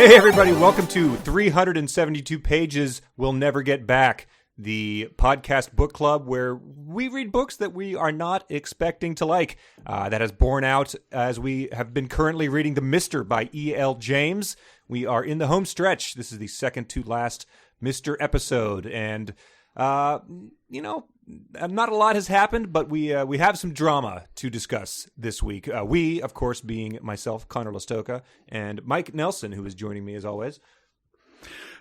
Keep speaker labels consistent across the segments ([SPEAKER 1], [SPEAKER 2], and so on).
[SPEAKER 1] Hey everybody, welcome to 372 Pages We'll Never Get Back, the podcast book club where we read books that we are not expecting to like. That has borne out as we have been currently reading The Mister by E.L. James. We are in the home stretch. This is the second to last Mister episode, and not a lot has happened, but we have some drama to discuss this week. We, of course, being myself, Connor Listoka, and Mike Nelson, who is joining me as always.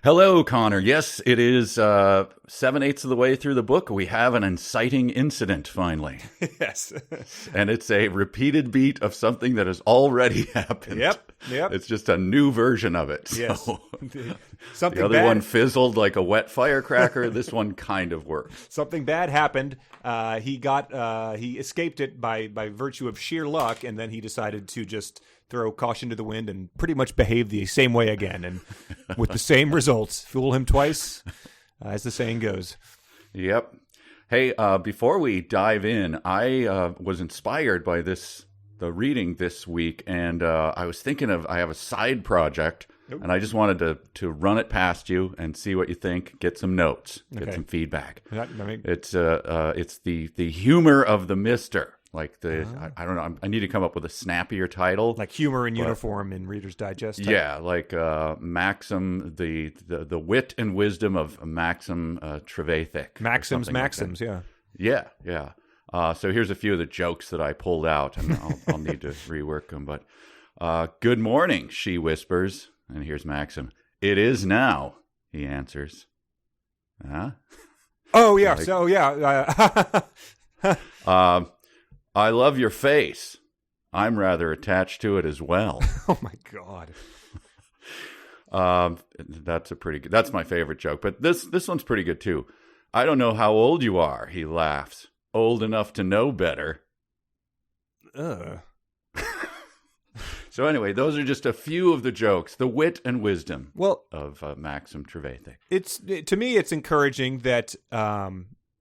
[SPEAKER 2] Hello, Connor. Yes, it is 7/8 of the way through the book. We have an inciting incident, finally.
[SPEAKER 1] Yes.
[SPEAKER 2] And it's a repeated beat of something that has already happened.
[SPEAKER 1] Yep.
[SPEAKER 2] It's just a new version of it.
[SPEAKER 1] Yes.
[SPEAKER 2] So,
[SPEAKER 1] Something
[SPEAKER 2] the other
[SPEAKER 1] bad.
[SPEAKER 2] one fizzled like a wet firecracker. This one kind of worked.
[SPEAKER 1] Something bad happened. He escaped it by virtue of sheer luck, and then he decided to just throw caution to the wind and pretty much behave the same way again, and with the same results. Fool him twice, as the saying goes.
[SPEAKER 2] Yep. Hey, before we dive in, I was inspired by the reading this week, and I was thinking I have a side project, and I just wanted to run it past you and see what you think, get some notes, get some feedback. It's the humor of the Mister. Like I don't know. I need to come up with a snappier title,
[SPEAKER 1] like Humor in Uniform in Reader's Digest type.
[SPEAKER 2] Yeah, like Maxim, the wit and wisdom of Maxim Trevethic.
[SPEAKER 1] Maxims,
[SPEAKER 2] like yeah. So here's a few of the jokes that I pulled out, and I'll need to rework them. But good morning, she whispers, and here's Maxim. It is now, he answers. Huh?
[SPEAKER 1] Oh yeah.
[SPEAKER 2] I love your face. I'm rather attached to it as well.
[SPEAKER 1] Oh my God.
[SPEAKER 2] That's my favorite joke, but this one's pretty good too. I don't know how old you are, he laughs. Old enough to know better. So anyway, those are just a few of the jokes, the wit and wisdom of Maxim Trevethic.
[SPEAKER 1] To me, it's encouraging that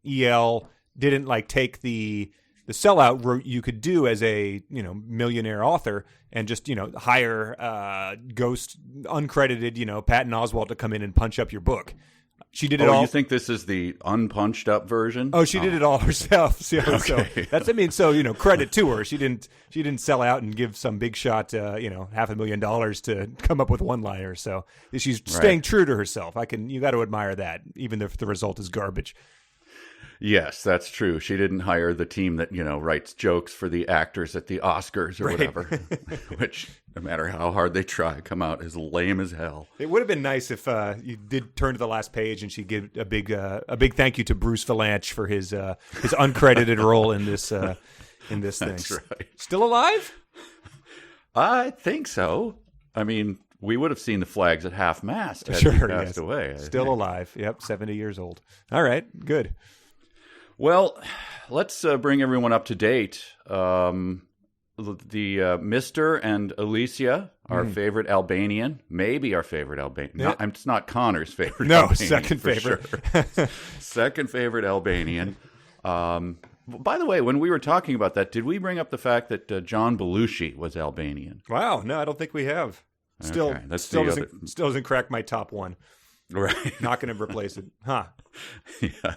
[SPEAKER 1] E.L. didn't take the sellout route you could do as a millionaire author and just hire ghost uncredited Patton Oswalt to come in and punch up your book. She did it all.
[SPEAKER 2] You think this is the unpunched up version?
[SPEAKER 1] Oh, she did it all herself. So
[SPEAKER 2] Okay.
[SPEAKER 1] So credit to her. She didn't sell out and give some big shot $500,000 to come up with one liner. So she's staying true to herself. You got to admire that, even if the result is garbage.
[SPEAKER 2] Yes, that's true. She didn't hire the team that, writes jokes for the actors at the Oscars or whatever, which, no matter how hard they try, come out as lame as hell.
[SPEAKER 1] It would have been nice if you did turn to the last page and she gave a big thank you to Bruce Valanche for his uncredited role in this thing.
[SPEAKER 2] That's right.
[SPEAKER 1] Still alive?
[SPEAKER 2] I think so. I mean, we would have seen the flags at half-mast had he passed away.
[SPEAKER 1] Still alive. Yep, 70 years old. All right, good.
[SPEAKER 2] Well, let's bring everyone up to date. The Mister and Alessia, our favorite Albanian, maybe our favorite Albanian.
[SPEAKER 1] Yeah.
[SPEAKER 2] It's not Connor's favorite.
[SPEAKER 1] No,
[SPEAKER 2] Albanian,
[SPEAKER 1] second favorite.
[SPEAKER 2] Sure. Second favorite Albanian. By the way, when we were talking about that, did we bring up the fact that John Belushi was Albanian?
[SPEAKER 1] Wow, no, I don't think we have. Still doesn't crack my top one.
[SPEAKER 2] Right.
[SPEAKER 1] Not going to replace it. Huh.
[SPEAKER 2] Yeah.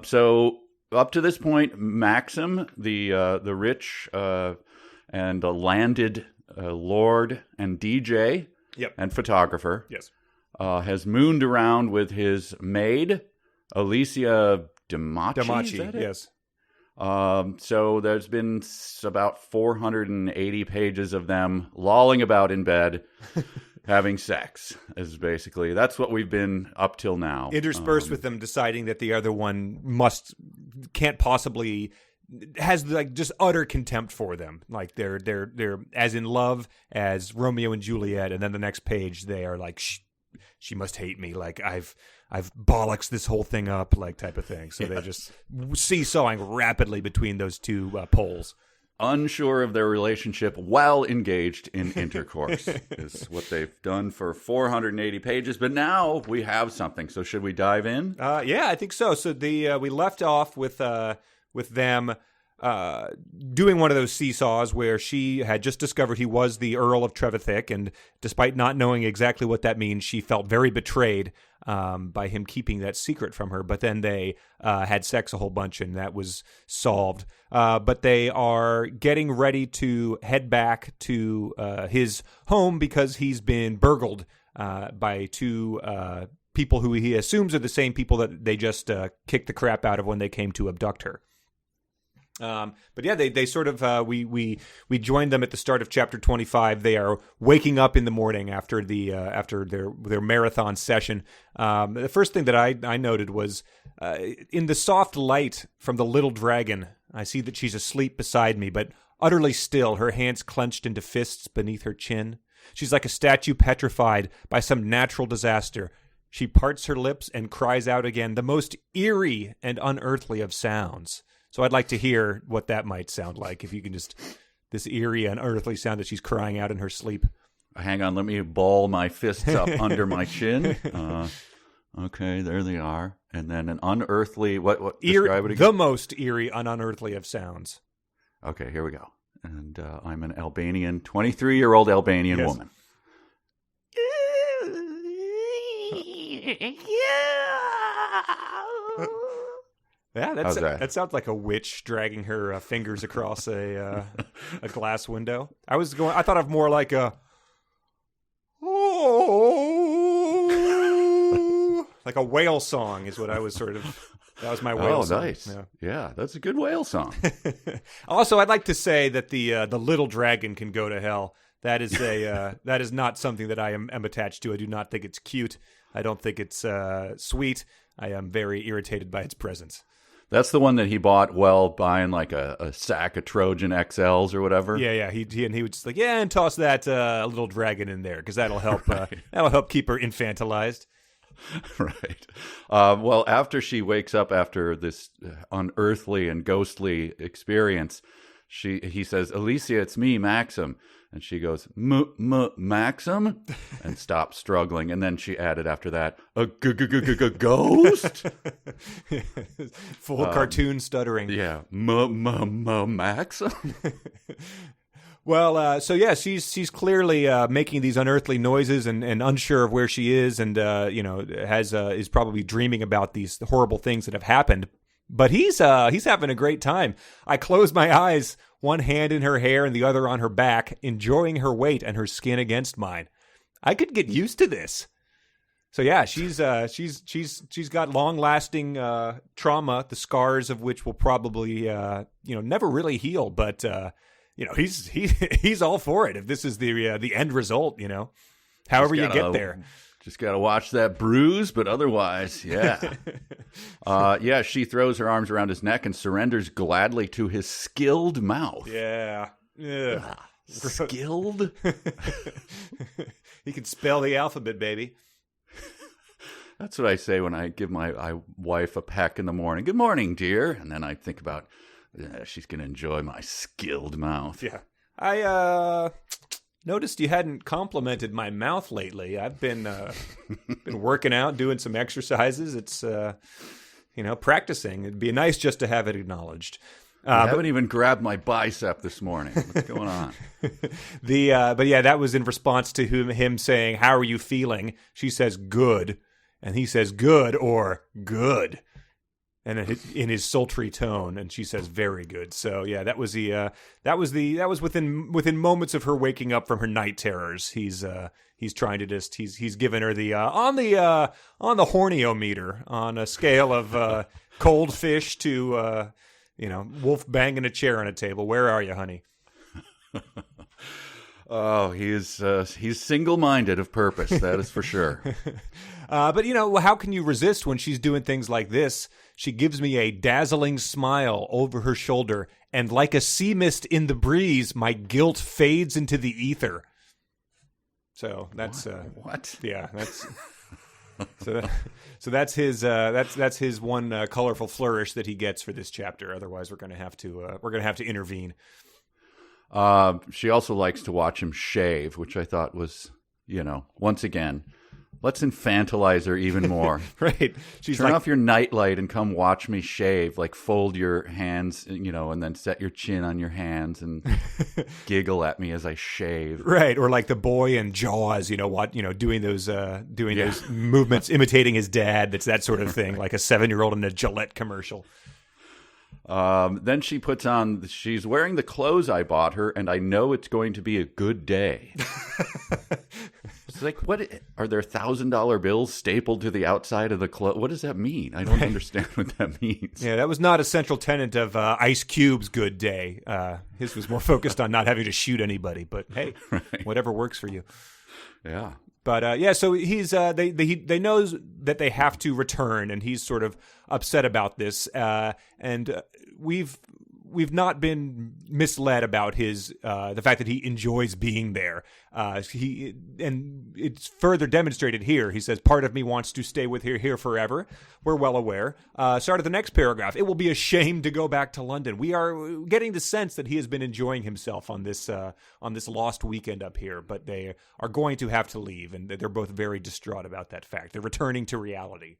[SPEAKER 2] So up to this point, Maxim, the rich and landed lord and DJ and photographer, has mooned around with his maid, Alessia Dimachi,
[SPEAKER 1] yes.
[SPEAKER 2] So there's been about 480 pages of them lolling about in bed. Having sex that's what we've been up till now.
[SPEAKER 1] Interspersed with them deciding that the other one can't possibly has just utter contempt for them. Like they're as in love as Romeo and Juliet, and then the next page they are like, she must hate me. Like I've bollocks this whole thing up, like type of thing. So they're just seesawing rapidly between those two poles.
[SPEAKER 2] Unsure of their relationship while engaged in intercourse is what they've done for 480 pages. But now we have something. So should we dive in?
[SPEAKER 1] Yeah, I think so. So we left off with them doing one of those seesaws where she had just discovered he was the Earl of Trevithick, and despite not knowing exactly what that means, she felt very betrayed by him keeping that secret from her. But then they had sex a whole bunch, and that was solved. But they are getting ready to head back to his home because he's been burgled by two people who he assumes are the same people that they just kicked the crap out of when they came to abduct her. But yeah, they sort of we joined them at the start of chapter 25. They are waking up in the morning after their marathon session. The first thing that I noted was in the soft light from the little dragon, I see that she's asleep beside me, but utterly still, her hands clenched into fists beneath her chin. She's like a statue petrified by some natural disaster. She parts her lips and cries out again, the most eerie and unearthly of sounds. So I'd like to hear what that might sound like, if you can just, this eerie, unearthly sound that she's crying out in her sleep.
[SPEAKER 2] Hang on, let me ball my fists up under my chin. Okay, there they are. And then an unearthly, what describe it again?
[SPEAKER 1] The most eerie and unearthly of sounds.
[SPEAKER 2] Okay, here we go. And I'm an Albanian, 23-year-old Albanian woman.
[SPEAKER 1] Yeah, that sounds like a witch dragging her fingers across a glass window. I thought of more like a like a whale song is what I was sort of. That was my whale song. Oh,
[SPEAKER 2] nice. Yeah, that's a good whale song.
[SPEAKER 1] Also, I'd like to say that the little dragon can go to hell. That is that is not something that I am attached to. I do not think it's cute. I don't think it's sweet. I am very irritated by its presence.
[SPEAKER 2] That's the one that he bought while buying like a sack of Trojan XLs or whatever.
[SPEAKER 1] Yeah. He was just like, and toss that little dragon in there because that'll help. Right. That'll help keep her infantilized.
[SPEAKER 2] Right. Well, after she wakes up after this unearthly and ghostly experience, he says, "Alessia, it's me, Maxim." And she goes, Maxim? And stopped struggling. And then she added after that, a ghost?
[SPEAKER 1] Full cartoon stuttering.
[SPEAKER 2] Yeah. Maxim?
[SPEAKER 1] Well, so yeah, she's clearly making these unearthly noises and unsure of where she is, and is probably dreaming about these horrible things that have happened. But he's having a great time. I close my eyes, one hand in her hair and the other on her back, enjoying her weight and her skin against mine. I could get used to this. So yeah, she's got long-lasting trauma, the scars of which will probably never really heal. But he's all for it if this is the end result. However you get there.
[SPEAKER 2] Just got to watch that bruise, but otherwise, yeah. She throws her arms around his neck and surrenders gladly to his skilled mouth.
[SPEAKER 1] Yeah.
[SPEAKER 2] Skilled?
[SPEAKER 1] He can spell the alphabet, baby.
[SPEAKER 2] That's what I say when I give my wife a peck in the morning. Good morning, dear. And then I think about, she's going to enjoy my skilled mouth.
[SPEAKER 1] Yeah. I noticed you hadn't complimented my mouth lately. I've been working out, doing some exercises. It's practicing. It'd be nice just to have it acknowledged.
[SPEAKER 2] I haven't even grabbed my bicep this morning. What's going on?
[SPEAKER 1] But yeah, that was in response to him saying, "How are you feeling?" She says, "Good," and he says, "Good" or "Good," and in his sultry tone, and she says, "Very good." So yeah, that was within moments of her waking up from her night terrors. He's trying to he's given her the on the horniometer on a scale of cold fish to wolf banging a chair on a table. Where are you, honey?
[SPEAKER 2] Oh, he's single-minded of purpose. That is for sure.
[SPEAKER 1] But how can you resist when she's doing things like this? She gives me a dazzling smile over her shoulder, and like a sea mist in the breeze, my guilt fades into the ether. So that's
[SPEAKER 2] what?
[SPEAKER 1] Yeah, that's so that's his one colorful flourish that he gets for this chapter. Otherwise, we're gonna have to intervene.
[SPEAKER 2] She also likes to watch him shave, which I thought was, once again, Let's infantilize her even more.
[SPEAKER 1] Right. She's
[SPEAKER 2] Turn
[SPEAKER 1] like,
[SPEAKER 2] off your nightlight and come watch me shave. Like fold your hands, and then set your chin on your hands and giggle at me as I shave.
[SPEAKER 1] right, or like the boy in Jaws, doing those those movements, imitating his dad. That's that sort of thing, like a 7-year-old in a Gillette commercial.
[SPEAKER 2] Then she puts on, she's wearing the clothes I bought her, and I know it's going to be a good day. It's like, what are there $1,000 bills stapled to the outside of the clothes? What does that mean? I don't understand what that means.
[SPEAKER 1] Yeah, that was not a central tenet of Ice Cube's good day. His was more focused on not having to shoot anybody. But hey, whatever works for you.
[SPEAKER 2] Yeah.
[SPEAKER 1] But so he's they knows that they have to return, and he's sort of upset about this. And we've not been misled about his the fact that he enjoys being there. And it's further demonstrated here. He says, "Part of me wants to stay with her here forever." We're well aware. Start of the next paragraph. "It will be a shame to go back to London." We are getting the sense that he has been enjoying himself on this lost weekend up here, but they are going to have to leave, and they're both very distraught about that fact. They're returning to reality.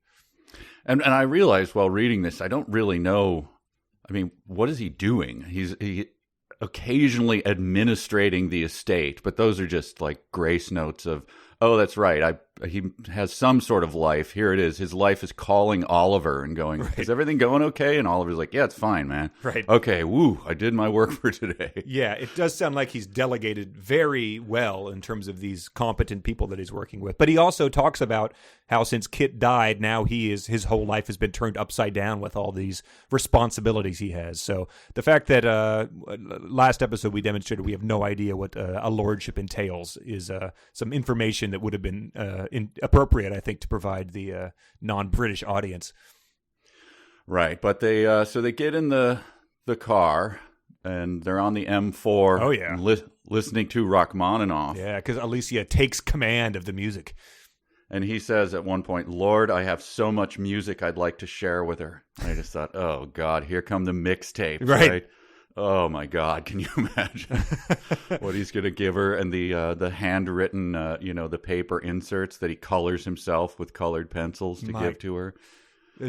[SPEAKER 2] And I realized while reading this, I don't really know. I mean, what is he doing? He occasionally administrating the estate, but those are just like grace notes of, oh, that's right. He has some sort of life. Here it is. His life is calling Oliver and going, right. Is everything going okay? And Oliver's like, yeah, it's fine, man.
[SPEAKER 1] Right.
[SPEAKER 2] Okay, woo, I did my work for today.
[SPEAKER 1] Yeah, it does sound like he's delegated very well in terms of these competent people that he's working with. But he also talks about how since Kit died, now his whole life has been turned upside down with all these responsibilities he has. So the fact that last episode we demonstrated we have no idea what a lordship entails is some information that would have been appropriate, I think, to provide the non-British audience.
[SPEAKER 2] Right, but they they get in the car and they're on the M4.
[SPEAKER 1] Oh yeah,
[SPEAKER 2] listening to Rachmaninoff.
[SPEAKER 1] Yeah, because Alessia takes command of the music.
[SPEAKER 2] And he says at one point, "Lord, I have so much music I'd like to share with her." And I just thought, oh God, here come the mixtapes, right? Oh my God, can you imagine what he's going to give her? And the handwritten, the paper inserts that he colors himself with colored pencils to give to her.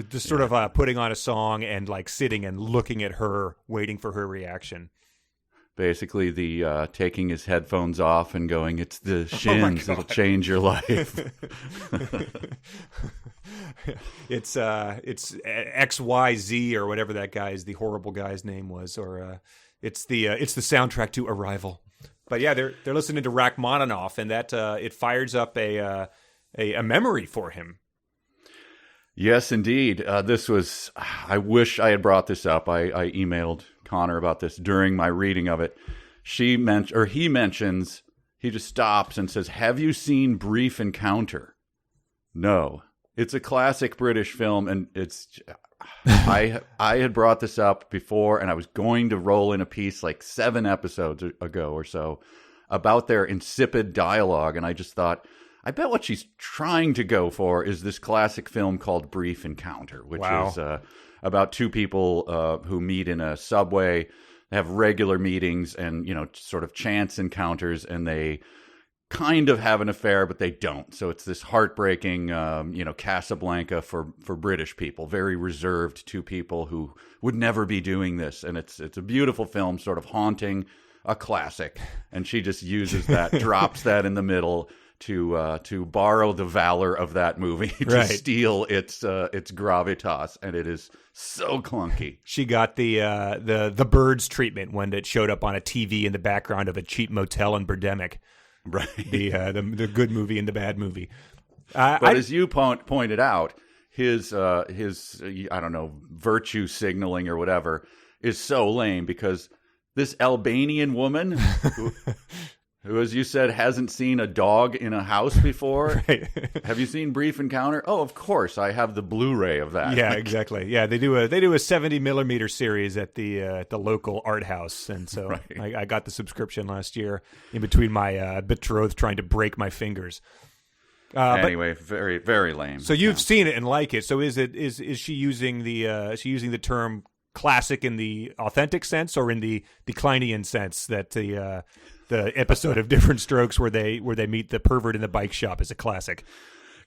[SPEAKER 1] Just sort of putting on a song and like sitting and looking at her, waiting for her reaction.
[SPEAKER 2] Basically, the taking his headphones off and going, "It's the shins. It'll change your life."
[SPEAKER 1] It's XYZ or whatever that the horrible guy's name was, or it's the soundtrack to Arrival. But yeah, they're listening to Rachmaninoff, and that it fires up a memory for him.
[SPEAKER 2] Yes, indeed. This was. I wish I had brought this up. I emailed Connor about this during my reading of it. He mentions. He just stops and says, "Have you seen Brief Encounter?" No. It's a classic British film, and it's. I had brought this up before, and I was going to roll in a piece like 7 episodes ago or so about their insipid dialogue, and I just thought, I bet what she's trying to go for is this classic film called Brief Encounter, which is about two people who meet in a subway, have regular meetings, and sort of chance encounters, and they kind of have an affair, but they don't. So it's this heartbreaking, Casablanca for British people, very reserved two people who would never be doing this. And it's a beautiful film, sort of haunting, a classic. And she just uses that, drops that in the middle to borrow the valor of that movie to steal its gravitas, and it is so clunky.
[SPEAKER 1] She got the Birds treatment when it showed up on a TV in the background of a cheap motel in Birdemic.
[SPEAKER 2] Right.
[SPEAKER 1] The good movie and the bad movie.
[SPEAKER 2] But as you pointed out, his I don't know, virtue signaling or whatever is so lame, because this Albanian woman who, as you said, hasn't seen a dog in a house before. Right. Have you seen Brief Encounter? Oh, of course, I have the Blu-ray of that.
[SPEAKER 1] Yeah, exactly. Yeah, they do a 70mm series at the local art house, and so I got the subscription last year in between my betrothed trying to break my fingers.
[SPEAKER 2] Anyway, very very lame.
[SPEAKER 1] So you've seen it and like it. So is she using the term classic in the authentic sense or in the Kleinian sense that the episode of Different Strokes where they meet the pervert in the bike shop is a classic?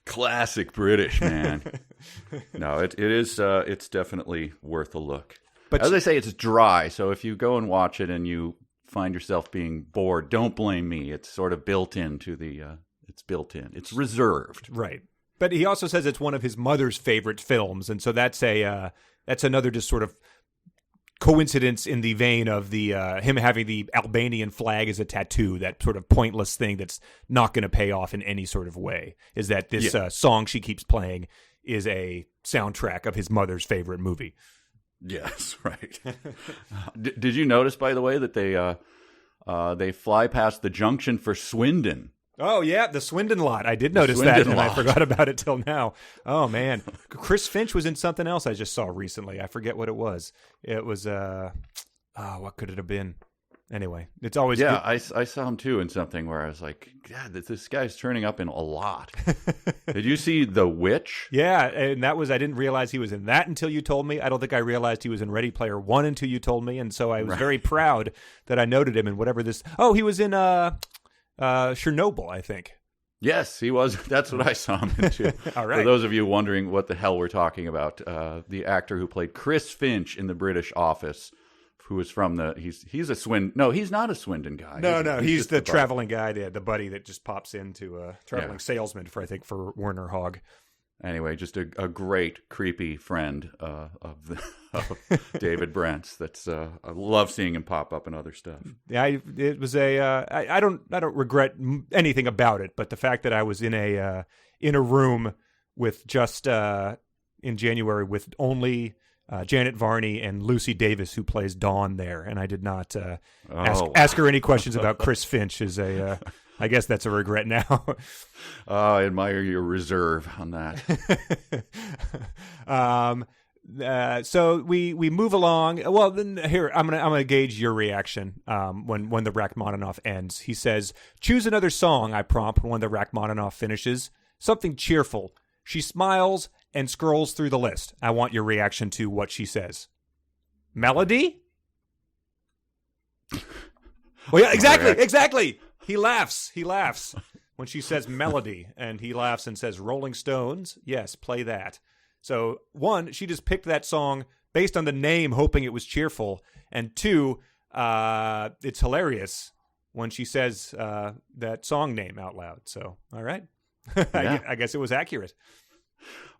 [SPEAKER 2] Classic British, man. No, it is. It's definitely worth a look. But as I say, it's dry. So if you go and watch it and you find yourself being bored, don't blame me. It's sort of built into the. It's built in. It's reserved.
[SPEAKER 1] Right. But he also says it's one of his mother's favorite films, and so that's another just sort of coincidence in the vein of the him having the Albanian flag as a tattoo, that sort of pointless thing that's not going to pay off in any sort of way, is that this song she keeps playing is a soundtrack of his mother's favorite movie.
[SPEAKER 2] Yes, right. Did you notice, by the way, that they fly past the junction for Swindon?
[SPEAKER 1] Oh, yeah, the Swindon lot. I did notice that, and I forgot about it till now. Oh, man. Chris Finch was in something else I just saw recently. I forget what it was. It was, what could it have been? Anyway, it's always
[SPEAKER 2] good. I saw him, too, in something where I was like, God, this guy's turning up in a lot. Did you see The Witch?
[SPEAKER 1] Yeah, and that was, I didn't realize he was in that until you told me. I don't think I realized he was in Ready Player One until you told me, and so I was very proud that I noted him in whatever this... Oh, he was in... Chernobyl, I think.
[SPEAKER 2] Yes, he was. That's what I saw him in too.
[SPEAKER 1] All right.
[SPEAKER 2] For those of you wondering what the hell we're talking about, the actor who played Chris Finch in The British Office, who is from he's a Swindon. No, he's not a Swindon guy.
[SPEAKER 1] No, he's the traveling guy, the buddy that just pops into a traveling salesman for Werner Hogg. Anyway,
[SPEAKER 2] just a great creepy friend of David Brent's. That's I love seeing him pop up in other stuff.
[SPEAKER 1] Yeah, it was I don't regret anything about it, but the fact that I was in a room with just in January with only Janet Varney and Lucy Davis, who plays Dawn there, and I did not ask her any questions about Chris Finch is a. I guess that's a regret now.
[SPEAKER 2] I admire your reserve on
[SPEAKER 1] that. So we move along. Well, then here I'm gonna gauge your reaction when the Rachmaninoff ends. He says, "Choose another song," I prompt when the Rachmaninoff finishes. "Something cheerful." She smiles and scrolls through the list. I want your reaction to what she says. Melody? Well, yeah, exactly. He laughs when she says melody, and he laughs and says Rolling Stones. Yes, play that. So, one, she just picked that song based on the name, hoping it was cheerful. And two, it's hilarious when she says that song name out loud. So, all right.
[SPEAKER 2] Yeah.
[SPEAKER 1] I guess it was accurate.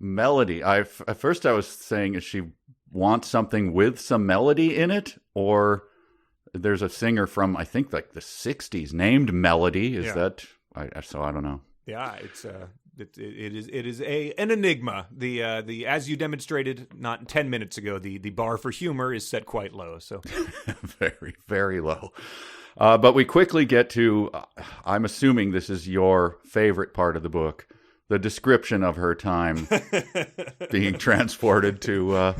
[SPEAKER 2] Melody. At first I was saying, is she wants something with some melody in it? Or... There's a singer from, I think, like the 60s named Melody. Is that... So I don't know.
[SPEAKER 1] Yeah, it is an enigma. The as you demonstrated not 10 minutes ago, the bar for humor is set quite low. So
[SPEAKER 2] very, very low. But we quickly get to, I'm assuming this is your favorite part of the book, the description of her time being transported to...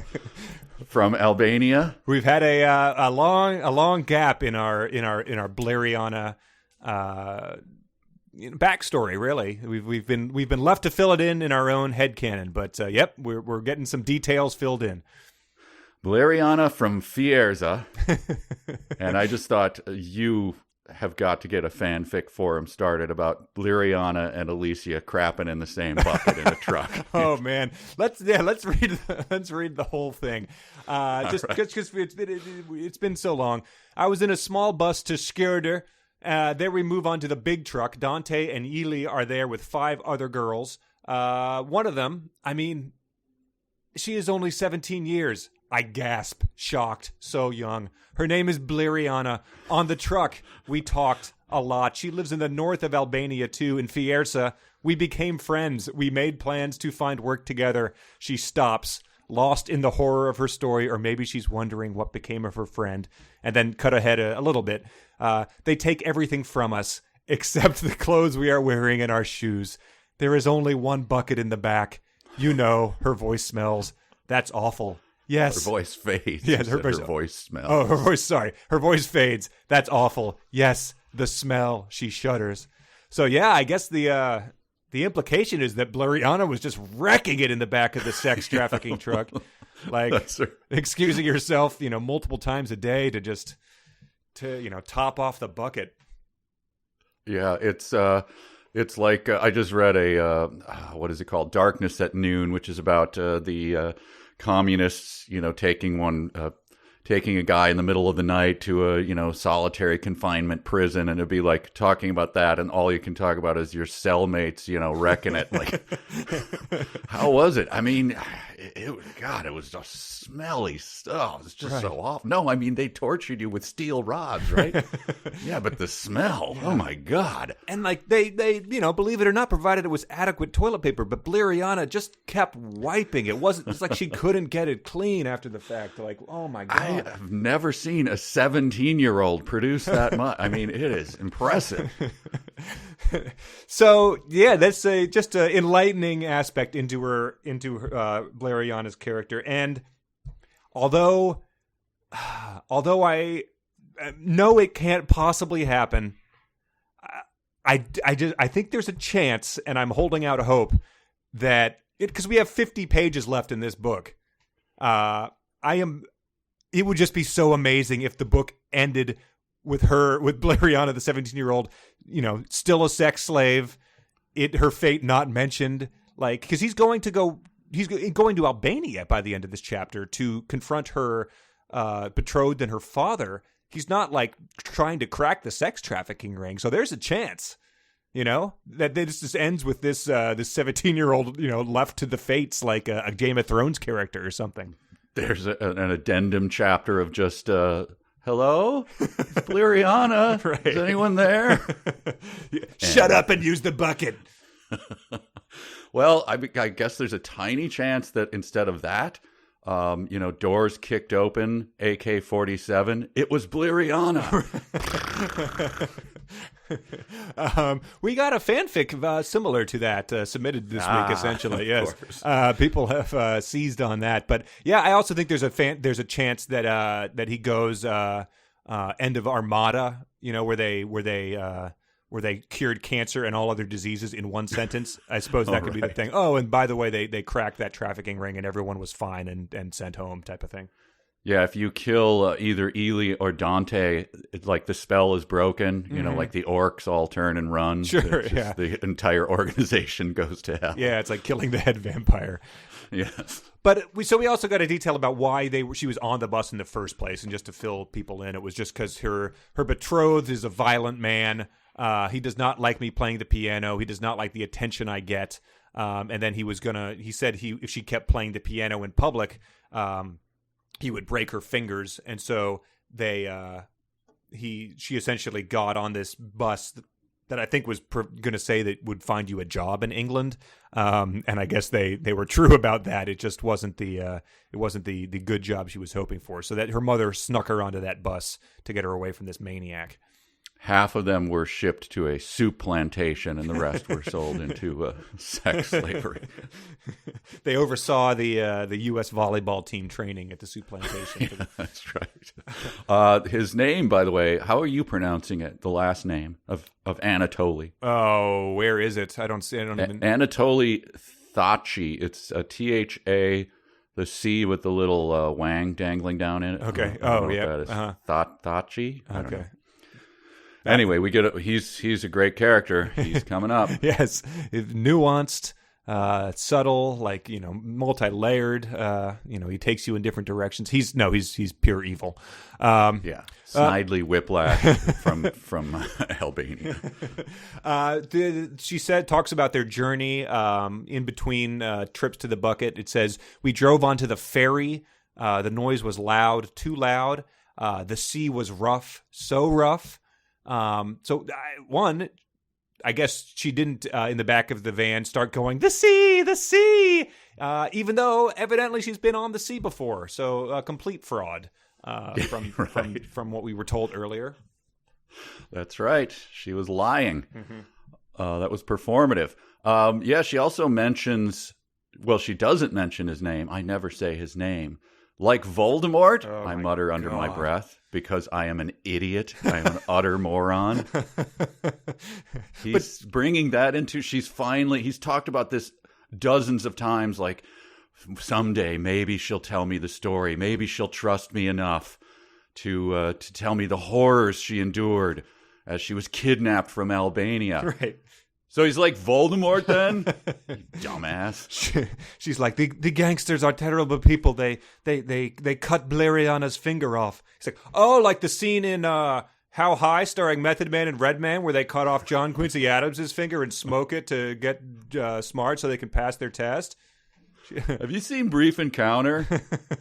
[SPEAKER 2] From Albania,
[SPEAKER 1] we've had a long gap in our Bleriana backstory. Really, we've been left to fill it in our own headcanon. But yep, we're getting some details filled in.
[SPEAKER 2] Bleriana from Fierza, and I just thought you have got to get a fanfic forum started about Bleriana and Alessia crapping in the same bucket in a truck.
[SPEAKER 1] Oh man, let's read the whole thing. Just because it's been so long. I was in a small bus to Skjorder. There we move on to the big truck. Dante and Ili are there with 5 other girls. One of them, she is only 17 years. I gasp, shocked, so young. Her name is Bleriana. On the truck, we talked a lot. She lives in the north of Albania, too, in Fierza. We became friends. We made plans to find work together. She stops, lost in the horror of her story, or maybe she's wondering what became of her friend. And then cut ahead a little bit. They take everything from us, except the clothes we are wearing and our shoes. There is only one bucket in the back. You know, her voice smells. That's awful. Yes.
[SPEAKER 2] Her voice fades.
[SPEAKER 1] Yes,
[SPEAKER 2] her voice smells.
[SPEAKER 1] Oh, her voice, sorry. Her voice fades. That's awful. Yes, the smell. She shudders. So, yeah, I guess the implication is that Bleriana was just wrecking it in the back of the sex trafficking truck. Like, excusing herself, multiple times a day to top off the bucket.
[SPEAKER 2] Yeah, it's It's like I just read a what is it called? Darkness at Noon, which is about the communists, taking a guy in the middle of the night to a solitary confinement prison, and it'd be like talking about that, and all you can talk about is your cellmates, wrecking it. Like, how was it? I mean, it was just smelly stuff. It's just so awful. No, I mean, they tortured you with steel rods, right? Yeah, but the smell. Oh my God.
[SPEAKER 1] And like they believe it or not, provided it was adequate toilet paper, but Bleriana just kept wiping. It's like she couldn't get it clean after the fact. Like, oh my God.
[SPEAKER 2] I've never seen a 17-year-old produce that much. I mean, it is impressive.
[SPEAKER 1] So yeah, that's just an enlightening aspect into Bleriana's character. And although I know it can't possibly happen, I think there's a chance, and I'm holding out hope that because we have 50 pages left in this book. It would just be so amazing if the book ended with Bleriana, the 17-year-old, still a sex slave, her fate not mentioned, like, because he's going to Albania by the end of this chapter to confront her betrothed and her father. He's not like trying to crack the sex trafficking ring, so there's a chance, that this just ends with this 17-year-old, left to the fates like a Game of Thrones character or something.
[SPEAKER 2] There's an addendum chapter of just, hello? It's Bleriana.
[SPEAKER 1] Right.
[SPEAKER 2] Is anyone there?
[SPEAKER 1] Shut up and use the bucket.
[SPEAKER 2] Well, I guess there's a tiny chance that instead of that, doors kicked open, AK-47, it was Bleriana.
[SPEAKER 1] We got a fanfic similar to that submitted this week, essentially. Yes, people have seized on that. But yeah, I also think there's a chance that he goes end of Armada, where they cured cancer and all other diseases in one sentence. I suppose that could be the thing. Oh, and by the way, they cracked that trafficking ring and everyone was fine and sent home, type of thing.
[SPEAKER 2] Yeah, if you kill either Ely or Dante, it's like the spell is broken. Like the orcs all turn and run.
[SPEAKER 1] Sure,
[SPEAKER 2] the entire organization goes to hell.
[SPEAKER 1] Yeah, it's like killing the head vampire.
[SPEAKER 2] Yes.
[SPEAKER 1] But we also got a detail about why she was on the bus in the first place, and just to fill people in, it was just because her betrothed is a violent man. He does not like me playing the piano. He does not like the attention I get. And then he said if she kept playing the piano in public, he would break her fingers. And so she essentially got on this bus that I think was going to say that would find you a job in England. And I guess they were true about that. It just wasn't the good job she was hoping for. So that her mother snuck her onto that bus to get her away from this maniac.
[SPEAKER 2] Half of them were shipped to a soup plantation, and the rest were sold into sex slavery.
[SPEAKER 1] They oversaw the U.S. volleyball team training at the soup plantation.
[SPEAKER 2] Yeah, that's right. His name, by the way, how are you pronouncing it? The last name of Anatoly.
[SPEAKER 1] Oh, where is it? I don't even.
[SPEAKER 2] Anatoly Thachi. It's a T-H-A. The C with the little wang dangling down in it.
[SPEAKER 1] Okay.
[SPEAKER 2] Thachi.
[SPEAKER 1] Okay.
[SPEAKER 2] Anyway, we get he's a great character. He's coming up.
[SPEAKER 1] Yes, nuanced, subtle, like multi-layered. He takes you in different directions. He's pure evil.
[SPEAKER 2] Snidely Whiplash from Albania.
[SPEAKER 1] She talks about their journey in between trips to the bucket. It says we drove onto the ferry. The noise was loud, too loud. The sea was rough, so rough. I guess she didn't, in the back of the van, start going, the sea, even though evidently she's been on the sea before. So a complete fraud from what we were told earlier.
[SPEAKER 2] That's right. She was lying. Mm-hmm. That was performative. She also mentions, she doesn't mention his name. I never say his name. Like Voldemort, I mutter under my breath because I am an idiot. I am an utter moron. He's bringing that into, he's talked about this dozens of times, like, someday maybe she'll tell me the story. Maybe she'll trust me enough to tell me the horrors she endured as she was kidnapped from Albania.
[SPEAKER 1] Right.
[SPEAKER 2] So he's like Voldemort then? Dumbass.
[SPEAKER 1] She's like, the gangsters are terrible people. They cut Bleriana's finger off. He's like, oh, like the scene in How High starring Method Man and Redman where they cut off John Quincy Adams' finger and smoke it to get smart so they can pass their test.
[SPEAKER 2] Have you seen Brief Encounter?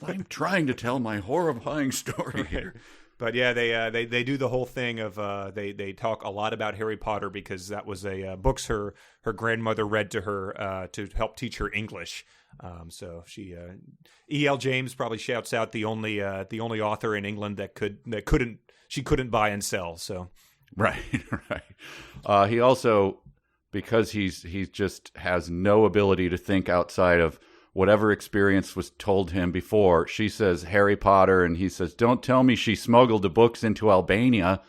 [SPEAKER 2] I'm trying to tell my horrifying story here.
[SPEAKER 1] But yeah, they do the whole thing of they talk a lot about Harry Potter because that was a books her grandmother read to her to help teach her English. So she E.L. James probably shouts out the only author in England that couldn't buy and sell. So
[SPEAKER 2] right. He also, because he just has no ability to think outside of whatever experience was told him before. She says Harry Potter, and he says, don't tell me she smuggled the books into Albania.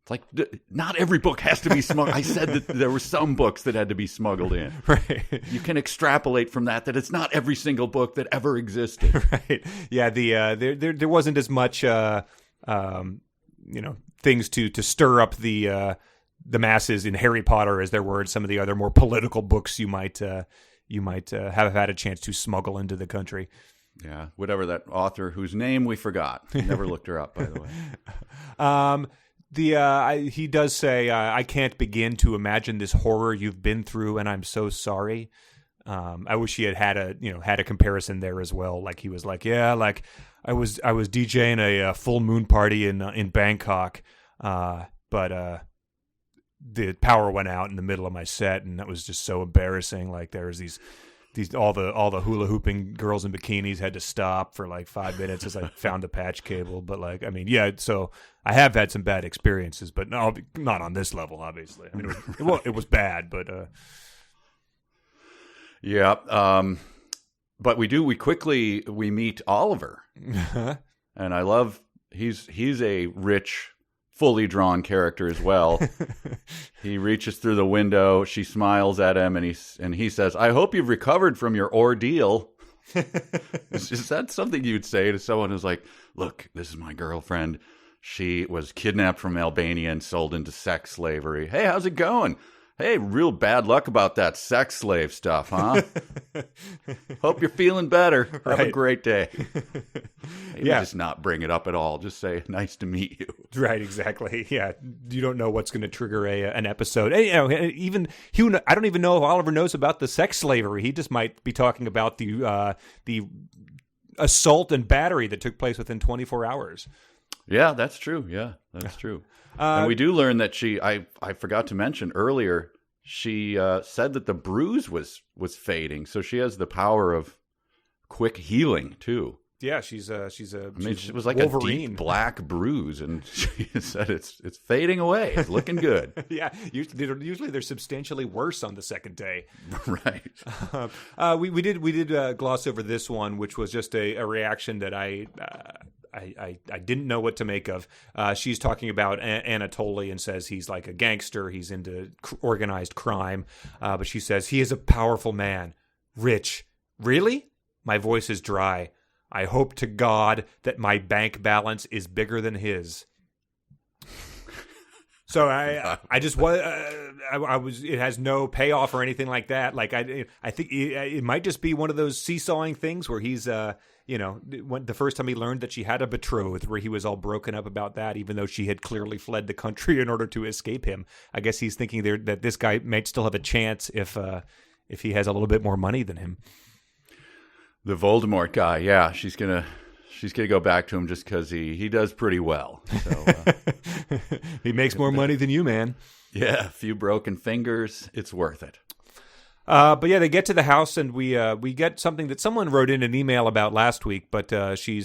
[SPEAKER 2] It's like, not every book has to be smuggled. I said that there were some books that had to be smuggled in.
[SPEAKER 1] Right. You
[SPEAKER 2] can extrapolate from that it's not every single book that ever existed.
[SPEAKER 1] Right. Yeah, there wasn't as much things to stir up the masses in Harry Potter as there were in some of the other more political books you might have had a chance to smuggle into the country.
[SPEAKER 2] Yeah, whatever that author whose name we forgot. Never looked her up, by the
[SPEAKER 1] way. He does say, I can't begin to imagine this horror you've been through, and I'm so sorry. I wish he had a comparison there as well. Like he was like, yeah, like I was DJing a full moon party in Bangkok, but the power went out in the middle of my set, and that was just so embarrassing. Like there was these all the hula hooping girls in bikinis had to stop for like 5 minutes as I found the patch cable. But like, I mean, yeah. So I have had some bad experiences, but no, not on this level, obviously. I mean, it was bad, but
[SPEAKER 2] yeah. But we quickly meet Oliver, and I love he's a rich, fully drawn character as well. He reaches through the window. She smiles at him, and he says, "I hope you've recovered from your ordeal." Is that something you'd say to someone who's like, "Look, this is my girlfriend. She was kidnapped from Albania and sold into sex slavery. Hey, how's it going? Hey, real bad luck about that sex slave stuff, huh? Hope you're feeling better. Have a great day." Maybe just not bring it up at all. Just say, "Nice to meet you."
[SPEAKER 1] Right, exactly. Yeah, you don't know what's going to trigger an episode. And, even I don't even know if Oliver knows about the sex slavery. He just might be talking about the assault and battery that took place within 24 hours.
[SPEAKER 2] Yeah, that's true. Yeah, that's true. And we do learn that I forgot to mention earlier, she said that the bruise was fading, so she has the power of quick healing too.
[SPEAKER 1] Yeah, she's it
[SPEAKER 2] was like
[SPEAKER 1] Wolverine.
[SPEAKER 2] A deep black bruise, and she said it's fading away. It's looking good.
[SPEAKER 1] Yeah, usually they're substantially worse on the second day.
[SPEAKER 2] Right.
[SPEAKER 1] We did gloss over this one, which was just a reaction that I didn't know what to make of. She's talking about Anatoly and says he's like a gangster. He's into organized crime. But she says, he is a powerful man. Rich. Really? My voice is dry. I hope to God that my bank balance is bigger than his. So I just was I was. It has no payoff or anything like that. Like I think it might just be one of those seesawing things where he's when the first time he learned that she had a betrothed, where he was all broken up about that, even though she had clearly fled the country in order to escape him. I guess he's thinking there that this guy might still have a chance if he has a little bit more money than him.
[SPEAKER 2] The Voldemort guy, yeah, she's gonna go back to him just because he does pretty well. So,
[SPEAKER 1] he makes more money than you, man.
[SPEAKER 2] Yeah, a few broken fingers, it's worth it.
[SPEAKER 1] But yeah, they get to the house, and we get something that someone wrote in an email about last week. But she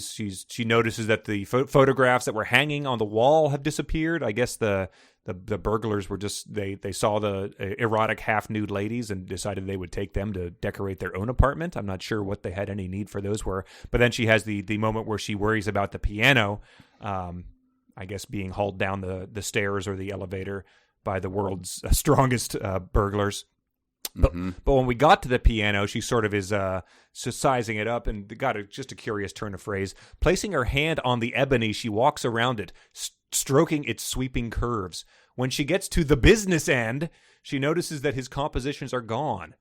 [SPEAKER 1] notices that the photographs that were hanging on the wall have disappeared. I guess the burglars were just they saw the erotic half nude ladies and decided they would take them to decorate their own apartment. I'm not sure what they had any need for those were. But then she has the moment where she worries about the piano, I guess being hauled down the stairs or the elevator by the world's strongest burglars. But when we got to the piano, she sort of is sizing it up and got just a curious turn of phrase. Placing her hand on the ebony, she walks around it, stroking its sweeping curves. When she gets to the business end, she notices that his compositions are gone.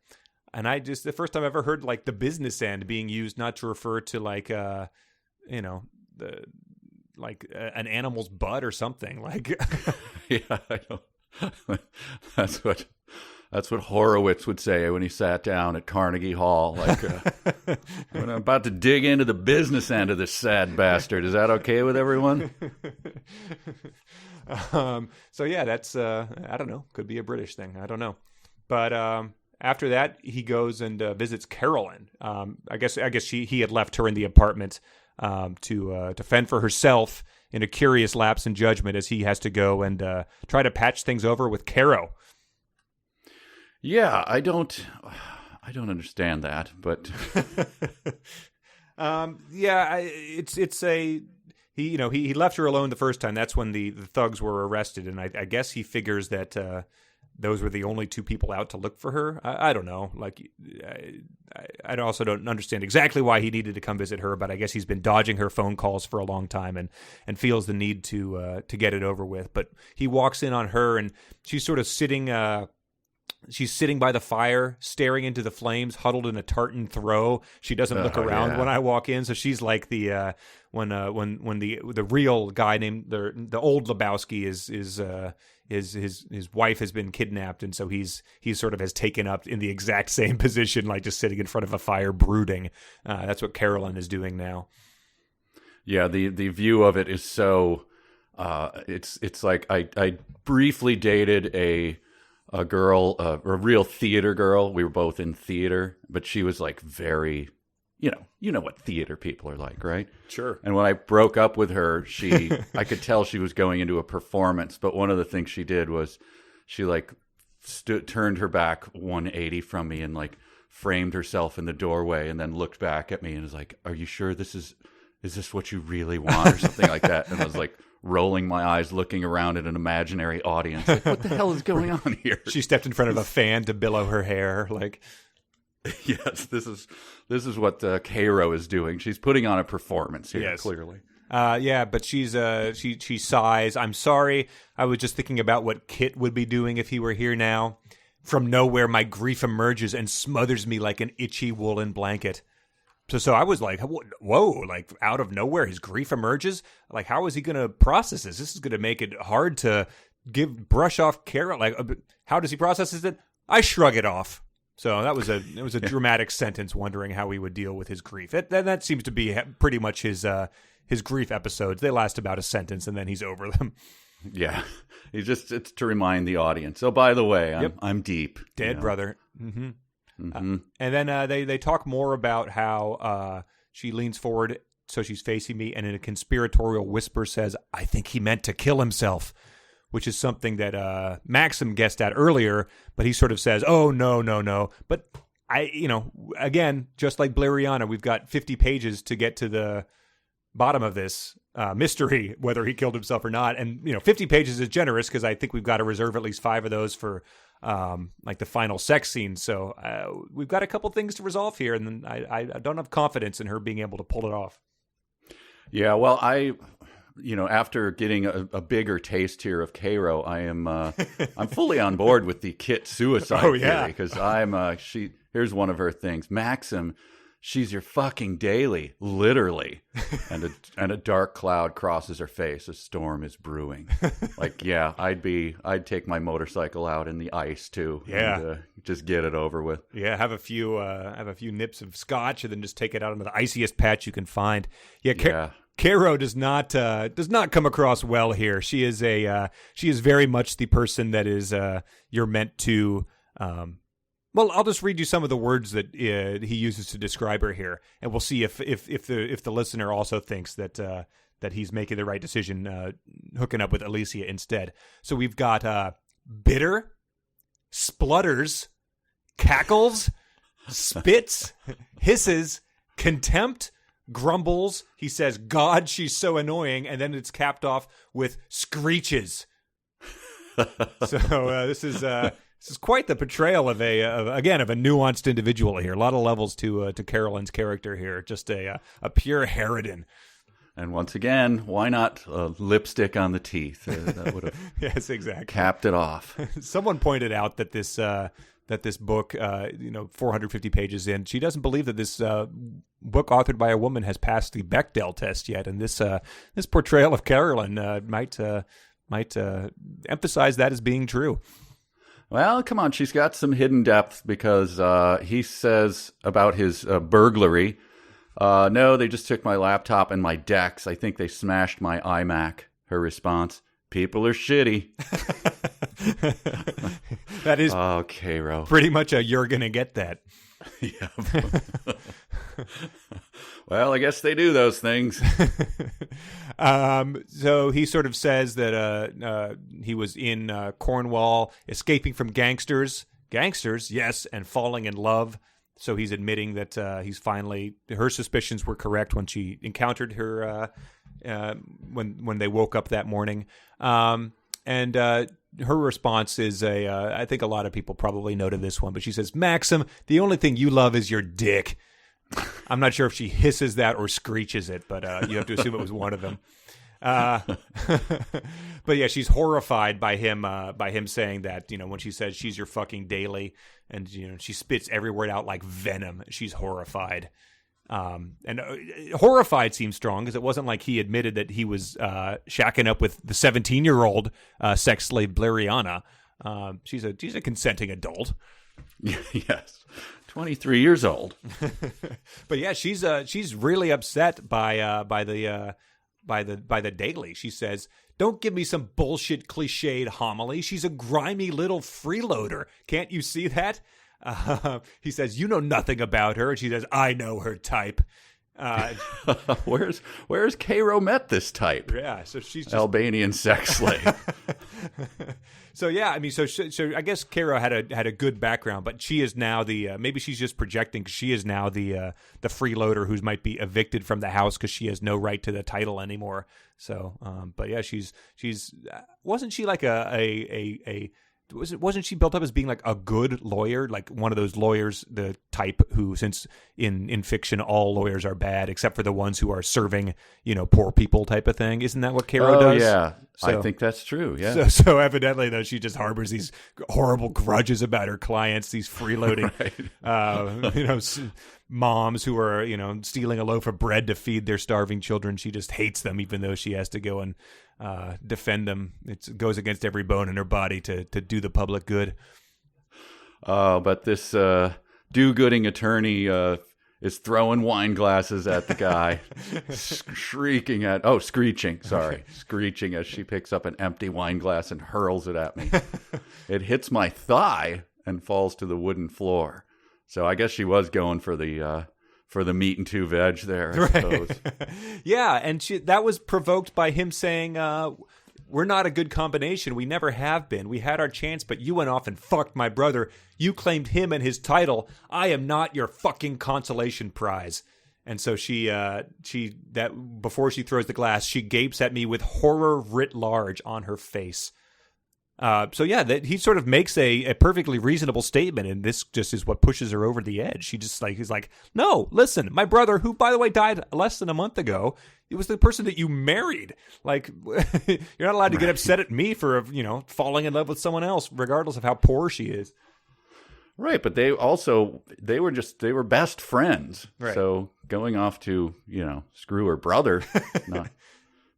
[SPEAKER 1] And the first time I ever heard like the business end being used not to refer to like, an animal's butt or something like.
[SPEAKER 2] Yeah, I know. That's what Horowitz would say when he sat down at Carnegie Hall. Like, when I'm about to dig into the business end of this sad bastard. Is that okay with everyone?
[SPEAKER 1] So yeah, that's I don't know. Could be a British thing. I don't know. But after that, he goes and visits Carolyn. I guess he had left her in the apartment to fend for herself in a curious lapse in judgment as he has to go and try to patch things over with Caro.
[SPEAKER 2] Yeah, I don't understand that, but
[SPEAKER 1] he left her alone the first time. That's when the thugs were arrested, and I guess he figures that those were the only two people out to look for her. I don't know. Like, I also don't understand exactly why he needed to come visit her, but I guess he's been dodging her phone calls for a long time and feels the need to get it over with. But he walks in on her, and she's sort of sitting. She's sitting by the fire, staring into the flames, huddled in a tartan throw. She doesn't look around when I walk in, so she's like the when the real guy named the old Lebowski is his wife has been kidnapped, and so he's sort of has taken up in the exact same position, like just sitting in front of a fire brooding. That's what Carolyn is doing now.
[SPEAKER 2] Yeah, the view of it is so. It's like I briefly dated a girl, a real theater girl. We were both in theater, but she was like very, you know what theater people are like, right?
[SPEAKER 1] Sure.
[SPEAKER 2] And when I broke up with her, I could tell she was going into a performance, but one of the things she did was she like turned her back 180 from me and like framed herself in the doorway and then looked back at me and was like, "Are you sure is this what you really want?" or something like that. And I was like, rolling my eyes, looking around at an imaginary audience. Like, what the hell is going on here?
[SPEAKER 1] She stepped in front of a fan to billow her hair. Like,
[SPEAKER 2] yes, this is what Caro is doing. She's putting on a performance here, yes. Clearly.
[SPEAKER 1] But she sighs. "I'm sorry. I was just thinking about what Kit would be doing if he were here now. From nowhere, my grief emerges and smothers me like an itchy woolen blanket." So I was like, whoa, like out of nowhere, his grief emerges. Like, how is he going to process this? This is going to make it hard to brush off Carol. Like, how does he process it? I shrug it off. So it was a dramatic sentence, wondering how he would deal with his grief. That seems to be pretty much his grief episodes. They last about a sentence and then he's over them.
[SPEAKER 2] Yeah. It's to remind the audience. Oh, by the way, I'm deep.
[SPEAKER 1] Dead brother. Mm-hmm. Mm-hmm. And then they talk more about how she leans forward so she's facing me and in a conspiratorial whisper says, "I think he meant to kill himself," which is something that Maxim guessed at earlier, but he sort of says, "Oh, no. But again, just like Bleriana, we've got 50 pages to get to the bottom of this mystery, whether he killed himself or not. And 50 pages is generous because I think we've got to reserve at least 5 of those for like the final sex scene. So we've got a couple things to resolve here, and I don't have confidence in her being able to pull it off.
[SPEAKER 2] Yeah, well, after getting a bigger taste here of Caro, I'm fully on board with the Kit suicide theory because here's one of her things. Maxim, she's your fucking daily, literally. And a dark cloud crosses her face. A storm is brewing. Like, yeah, I'd take my motorcycle out in the ice too.
[SPEAKER 1] Yeah,
[SPEAKER 2] and, just get it over with.
[SPEAKER 1] Yeah, have a few nips of scotch and then just take it out on the iciest patch you can find. Yeah. Caro does not come across well here. She is very much the person that is you're meant to. Well, I'll just read you some of the words that he uses to describe her here, and we'll see if the listener also thinks that he's making the right decision hooking up with Alessia instead. So we've got bitter, splutters, cackles, spits, hisses, contempt, grumbles. He says, "God, she's so annoying," and then it's capped off with screeches. So this is quite the portrayal of a nuanced individual here. A lot of levels to Carolyn's character here. Just a pure harridan.
[SPEAKER 2] And once again, why not lipstick on the teeth? That would have
[SPEAKER 1] yes, exactly.
[SPEAKER 2] capped it off.
[SPEAKER 1] Someone pointed out that this book, 450 pages in, she doesn't believe that this book authored by a woman has passed the Bechdel test yet, and this portrayal of Carolyn might emphasize that as being true.
[SPEAKER 2] Well, come on, she's got some hidden depth because he says about his burglary. No, they just took my laptop and my DeX. I think they smashed my iMac. Her response, people are shitty.
[SPEAKER 1] That is
[SPEAKER 2] Cairo.
[SPEAKER 1] pretty much a you're going to get that.
[SPEAKER 2] Yeah. Well, I guess they do those things.
[SPEAKER 1] So he sort of says that he was in Cornwall escaping from gangsters, yes, and falling in love. So he's admitting that her suspicions were correct when she encountered her when they woke up that morning. And her response is I think a lot of people probably noted this one, but she says, Maxim, the only thing you love is your dick. I'm not sure if she hisses that or screeches it, but you have to assume it was one of them. But yeah, she's horrified by him saying that, when she says she's your fucking daily, and she spits every word out like venom. She's horrified. And horrified seems strong because it wasn't like he admitted that he was shacking up with the 17-year-old sex slave Bleriana. She's a consenting adult.
[SPEAKER 2] Yes, 23 years old.
[SPEAKER 1] But yeah, she's really upset by the Daily. She says, "Don't give me some bullshit cliched homily. She's a grimy little freeloader. Can't you see that?" He says, "You know nothing about her." And she says, "I know her type."
[SPEAKER 2] Where's Cairo met this type?
[SPEAKER 1] Yeah, so she's just...
[SPEAKER 2] Albanian sex slave.
[SPEAKER 1] So yeah, I mean, so I guess Cairo had a good background, but she is now maybe she's just projecting because she is now the freeloader who might be evicted from the house because she has no right to the title anymore. So, but yeah, she's wasn't she like wasn't she built up as being like a good lawyer, like one of those lawyers, the type who, since in fiction all lawyers are bad except for the ones who are serving, poor people type of thing? Isn't that what Cairo does?
[SPEAKER 2] Yeah,
[SPEAKER 1] so,
[SPEAKER 2] I think that's true. Yeah.
[SPEAKER 1] So evidently though, she just harbors these horrible grudges about her clients, these freeloading, moms who are stealing a loaf of bread to feed their starving children. She just hates them, even though she has to go and defend them. It goes against every bone in her body to do the public good.
[SPEAKER 2] But this do-gooding attorney is throwing wine glasses at the guy, screeching as she picks up an empty wine glass and hurls it at me. It hits my thigh and falls to the wooden floor. So I guess she was going for the meat and two veg there, I suppose.
[SPEAKER 1] Yeah, and that was provoked by him saying, we're not a good combination. We never have been. We had our chance, but you went off and fucked my brother. You claimed him and his title. I am not your fucking consolation prize. And so before she throws the glass, she gapes at me with horror writ large on her face. So yeah, he sort of makes a perfectly reasonable statement, and this just is what pushes her over the edge. He's like, no, listen, my brother, who by the way died less than a month ago, it was the person that you married. Like, you're not allowed to get upset at me for falling in love with someone else, regardless of how poor she is.
[SPEAKER 2] Right, but they were best friends.
[SPEAKER 1] Right.
[SPEAKER 2] So going off to screw her brother, not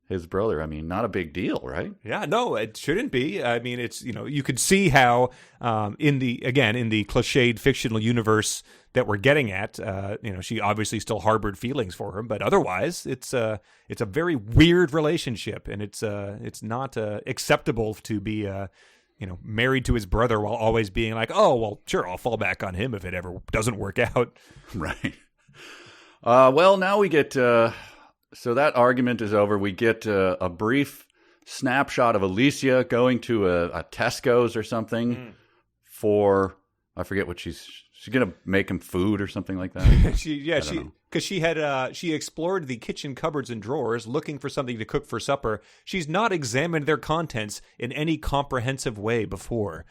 [SPEAKER 2] his brother, I mean, not a big deal, right?
[SPEAKER 1] Yeah, no, it shouldn't be. I mean, it's, you could see how in the cliched fictional universe that we're getting at, she obviously still harbored feelings for him, but otherwise it's a very weird relationship, and it's not acceptable to be married to his brother while always being like, oh, well, sure, I'll fall back on him if it ever doesn't work out.
[SPEAKER 2] Right. Well, now we get... So that argument is over. We get a brief snapshot of Alessia going to a Tesco's or something for, I forget what she's going to make him food or something like that. She explored the kitchen cupboards and drawers looking for something to cook for supper. She's not examined their contents in any comprehensive way before.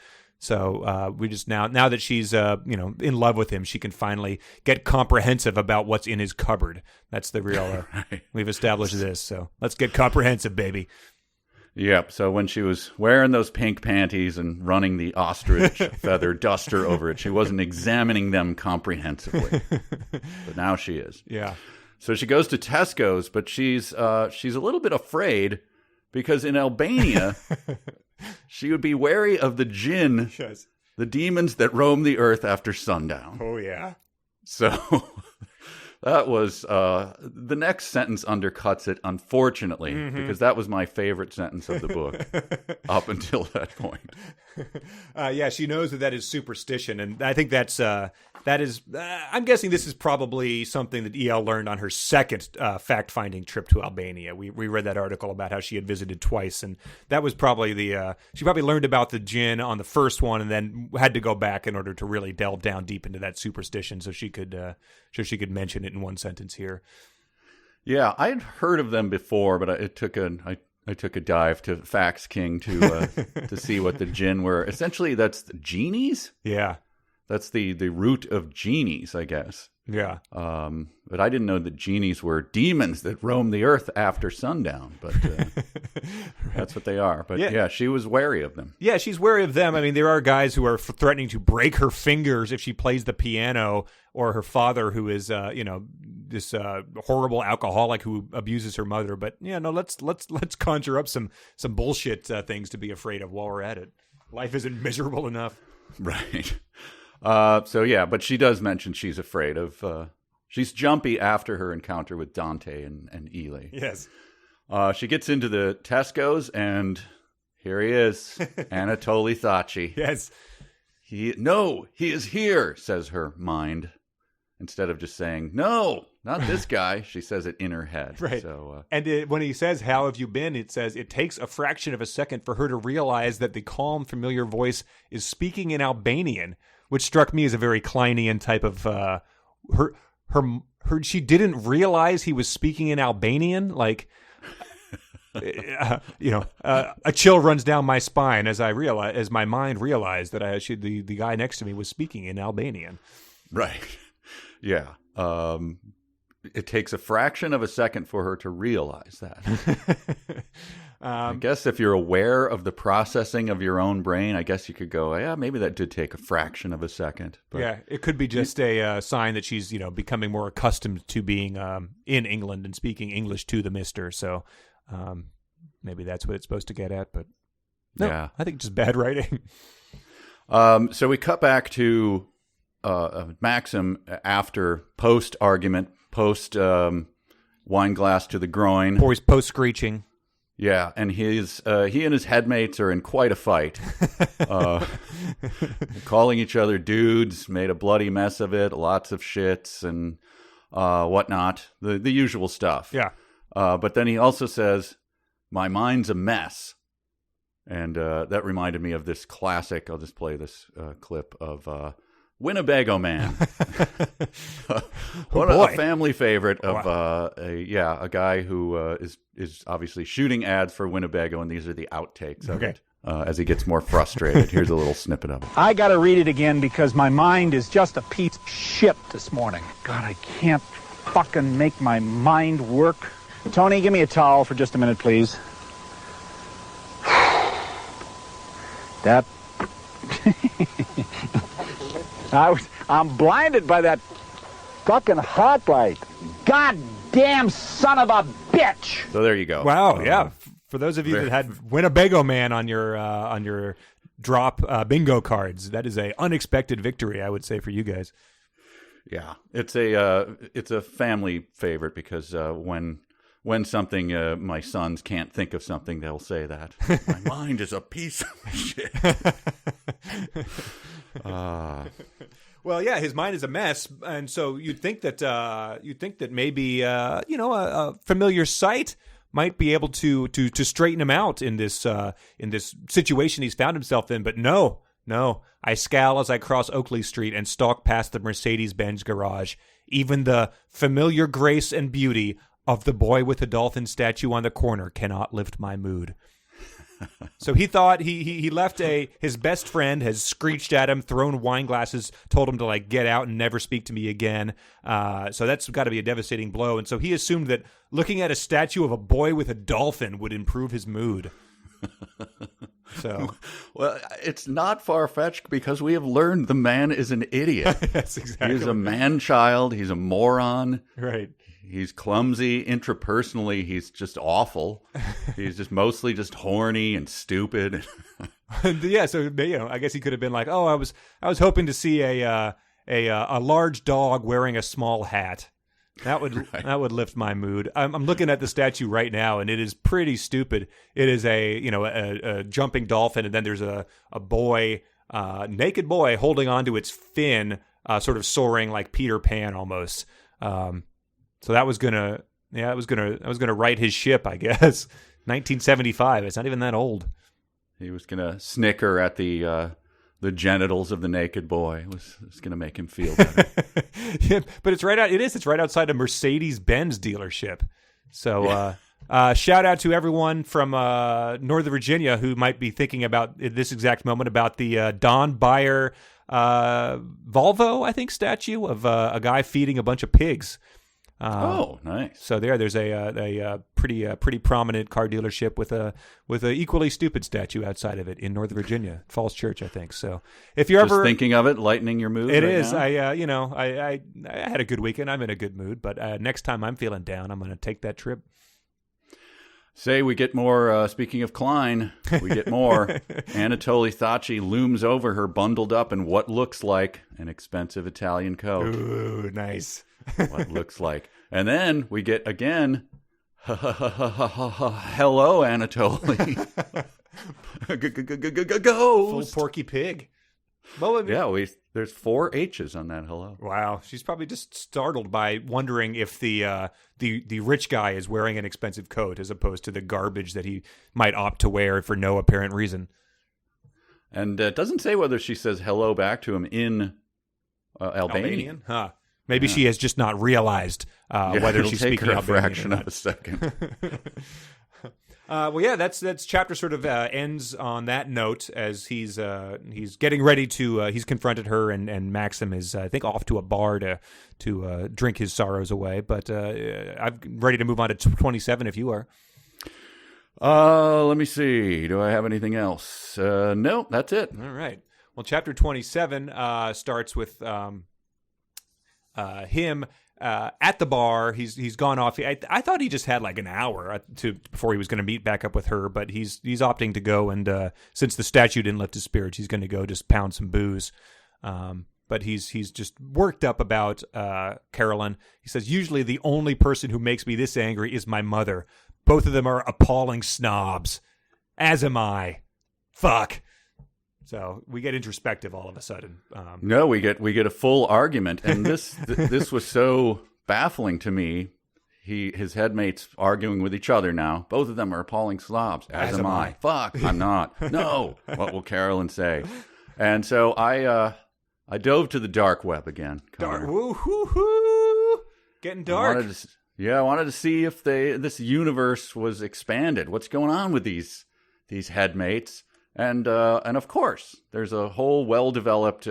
[SPEAKER 1] So we just now that she's in love with him, she can finally get comprehensive about what's in his cupboard. That's the real.
[SPEAKER 2] Right.
[SPEAKER 1] We've established this, so let's get comprehensive, baby.
[SPEAKER 2] Yep. So when she was wearing those pink panties and running the ostrich feather duster over it, she wasn't examining them comprehensively. But now she is.
[SPEAKER 1] Yeah.
[SPEAKER 2] So she goes to Tesco's, but she's a little bit afraid because in Albania, she would be wary of the jinn,
[SPEAKER 1] Yes.
[SPEAKER 2] the demons that roam the earth after sundown.
[SPEAKER 1] Oh yeah.
[SPEAKER 2] So that was the next sentence undercuts it, unfortunately, because that was my favorite sentence of the book up until that point.
[SPEAKER 1] Yeah, she knows that is superstition, and I think that is. I'm guessing this is probably something that EL learned on her second fact-finding trip to Albania. We read that article about how she had visited twice, and that was probably she probably learned about the jinn on the first one, and then had to go back in order to really delve down deep into that superstition, so she could mention it in one sentence here.
[SPEAKER 2] Yeah, I'd heard of them before, but I took a dive to Facts King to see what the jinn were. Essentially, that's the genies.
[SPEAKER 1] Yeah,
[SPEAKER 2] that's the root of genies, I guess.
[SPEAKER 1] Yeah.
[SPEAKER 2] But I didn't know that genies were demons that roam the earth after sundown. But that's what they are. But yeah, she was wary of them.
[SPEAKER 1] Yeah, she's wary of them. I mean, there are guys who are threatening to break her fingers if she plays the piano, or her father, who is, this horrible alcoholic who abuses her mother. But let's conjure up some bullshit things to be afraid of while we're at it. Life isn't miserable enough.
[SPEAKER 2] Right. But she does mention she's afraid of. She's jumpy after her encounter with Dante and Ely.
[SPEAKER 1] Yes.
[SPEAKER 2] She gets into the Tesco's, and here he is, Anatoly Thachi.
[SPEAKER 1] Yes.
[SPEAKER 2] He is here, says her mind. Instead of just saying, no, not this guy, she says it in her head.
[SPEAKER 1] Right.
[SPEAKER 2] So,
[SPEAKER 1] when he says, how have you been? It says it takes a fraction of a second for her to realize that the calm, familiar voice is speaking in Albanian, which struck me as a very Kleinian type of she didn't realize he was speaking in Albanian. Like, a chill runs down my spine as my mind realized that the guy next to me was speaking in Albanian.
[SPEAKER 2] Right. Yeah. It takes a fraction of a second for her to realize that. I guess if you're aware of the processing of your own brain, I guess you could go, yeah, maybe that did take a fraction of a second. But
[SPEAKER 1] yeah, it could be just a sign that she's, becoming more accustomed to being in England and speaking English to the mister. So maybe that's what it's supposed to get at. But no, yeah. I think just bad writing.
[SPEAKER 2] So we cut back to Maxim after post-argument, wine glass to the groin.
[SPEAKER 1] Post-screeching.
[SPEAKER 2] Yeah, and he and his headmates are in quite a fight. Calling each other dudes, made a bloody mess of it, lots of shits and whatnot, the usual stuff.
[SPEAKER 1] Yeah.
[SPEAKER 2] But then he also says, my mind's a mess. And that reminded me of this classic, I'll just play this clip of Winnebago Man. A family favorite of a guy who is obviously shooting ads for Winnebago, and these are the outtakes of it as he gets more frustrated. Here's a little snippet of it.
[SPEAKER 3] I got to read it again because my mind is just a piece of shit this morning. God, I can't fucking make my mind work. Tony, give me a towel for just a minute, please. That... I'm blinded by that fucking hot light. Goddamn son of a bitch!
[SPEAKER 2] So there you go.
[SPEAKER 1] Wow, yeah. For those of you that had Winnebago Man on your drop bingo cards, that is a unexpected victory, I would say, for you guys.
[SPEAKER 2] Yeah, it's a family favorite because when something my sons can't think of something, they'll say that my mind is a piece of shit.
[SPEAKER 1] Well, yeah, his mind is a mess, and so you'd think that maybe a familiar sight might be able to straighten him out in this situation he's found himself in. But no, I scowl as I cross Oakley Street and stalk past the Mercedes-Benz garage. Even the familiar grace and beauty of the boy with the dolphin statue on the corner cannot lift my mood. So he thought he left his best friend has screeched at him, thrown wine glasses, told him to like get out and never speak to me again. So that's got to be a devastating blow. And so he assumed that looking at a statue of a boy with a dolphin would improve his mood. So,
[SPEAKER 2] well, it's not far-fetched because we have learned the man is an idiot.
[SPEAKER 1] That's exactly.
[SPEAKER 2] He's a man-child. He's a moron.
[SPEAKER 1] Right.
[SPEAKER 2] He's clumsy. Interpersonally, he's just awful. He's just mostly just horny and stupid.
[SPEAKER 1] Yeah, so I guess he could have been like, "Oh, I was hoping to see a large dog wearing a small hat. That would lift my mood." I'm looking at the statue right now, and it is pretty stupid. It is a jumping dolphin, and then there's a boy, naked boy, holding onto its fin, sort of soaring like Peter Pan almost. So that was gonna right his ship, I guess. 1975. It's not even that old.
[SPEAKER 2] He was gonna snicker at the genitals of the naked boy. It was gonna make him feel better.
[SPEAKER 1] Yeah, but it's right out. It's right outside a Mercedes-Benz dealership. So shout out to everyone from Northern Virginia who might be thinking about at this exact moment about the Don Beyer Volvo, I think, statue of a guy feeding a bunch of pigs.
[SPEAKER 2] Oh, nice.
[SPEAKER 1] So there's a pretty prominent car dealership with a equally stupid statue outside of it in Northern Virginia, Falls Church, I think. So if you're ever
[SPEAKER 2] thinking of it, lightening your mood,
[SPEAKER 1] it
[SPEAKER 2] right
[SPEAKER 1] is.
[SPEAKER 2] Now?
[SPEAKER 1] I had a good weekend. I'm in a good mood, but next time I'm feeling down, I'm going to take that trip.
[SPEAKER 2] Say we get more, speaking of Klein, we get more. Anatoly Thacci looms over her bundled up in what looks like an expensive Italian coat.
[SPEAKER 1] Ooh, nice.
[SPEAKER 2] What looks like. And then we get, again, hello, Anatoly. Ghost.
[SPEAKER 1] Full Porky Pig. Well,
[SPEAKER 2] yeah, there's 4 H's on that hello.
[SPEAKER 1] Wow, she's probably just startled by wondering if the rich guy is wearing an expensive coat as opposed to the garbage that he might opt to wear for no apparent reason.
[SPEAKER 2] And it doesn't say whether she says hello back to him in Albanian.
[SPEAKER 1] Huh. Maybe she has just not realized whether she's speaking Albanian.
[SPEAKER 2] It'll take her a fraction of a second.
[SPEAKER 1] Well, yeah, that's chapter sort of ends on that note as he's getting ready to he's confronted her and Maxim is I think off to a bar to drink his sorrows away. But I'm ready to move on to 27 if you are.
[SPEAKER 2] Let me see. Do I have anything else? No, that's it.
[SPEAKER 1] All right. Well, chapter 27 starts with him at the bar. He's gone off. I thought he just had like an hour before he was going to meet back up with her, but he's opting to go. And since the statue didn't lift his spirits, he's going to go just pound some booze. But he's just worked up about Carolyn. He says, usually the only person who makes me this angry is my mother. Both of them are appalling snobs, as am I. Fuck. So we get introspective all of a sudden.
[SPEAKER 2] No, we get a full argument, and this was so baffling to me. His headmates arguing with each other now. Both of them are appalling slobs. As am I. Fuck, I'm not. No. What will Carolyn say? And so I dove to the dark web again.
[SPEAKER 1] Dark. Woo hoo hoo. Getting dark.
[SPEAKER 2] I wanted to see if this universe was expanded. What's going on with these headmates? And of course, there's a whole well-developed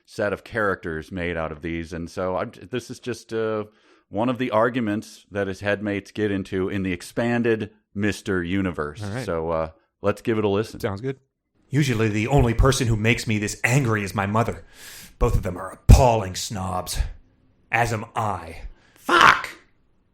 [SPEAKER 2] set of characters made out of these. And so this is just one of the arguments that his headmates get into in the expanded Mr. Universe. Right. So let's give it a listen.
[SPEAKER 1] Sounds good. Usually the only person who makes me this angry is my mother. Both of them are appalling snobs. As am I.
[SPEAKER 4] Fuck!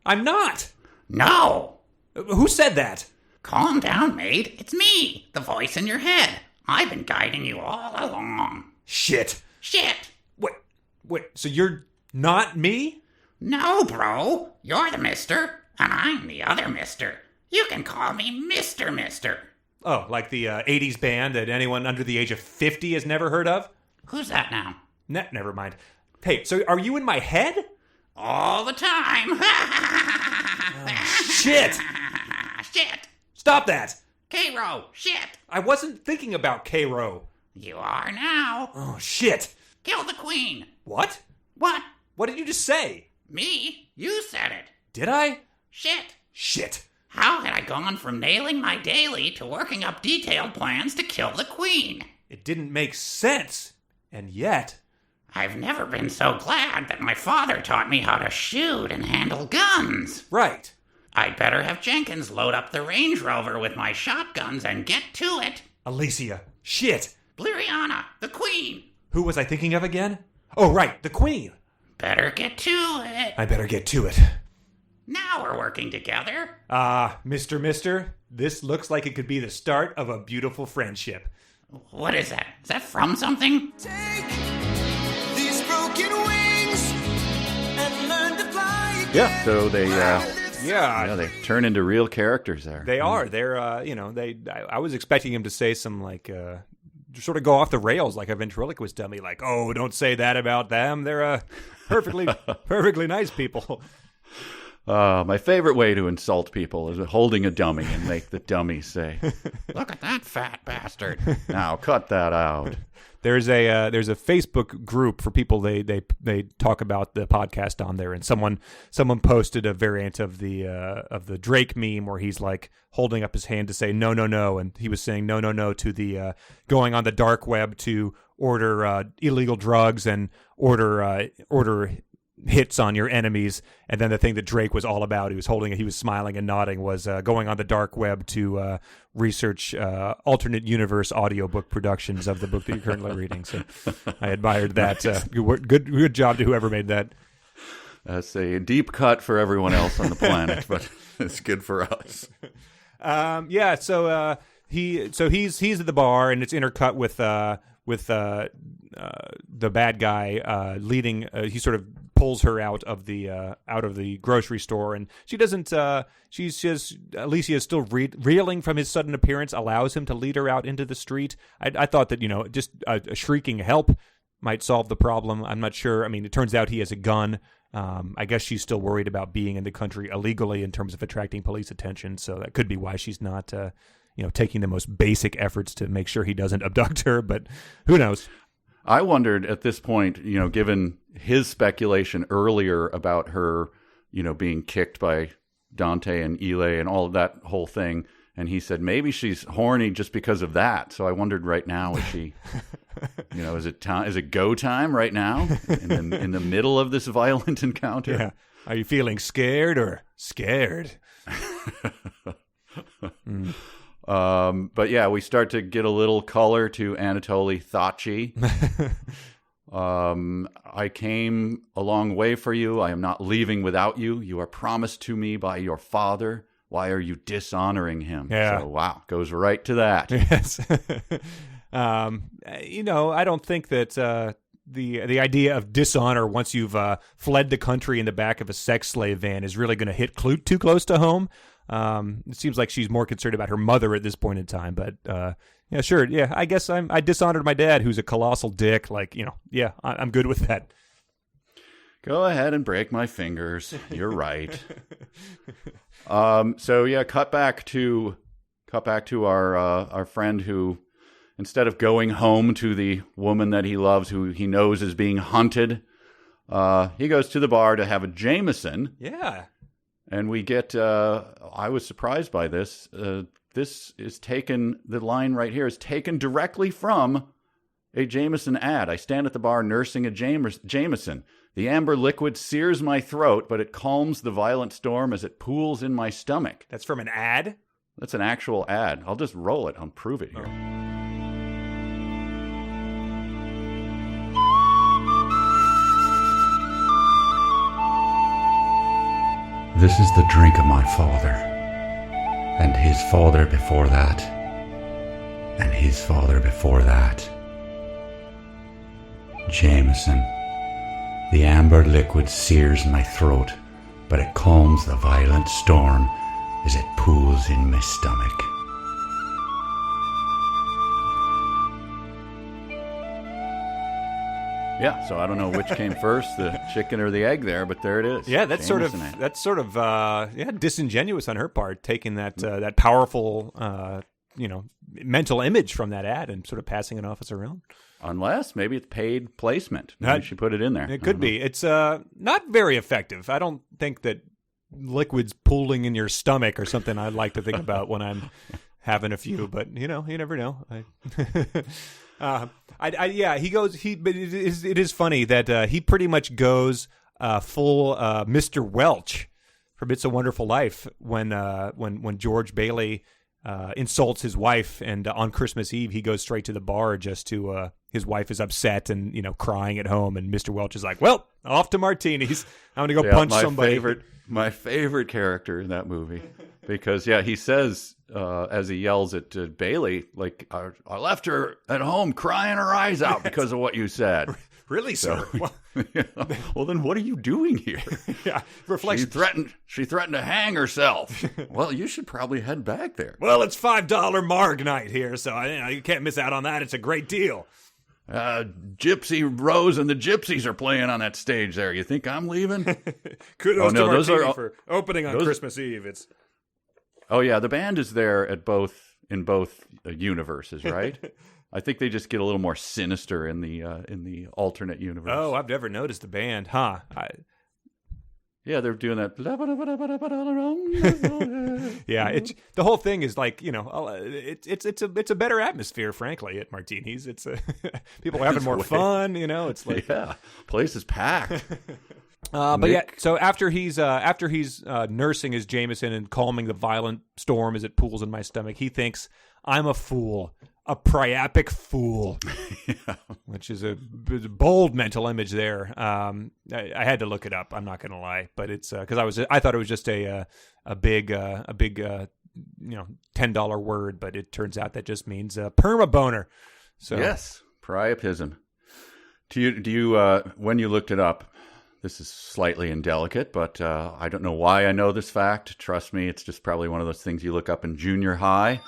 [SPEAKER 1] I'm not!
[SPEAKER 4] No!
[SPEAKER 1] Who said that?
[SPEAKER 4] Calm down, mate. It's me, the voice in your head. I've been guiding you all along.
[SPEAKER 1] Shit.
[SPEAKER 4] Shit!
[SPEAKER 1] Wait, so you're not me?
[SPEAKER 4] No, bro. You're the mister, and I'm the other mister. You can call me Mr. Mister.
[SPEAKER 1] Oh, like the 80s band that anyone under the age of 50 has never heard of?
[SPEAKER 4] Who's that now?
[SPEAKER 1] Never mind. Hey, so are you in my head?
[SPEAKER 4] All the time.
[SPEAKER 1] Shit!
[SPEAKER 4] Shit!
[SPEAKER 1] Stop that!
[SPEAKER 4] K-Ro, shit!
[SPEAKER 1] I wasn't thinking about K-Ro.
[SPEAKER 4] You are now.
[SPEAKER 1] Oh, shit!
[SPEAKER 4] Kill the queen.
[SPEAKER 1] What?
[SPEAKER 4] What?
[SPEAKER 1] What did you just say?
[SPEAKER 4] Me? You said it.
[SPEAKER 1] Did I?
[SPEAKER 4] Shit.
[SPEAKER 1] Shit.
[SPEAKER 4] How had I gone from nailing my daily to working up detailed plans to kill the queen?
[SPEAKER 1] It didn't make sense. And yet...
[SPEAKER 4] I've never been so glad that my father taught me how to shoot and handle guns.
[SPEAKER 1] Right.
[SPEAKER 4] I'd better have Jenkins load up the Range Rover with my shotguns and get to it.
[SPEAKER 1] Alessia. Shit.
[SPEAKER 4] Bleriana, the queen.
[SPEAKER 1] Who was I thinking of again? Oh, right, the queen.
[SPEAKER 4] Better get to it.
[SPEAKER 1] I better get to it.
[SPEAKER 4] Now we're working together.
[SPEAKER 1] Mister, this looks like it could be the start of a beautiful friendship.
[SPEAKER 4] What is that? Is that from something?
[SPEAKER 5] Take these broken wings and learn to fly again.
[SPEAKER 2] Yeah, so they
[SPEAKER 1] Yeah,
[SPEAKER 2] they turn into real characters there.
[SPEAKER 1] they are. They're, I was expecting him to say some, sort of go off the rails like a ventriloquist dummy, like, oh, don't say that about them. They're perfectly nice people.
[SPEAKER 2] My favorite way to insult people is holding a dummy and make the dummy say,
[SPEAKER 4] Look at that fat bastard.
[SPEAKER 2] now cut that out.
[SPEAKER 1] There's a Facebook group for people they talk about the podcast on there, and someone posted a variant of the Drake meme where he's like holding up his hand to say no, and he was saying no to the going on the dark web to order illegal drugs and order hits on your enemies, and then the thing that Drake was all about, he was smiling and nodding, was going on the dark web to research alternate universe audiobook productions of the book that you're currently reading. So I admired that. Good job to whoever made that.
[SPEAKER 2] That's a deep cut for everyone else on the planet, but it's good for us.
[SPEAKER 1] So he's at the bar, and it's intercut with the bad guy leading. He sort of pulls her out of the grocery store, and she doesn't. She's just Alessia is still reeling from his sudden appearance. Allows him to lead her out into the street. I thought that just a shrieking help might solve the problem. I'm not sure. I mean, it turns out he has a gun. I guess she's still worried about being in the country illegally in terms of attracting police attention. So that could be why she's not. Taking the most basic efforts to make sure he doesn't abduct her, but who knows?
[SPEAKER 2] I wondered at this point, given his speculation earlier about her, being kicked by Dante and Ile and all of that whole thing, and he said maybe she's horny just because of that. So I wondered right now, is she, is it go time right now in the middle of this violent encounter?
[SPEAKER 1] Yeah. Are you feeling scared or scared?
[SPEAKER 2] But yeah, we start to get a little color to Anatoly Thachi. I came a long way for you. I am not leaving without you. You are promised to me by your father. Why are you dishonoring him?
[SPEAKER 1] Yeah.
[SPEAKER 2] So, wow, goes right to that.
[SPEAKER 1] Yes. I don't think that the idea of dishonor once you've fled the country in the back of a sex slave van is really going to hit too close to home. It seems like she's more concerned about her mother at this point in time, but sure. Yeah, I guess I dishonored my dad, who's a colossal dick. I'm good with that.
[SPEAKER 2] Go ahead and break my fingers. You're right. Cut back to our friend who, instead of going home to the woman that he loves, who he knows is being hunted, he goes to the bar to have a Jameson.
[SPEAKER 1] Yeah.
[SPEAKER 2] And we get, I was surprised by this. This is taken, the line right here is taken directly from a Jameson ad. I stand at the bar nursing a Jameson. The amber liquid sears my throat, but it calms the violent storm as it pools in my stomach.
[SPEAKER 1] That's from an ad?
[SPEAKER 2] That's an actual ad. I'll just roll it. I'll prove it here.
[SPEAKER 6] This is the drink of my father, and his father before that, and his father before that. Jameson. The amber liquid sears my throat, but it calms the violent storm as it pools in my stomach.
[SPEAKER 2] Yeah, so I don't know which came first, the chicken or the egg there, but there it is.
[SPEAKER 1] Yeah, that's sort of disingenuous on her part, taking that powerful mental image from that ad and sort of passing it off as her own.
[SPEAKER 2] Unless maybe it's paid placement. Maybe she put it in there.
[SPEAKER 1] It could be. It's not very effective. I don't think that liquids pooling in your stomach or something I like to think about when I'm having a few, but you never know. But it is funny that he pretty much goes full Mr. Welch from It's a Wonderful Life when George Bailey insults his wife, and on Christmas Eve he goes straight to the bar just to his wife is upset and crying at home, and Mr. Welch is like, well, off to martinis, I'm gonna go punch somebody.
[SPEAKER 2] My favorite character in that movie, because he says as he yells at Bailey, like, I left her at home crying her eyes out because of what you said.
[SPEAKER 1] Really, sir?
[SPEAKER 2] Well, then what are you doing here?
[SPEAKER 1] Reflection.
[SPEAKER 2] She threatened to hang herself. Well, you should probably head back there.
[SPEAKER 1] Well, it's $5 Marg night here, so you can't miss out on that. It's a great deal.
[SPEAKER 2] Gypsy Rose and the Gypsies are playing on that stage there. You think I'm leaving?
[SPEAKER 1] Kudos to Martini for opening on Christmas Eve.
[SPEAKER 2] Oh yeah, the band is there in both universes, right? I think they just get a little more sinister in the alternate universe.
[SPEAKER 1] Oh, I've never noticed the band, huh?
[SPEAKER 2] Yeah, they're doing that.
[SPEAKER 1] Yeah, the whole thing is like, it's a better atmosphere, frankly, at Martini's. It's people are having more fun, It's like
[SPEAKER 2] place is packed.
[SPEAKER 1] So after he's nursing his Jameson and calming the violent storm as it pools in my stomach, he thinks, I'm a fool. A priapic fool, which is a bold mental image there. I had to look it up. I'm not going to lie, but it's because I thought it was just a big $10 word, but it turns out that just means perma-boner. So
[SPEAKER 2] yes, priapism. Do you when you looked it up? This is slightly indelicate, but I don't know why I know this fact. Trust me, it's just probably one of those things you look up in junior high.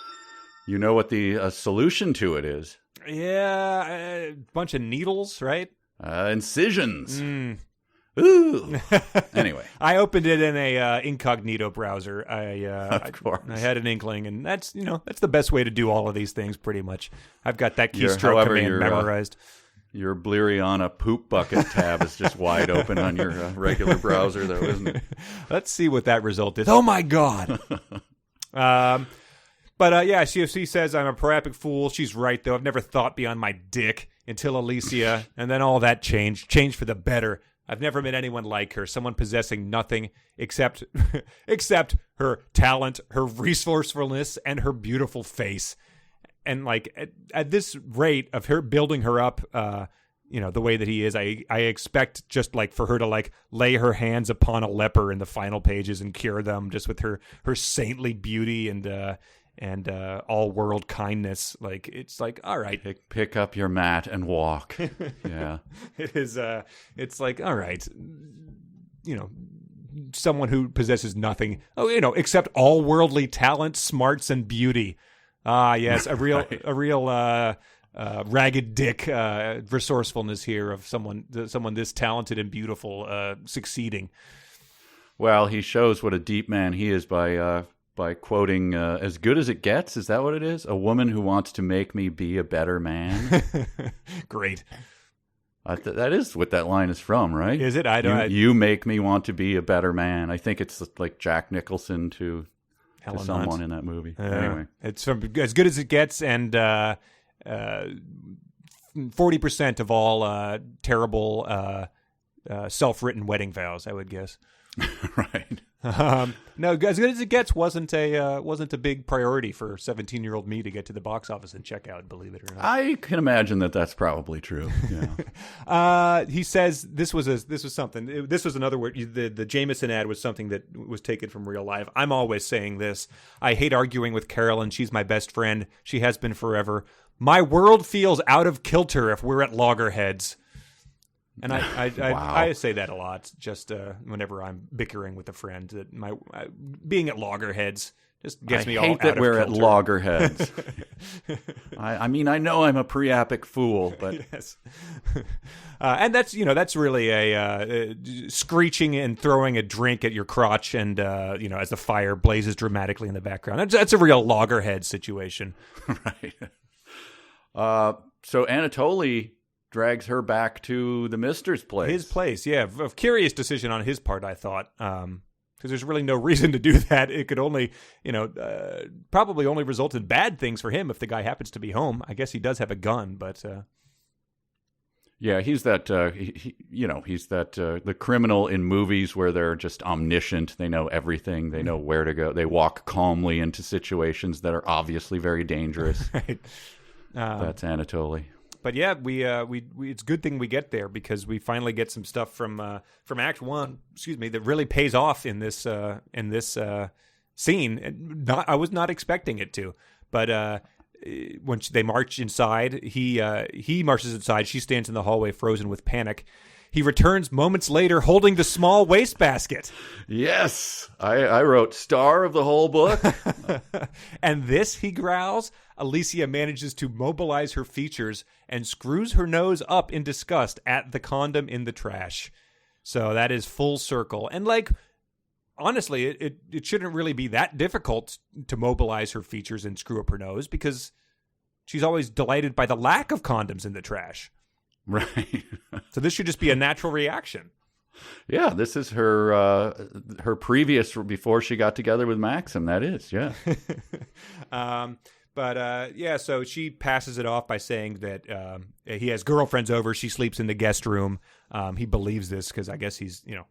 [SPEAKER 2] You know what the solution to it is?
[SPEAKER 1] Yeah, a bunch of needles, right?
[SPEAKER 2] Incisions. Ooh. Anyway,
[SPEAKER 1] I opened it in a incognito browser.
[SPEAKER 2] Of course,
[SPEAKER 1] I had an inkling, and that's the best way to do all of these things. Pretty much, I've got that keystroke command memorized.
[SPEAKER 2] Your Bleriana poop bucket tab is just wide open on your regular browser, though, isn't it?
[SPEAKER 1] Let's see what that result is. Oh my God. But she says I'm a priapic fool. She's right, though. I've never thought beyond my dick until Alessia, and then all that changed for the better. I've never met anyone like her, someone possessing nothing except her talent, her resourcefulness, and her beautiful face. And like at this rate of her building her up, the way that he is, I expect just like for her to like lay her hands upon a leper in the final pages and cure them, just with her saintly beauty and all world kindness. Like, it's like, all right,
[SPEAKER 2] pick up your mat and walk. Yeah.
[SPEAKER 1] It is it's like, all right, someone who possesses nothing, except all worldly talent, smarts, and beauty. Ah, yes, a real ragged dick resourcefulness here of someone this talented and beautiful succeeding.
[SPEAKER 2] Well, he shows what a deep man he is by quoting, as good as it gets. Is that what it is? A woman who wants to make me be a better man.
[SPEAKER 1] Great.
[SPEAKER 2] That is what that line is from, right?
[SPEAKER 1] Is it?
[SPEAKER 2] You make me want to be a better man. I think it's like Jack Nicholson to someone in that movie. Anyway.
[SPEAKER 1] It's from As Good as It Gets, and 40% of all terrible self-written wedding vows, I would guess.
[SPEAKER 2] Right.
[SPEAKER 1] No, As Good as It Gets wasn't a big priority for 17-year-old me to get to the box office and check out, believe it or not.
[SPEAKER 2] I can imagine that's probably true. Yeah.
[SPEAKER 1] He says this was something. This was another word. The Jameson ad was something that was taken from real life. I'm always saying this. I hate arguing with Carolyn. She's my best friend. She has been forever. My world feels out of kilter if we're at loggerheads. And I say that a lot, just whenever I'm bickering with a friend. That my being at loggerheads just gets me all out of kilter.
[SPEAKER 2] I hate that we're at loggerheads. I mean, I know I'm a priapic fool, but
[SPEAKER 1] yes. And that's really a screeching and throwing a drink at your crotch, and as the fire blazes dramatically in the background. That's a real loggerhead situation,
[SPEAKER 2] right? So Anatoly drags her back to the Mister's place.
[SPEAKER 1] His place, yeah. A curious decision on his part, I thought. because there's really no reason to do that. It could only, probably only result in bad things for him if the guy happens to be home. I guess he does have a gun, but
[SPEAKER 2] yeah, he's that he's that the criminal in movies where they're just omniscient. They know everything. They know where to go. They walk calmly into situations that are obviously very dangerous.
[SPEAKER 1] Right.
[SPEAKER 2] That's Anatoly.
[SPEAKER 1] But yeah, we it's a good thing we get there because we finally get some stuff from Act 1, that really pays off in this scene. I was not expecting it to, but when they march inside, he marches inside. She stands in the hallway, frozen with panic. He returns moments later holding the small wastebasket.
[SPEAKER 2] Yes, I wrote star of the whole book.
[SPEAKER 1] And this, he growls, Alessia manages to mobilize her features and screws her nose up in disgust at the condom in the trash. So that is full circle. And honestly, it shouldn't really be that difficult to mobilize her features and screw up her nose because she's always delighted by the lack of condoms in the trash.
[SPEAKER 2] Right.
[SPEAKER 1] So this should just be a natural reaction.
[SPEAKER 2] Yeah, this is her previous before she got together with Maxim. That is, yeah.
[SPEAKER 1] So she passes it off by saying that he has girlfriends over. She sleeps in the guest room. He believes this because I guess he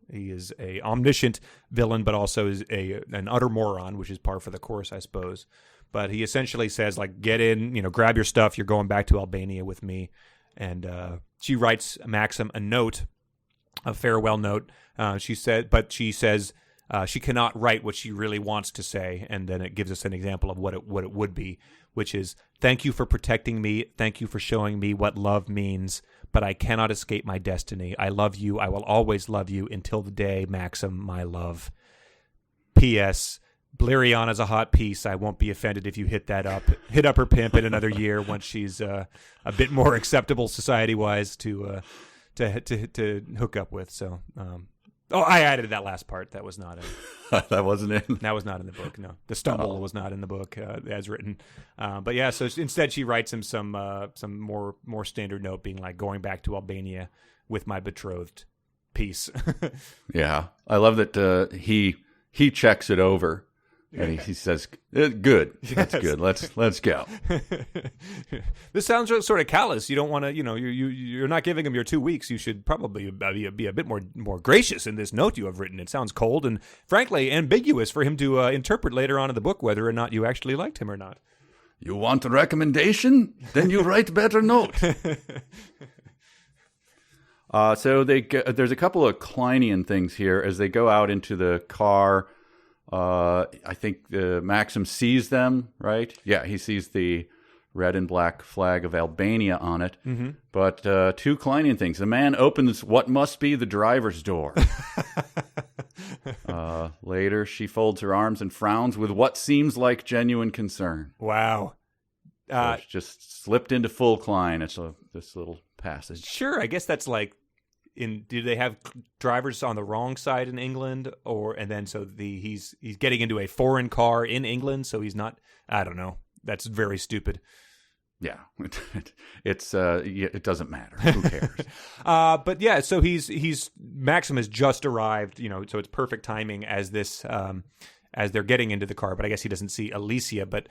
[SPEAKER 1] is a omniscient villain, but also is an utter moron, which is par for the course, I suppose. But he essentially says, get in, grab your stuff. You're going back to Albania with me. And she writes Maxim a note, a farewell note. She says she cannot write what she really wants to say, and then it gives us an example of what it would be, which is, "Thank you for protecting me. Thank you for showing me what love means. But I cannot escape my destiny. I love you. I will always love you until the day, Maxim, my love. P.S. Bleriana's a hot piece. I won't be offended if you hit up her pimp in another year once she's a bit more acceptable society-wise to hook up with." So, I added that last part. That was not in.
[SPEAKER 2] That wasn't in.
[SPEAKER 1] That was not in the book. No, the stumble was not in the book as written. But yeah, so instead she writes him some more standard note, being like, "Going back to Albania with my betrothed." Peace.
[SPEAKER 2] Yeah, I love that he checks it over. And he says, "Good, that's good. Let's go."
[SPEAKER 1] This sounds sort of callous. You don't want to, you're not giving him your 2 weeks. You should probably be a bit more gracious in this note you have written. It sounds cold and, frankly, ambiguous for him to interpret later on in the book whether or not you actually liked him or not.
[SPEAKER 2] You want a recommendation? Then you write better note. So there's a couple of Kleinian things here as they go out into the car. I think Maxim sees them, right? Yeah, he sees the red and black flag of Albania on it. Mm-hmm. But two Kleinian things. The man opens what must be the driver's door. Later, she folds her arms and frowns with what seems like genuine concern.
[SPEAKER 1] Wow.
[SPEAKER 2] So it's just slipped into full Klein. It's this little passage.
[SPEAKER 1] Sure, I guess that's do they have drivers on the wrong side in England, he's getting into a foreign car in England, so he's not. I don't know. That's very stupid.
[SPEAKER 2] Yeah, it doesn't matter. Who cares?
[SPEAKER 1] But yeah, so Maxim has just arrived. So it's perfect timing as they're getting into the car. But I guess he doesn't see Alessia. But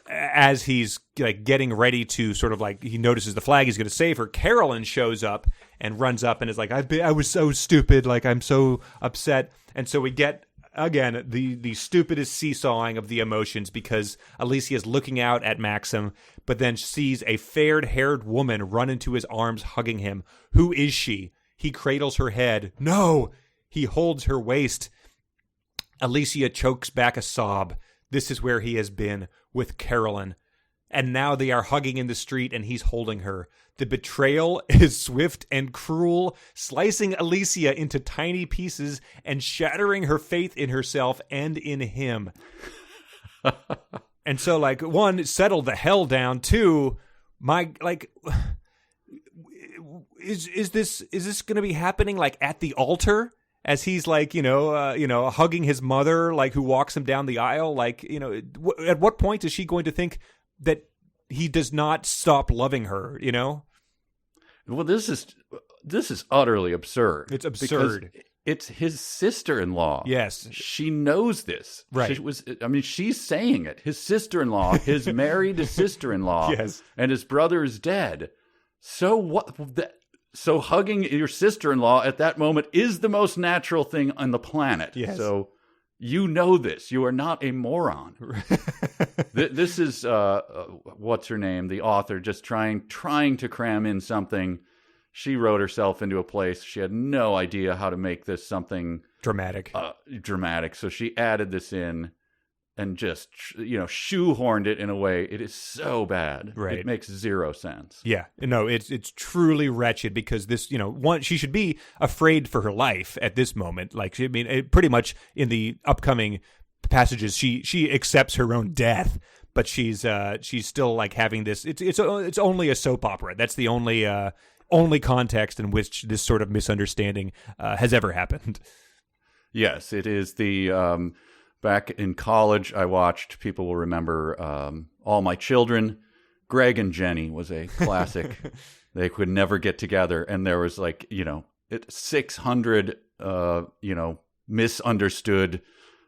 [SPEAKER 1] as he's getting ready to he notices the flag, he's going to save her, Carolyn shows up and runs up and is like, I was so stupid, I'm so upset. And so we get, again, the stupidest seesawing of the emotions because Alessia is looking out at Maxim, but then sees a fair-haired woman run into his arms hugging him. Who is she? He cradles her head. No! He holds her waist. Alessia chokes back a sob. This is where he has been, with Carolyn. And now they are hugging in the street and he's holding her. The betrayal is swift and cruel, slicing Alessia into tiny pieces and shattering her faith in herself and in him. And so, one, settle the hell down. Two, is this going to be happening at the altar? As he's hugging his mother, who walks him down the aisle, at what point is she going to think that he does not stop loving her?
[SPEAKER 2] Well, this is utterly absurd.
[SPEAKER 1] It's absurd.
[SPEAKER 2] It's his sister-in-law.
[SPEAKER 1] Yes.
[SPEAKER 2] She knows this.
[SPEAKER 1] Right.
[SPEAKER 2] She's saying it. His sister-in-law is married to sister-in-law.
[SPEAKER 1] Yes.
[SPEAKER 2] And his brother is dead. So what? So hugging your sister-in-law at that moment is the most natural thing on the planet.
[SPEAKER 1] Yes.
[SPEAKER 2] So you know this. You are not a moron. This is, what's her name? The author just trying to cram in something. She wrote herself into a place. She had no idea how to make this something
[SPEAKER 1] dramatic.
[SPEAKER 2] So she added this in and just, shoehorned it in a way. It is so bad.
[SPEAKER 1] Right.
[SPEAKER 2] It makes zero sense.
[SPEAKER 1] Yeah. No, it's truly wretched because this, she should be afraid for her life at this moment. Like, pretty much in the upcoming passages, she accepts her own death, but she's still like having this. It's only a soap opera. That's the only context in which this sort of misunderstanding has ever happened.
[SPEAKER 2] Yes, it is the back in college I watched, people will remember All My Children. Greg and Jenny was a classic. They could never get together, and there was 600 misunderstood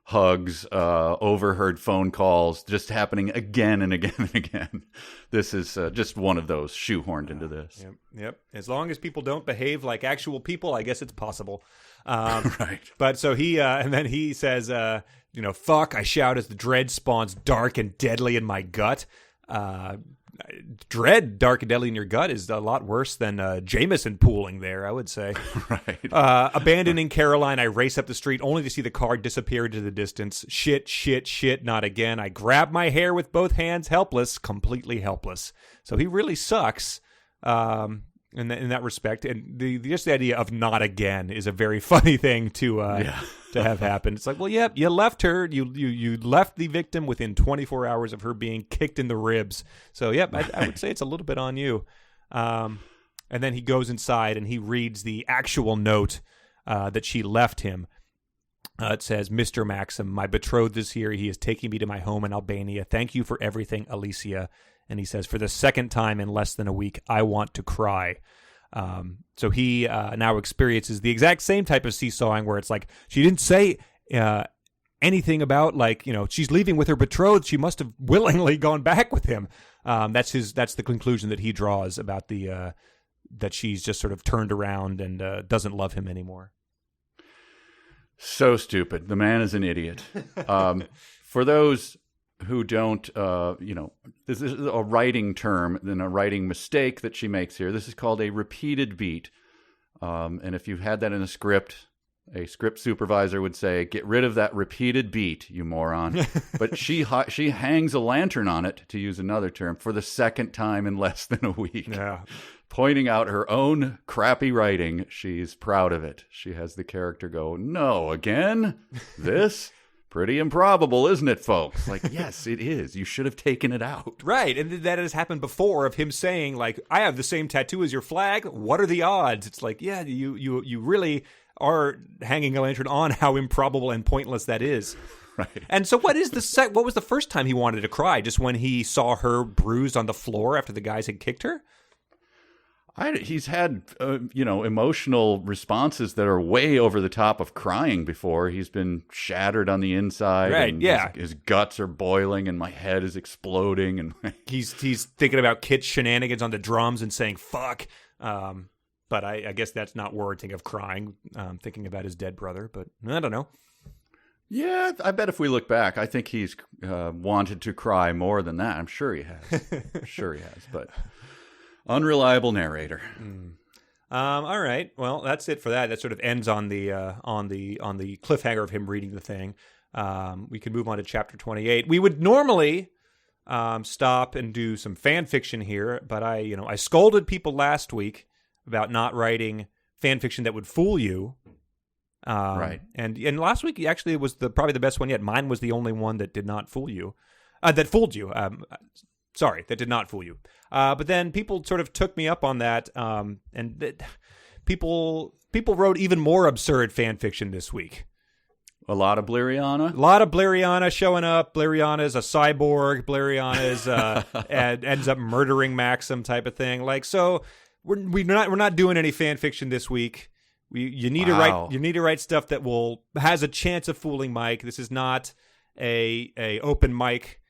[SPEAKER 2] hugs, overheard phone calls, just happening again and again and again. This is just one of those shoehorned into this.
[SPEAKER 1] Yep. As long as people don't behave like actual people, I guess it's possible.
[SPEAKER 2] Right.
[SPEAKER 1] But so he, and then he says, fuck, I shout as the dread spawns dark and deadly in my gut. Dread, dark and deadly in your gut is a lot worse than Jameson pooling there, I would say.
[SPEAKER 2] Right.
[SPEAKER 1] Abandoning Caroline, I race up the street only to see the car disappear into the distance. Shit, not again. I grab my hair with both hands, helpless, completely helpless. So he really sucks in that respect. And just the idea of not again is a very funny thing to have happened. It's like, well, yep, you left her. You left the victim within 24 hours of her being kicked in the ribs. So, yep, I would say it's a little bit on you. And then he goes inside and he reads the actual note that she left him. It says, Mr. Maxim, my betrothed is here. He is taking me to my home in Albania. Thank you for everything, Alessia. And he says, for the second time in less than a week, I want to cry. So he now experiences the exact same type of seesawing where it's like, she didn't say anything about, she's leaving with her betrothed. She must have willingly gone back with him. That's the conclusion that he draws about that she's just sort of turned around and doesn't love him anymore.
[SPEAKER 2] So stupid. The man is an idiot. For those who don't, this is a writing term and a writing mistake that she makes here. This is called a repeated beat. And if you had that in a script supervisor would say, get rid of that repeated beat, you moron. But she hangs a lantern on it, to use another term, for the second time in less than a week.
[SPEAKER 1] Yeah.
[SPEAKER 2] Pointing out her own crappy writing. She's proud of it. She has the character go, no, again? This? Pretty improbable, isn't it, folks? Like, yes, it is. You should have taken it out.
[SPEAKER 1] Right, and that has happened before of him saying, like, I have the same tattoo as your flag. What are the odds? It's like, yeah, you really are hanging a lantern on how improbable and pointless that is.
[SPEAKER 2] Right.
[SPEAKER 1] And so what was the first time he wanted to cry? Just when he saw her bruised on the floor after the guys had kicked her?
[SPEAKER 2] He's had, emotional responses that are way over the top of crying before. He's been shattered on the inside.
[SPEAKER 1] Right,
[SPEAKER 2] and
[SPEAKER 1] yeah.
[SPEAKER 2] His guts are boiling and my head is exploding. And
[SPEAKER 1] he's thinking about Kit's shenanigans on the drums and saying, fuck. But I guess that's not warranting of crying, thinking about his dead brother. But I don't know.
[SPEAKER 2] Yeah, I bet if we look back, I think he's wanted to cry more than that. I'm sure he has. But... unreliable narrator.
[SPEAKER 1] All right. Well, that's it for that. That sort of ends on the cliffhanger of him reading the thing. We can move on to chapter 28. We would normally stop and do some fan fiction here, but I scolded people last week about not writing fan fiction that would fool you.
[SPEAKER 2] Right.
[SPEAKER 1] And last week actually it was probably the best one yet. Mine was the only one that did not fool you. That fooled you. Sorry, that did not fool you. But then people sort of took me up on that, and people wrote even more absurd fan fiction this week.
[SPEAKER 2] A lot of Bleriana?
[SPEAKER 1] A lot of Bleriana showing up. Bleriana's a cyborg. Bleriana's ends up murdering Maxim type of thing. Like, so we're not doing any fan fiction this week. You need to write stuff that has a chance of fooling Mike. This is not a open mic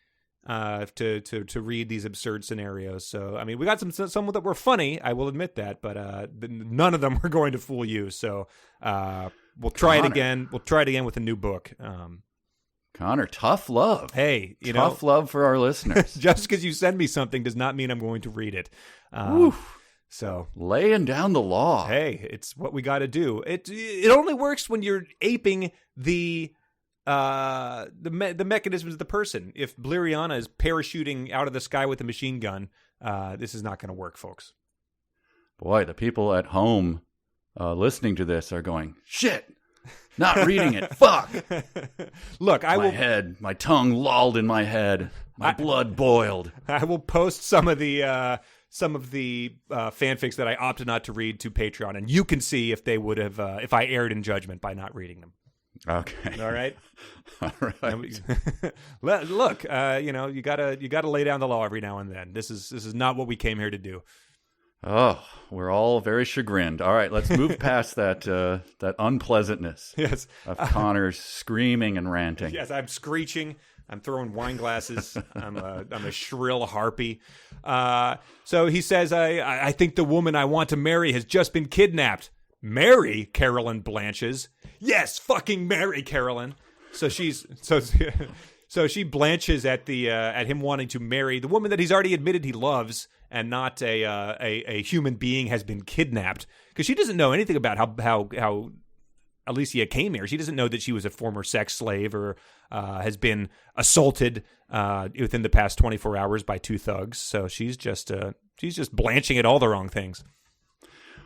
[SPEAKER 1] to read these absurd scenarios. So I mean, we got some that were funny. I will admit that, but none of them were going to fool you. So we'll try it again. We'll try it again with a new book.
[SPEAKER 2] Connor, tough love.
[SPEAKER 1] Hey,
[SPEAKER 2] tough love for our listeners.
[SPEAKER 1] Just because you send me something does not mean I'm going to read it. So
[SPEAKER 2] laying down the law.
[SPEAKER 1] Hey, it's what we got to do. It only works when you're aping the mechanisms of the person. If Bleriana is parachuting out of the sky with a machine gun, this is not going to work, folks.
[SPEAKER 2] Boy, the people at home listening to this are going, shit. Not reading it. Fuck.
[SPEAKER 1] Look,
[SPEAKER 2] my tongue lolled in my head. My blood boiled.
[SPEAKER 1] I will post some of the fanfics that I opted not to read to Patreon, and you can see if they would have if I erred in judgment by not reading them.
[SPEAKER 2] Okay.
[SPEAKER 1] All right.
[SPEAKER 2] All right.
[SPEAKER 1] Look, you gotta lay down the law every now and then. This is not what we came here to do.
[SPEAKER 2] Oh, we're all very chagrined. All right, let's move past that unpleasantness.
[SPEAKER 1] Yes.
[SPEAKER 2] Of Connor's screaming and ranting.
[SPEAKER 1] Yes, I'm screeching. I'm throwing wine glasses. I'm a shrill harpy. So he says, I think the woman I want to marry has just been kidnapped. Marry? Carolyn blanches. Yes, fucking marry Carolyn. So she blanches at him wanting to marry the woman that he's already admitted he loves, and not a human being has been kidnapped, because she doesn't know anything about how Alessia came here. She doesn't know that she was a former sex slave or has been assaulted within the past 24 hours by two thugs. So she's just blanching at all the wrong things.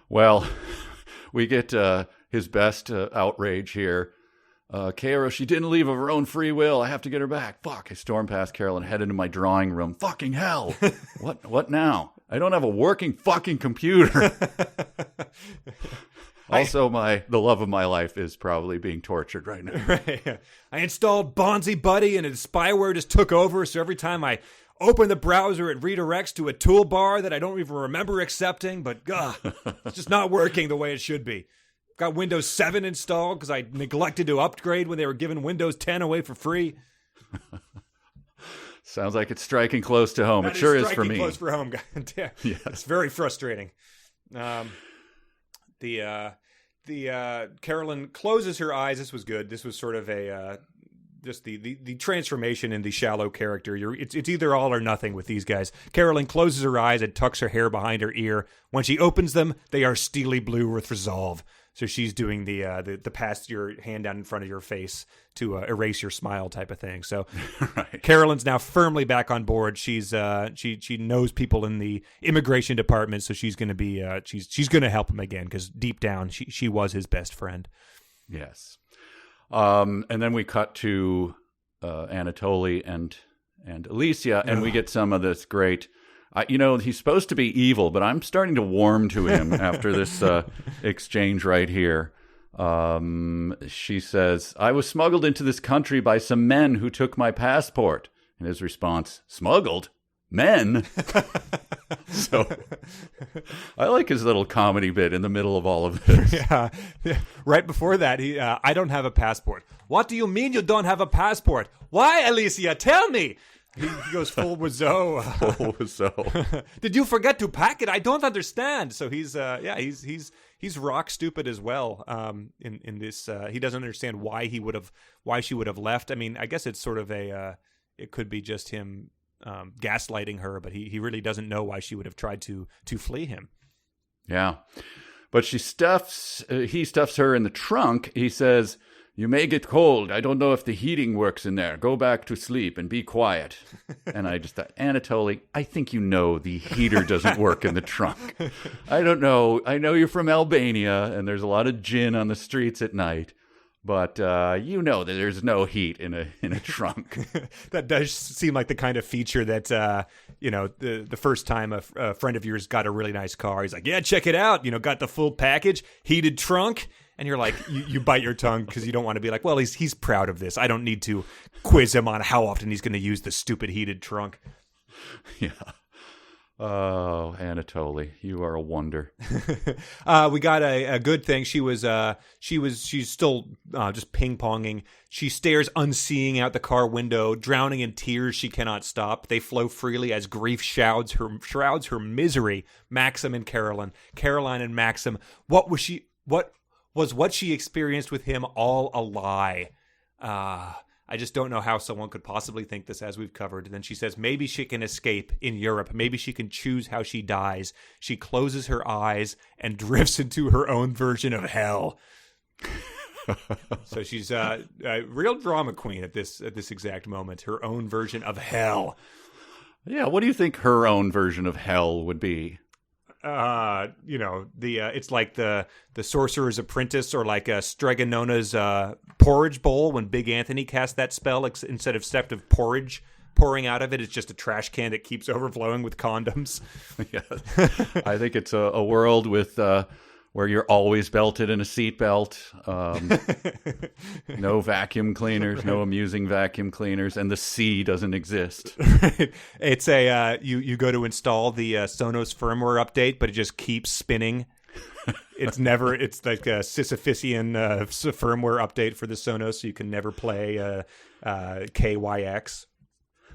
[SPEAKER 2] Well, we get his best outrage here. Cairo, she didn't leave of her own free will. I have to get her back. Fuck. I storm past Carol and head into my drawing room. Fucking hell. What now? I don't have a working fucking computer. Also, the love of my life is probably being tortured right now.
[SPEAKER 1] Right. I installed Bonzi Buddy and its spyware just took over, so every time I open the browser, it redirects to a toolbar that I don't even remember accepting, but it's just not working the way it should be. Got Windows 7 installed because I neglected to upgrade when they were giving Windows 10 away for free.
[SPEAKER 2] Sounds like it's striking close to home.
[SPEAKER 1] That
[SPEAKER 2] it sure is for
[SPEAKER 1] striking
[SPEAKER 2] me.
[SPEAKER 1] Close for home. Yeah. It's very frustrating. Carolyn closes her eyes. This was good. This was sort of just the transformation in the shallow character. It's either all or nothing with these guys. Carolyn closes her eyes and tucks her hair behind her ear. When she opens them, they are steely blue with resolve. So she's doing the pass your hand down in front of your face to erase your smile type of thing. So
[SPEAKER 2] right.
[SPEAKER 1] Carolyn's now firmly back on board. She's she knows people in the immigration department, so she's going to be she's going to help him again, because deep down she was his best friend.
[SPEAKER 2] Yes. And then we cut to Anatoly and Alessia, and we get some of this great. He's supposed to be evil, but I'm starting to warm to him after this exchange right here. She says, I was smuggled into this country by some men who took my passport. And his response, smuggled? Men? So I like his little comedy bit in the middle of all of this.
[SPEAKER 1] Yeah. Right before that, I don't have a passport. What do you mean you don't have a passport? Why, Alessia? Tell me. He goes full Wiseau.
[SPEAKER 2] Full Wiseau.
[SPEAKER 1] Did you forget to pack it? I don't understand. So he's rock stupid as well. In this, he doesn't understand why she would have left. I mean, I guess it's sort of it could be just him gaslighting her, but he really doesn't know why she would have tried to flee him.
[SPEAKER 2] Yeah, but he stuffs her in the trunk. He says, you may get cold. I don't know if the heating works in there. Go back to sleep and be quiet. And I just thought, Anatoly, I think the heater doesn't work in the trunk. I don't know. I know you're from Albania, and there's a lot of gin on the streets at night. But that there's no heat in a trunk.
[SPEAKER 1] That does seem like the kind of feature that the first time a friend of yours got a really nice car, he's like, yeah, check it out. Got the full package, heated trunk. And you're like, you bite your tongue because you don't want to be like, well, he's proud of this. I don't need to quiz him on how often he's going to use the stupid heated trunk.
[SPEAKER 2] Yeah. Oh, Anatoly, you are a wonder.
[SPEAKER 1] We got a good thing. She's still just ping ponging. She stares unseeing out the car window, drowning in tears she cannot stop. They flow freely as grief shrouds her misery. Maxim and Caroline and Maxim. What was what she experienced with him all a lie? I just don't know how someone could possibly think this, as we've covered. And then she says, maybe she can escape in Europe. Maybe she can choose how she dies. She closes her eyes and drifts into her own version of hell. So she's a real drama queen at this exact moment. Her own version of hell.
[SPEAKER 2] Yeah, what do you think her own version of hell would be?
[SPEAKER 1] It's like the Sorcerer's Apprentice, or like Stregonona's porridge bowl. When Big Anthony cast that spell, instead of porridge pouring out of it, it's just a trash can that keeps overflowing with condoms.
[SPEAKER 2] Yeah, I think it's a world with where you're always belted in a seatbelt, no vacuum cleaners,
[SPEAKER 1] right.
[SPEAKER 2] no amusing vacuum cleaners, and the sea doesn't exist.
[SPEAKER 1] Right. It's you go to install the Sonos firmware update, but it just keeps spinning. It's like a Sisyphusian firmware update for the Sonos, so you can never play KYX.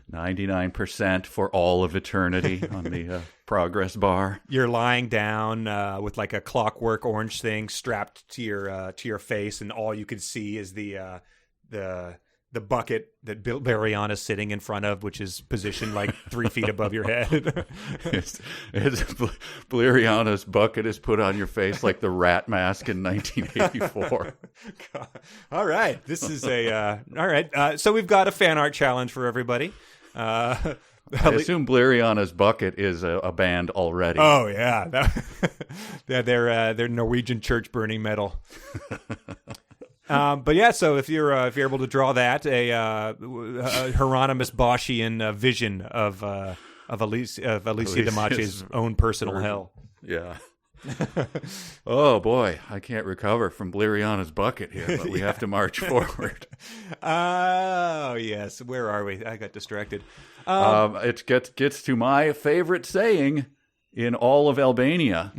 [SPEAKER 2] 99% for all of eternity on the progress bar.
[SPEAKER 1] You're lying down with like a clockwork orange thing strapped to your face, and all you can see is the bucket that Bleriana's sitting in front of, which is positioned like 3 feet above your head.
[SPEAKER 2] it's Bleriana's bucket is put on your face like the rat mask in 1984.
[SPEAKER 1] All right, this is all right. So we've got a fan art challenge for everybody.
[SPEAKER 2] I assume Bleriana's bucket is a band already.
[SPEAKER 1] Oh yeah, they're Norwegian church burning metal. But yeah, so if you're able to draw that, a Hieronymus Boschian vision of Alessia Damace's own personal hell.
[SPEAKER 2] Yeah. Oh boy, I can't recover from Bleriana's bucket here, but we have to march forward.
[SPEAKER 1] Oh yes, where are we? I got distracted.
[SPEAKER 2] It gets to my favorite saying in all of Albania,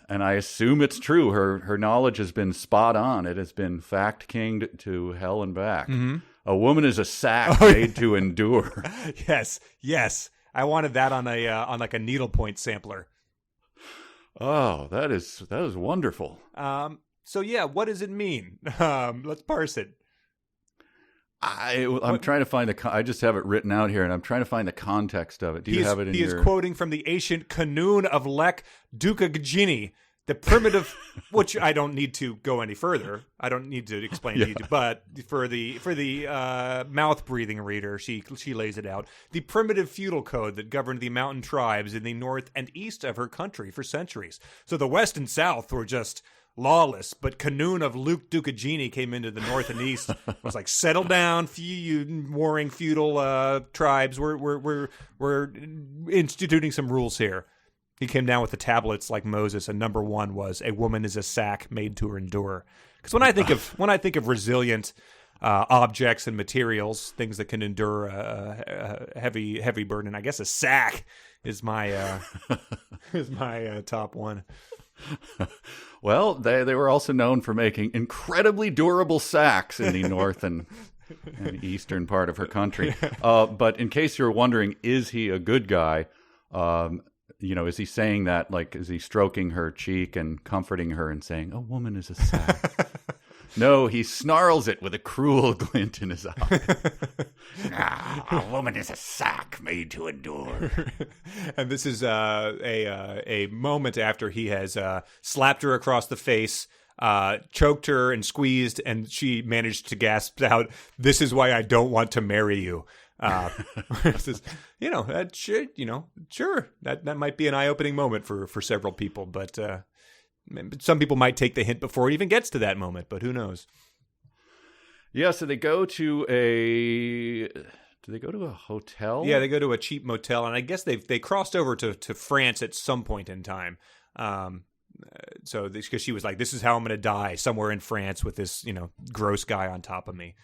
[SPEAKER 2] and I assume it's true. Her knowledge has been spot on. It has been fact kinged to hell and back. Mm-hmm. A woman is a sack made to endure.
[SPEAKER 1] Yes. I wanted that on like a needlepoint sampler.
[SPEAKER 2] Oh, that is wonderful.
[SPEAKER 1] So yeah, what does it mean? Let's parse it.
[SPEAKER 2] I'm trying to find I just have it written out here, and I'm trying to find the context of it. Do you have it in your...
[SPEAKER 1] He is quoting from the ancient Kanun of Lek Dukagini, the primitive, which I don't need to go any further. I don't need to explain to you, but for the mouth-breathing reader, she lays it out. The primitive feudal code that governed the mountain tribes in the north and east of her country for centuries. So the west and south were just lawless, but Kanun of Luke Dukagini came into the north and east. Was like, settle down, you warring feudal tribes. We're instituting some rules here. He came down with the tablets like Moses, and number one was, a woman is a sack made to endure. Because when I think of resilient objects and materials, things that can endure a heavy burden, I guess a sack is my top one.
[SPEAKER 2] Well, they were also known for making incredibly durable sacks in the north and eastern part of her country. But in case you're wondering, is he a good guy? Is he saying that, like, is he stroking her cheek and comforting her and saying, a woman is a sack? No, he snarls it with a cruel glint in his eye.
[SPEAKER 4] A woman is a sack made to endure.
[SPEAKER 1] And this is a moment after he has slapped her across the face, choked her and squeezed, and she managed to gasp out, "This is why I don't want to marry you." Sure, that might be an eye-opening moment for several people, but some people might take the hint before it even gets to that moment, but who knows?
[SPEAKER 2] Yeah, so they go to a hotel?
[SPEAKER 1] Yeah, they go to a cheap motel, and I guess they crossed over to France at some point in time. So because she was like, "This is how I'm going to die, somewhere in France with this, gross guy on top of me."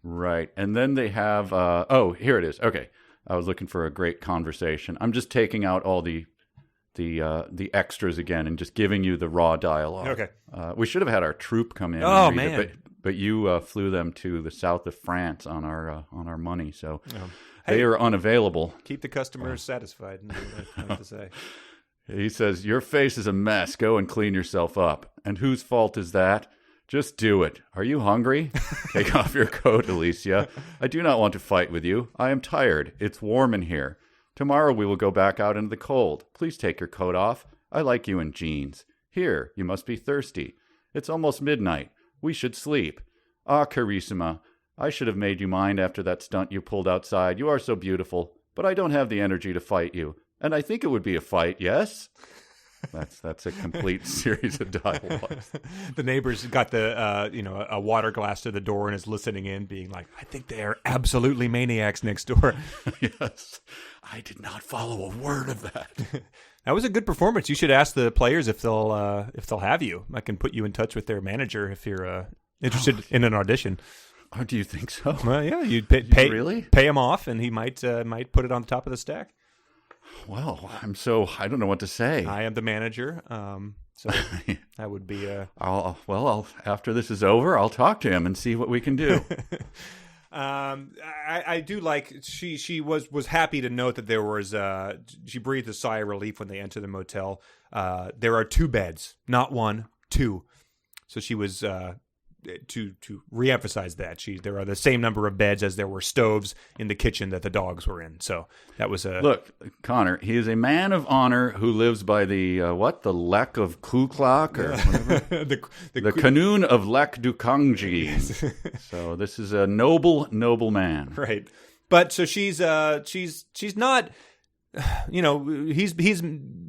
[SPEAKER 2] Right. And then they have, here it is. Okay. I was looking for a great conversation. I'm just taking out all the extras again and just giving you the raw dialogue.
[SPEAKER 1] Okay.
[SPEAKER 2] We should have had our troupe come in.
[SPEAKER 1] Oh,
[SPEAKER 2] and read
[SPEAKER 1] man.
[SPEAKER 2] it, but you flew them to the south of France on our money, so they are unavailable.
[SPEAKER 1] Keep the customers satisfied. I have to say.
[SPEAKER 2] He says, "Your face is a mess. Go and clean yourself up." And whose fault is that? Just do it. Are you hungry? Take off your coat, Alessia. I do not want to fight with you. I am tired. It's warm in here. Tomorrow we will go back out into the cold. Please take your coat off. I like you in jeans. Here, you must be thirsty. It's almost midnight. We should sleep. Ah, Carissima, I should have made you mine after that stunt you pulled outside. You are so beautiful, but I don't have the energy to fight you. And I think it would be a fight, yes? That's a complete series of dialogues.
[SPEAKER 1] The neighbor's got a water glass to the door and is listening in, being like, "I think they are absolutely maniacs next door."
[SPEAKER 2] Yes, I did not follow a word of that.
[SPEAKER 1] That was a good performance. You should ask the players if they'll have you. I can put you in touch with their manager if you're interested in an audition.
[SPEAKER 2] Oh, do you think so?
[SPEAKER 1] Well, yeah, you'd pay
[SPEAKER 2] really?
[SPEAKER 1] Pay him off, and he might put it on the top of the stack.
[SPEAKER 2] Well, I don't know what to say.
[SPEAKER 1] I am the manager, so that would be
[SPEAKER 2] after this is over, I'll talk to him and see what we can do.
[SPEAKER 1] I do like she was happy to note that there was she breathed a sigh of relief when they entered the motel. There are 2 beds, not 1, 2. So she was to reemphasize that there are the same number of beds as there were stoves in the kitchen that the dogs were in. So that was a
[SPEAKER 2] look, Connor. He is a man of honor who lives by the the Lek of Kuklak or whatever. the Canoon of Lek du Kangji. So this is a noble man,
[SPEAKER 1] right? But so she's not. He's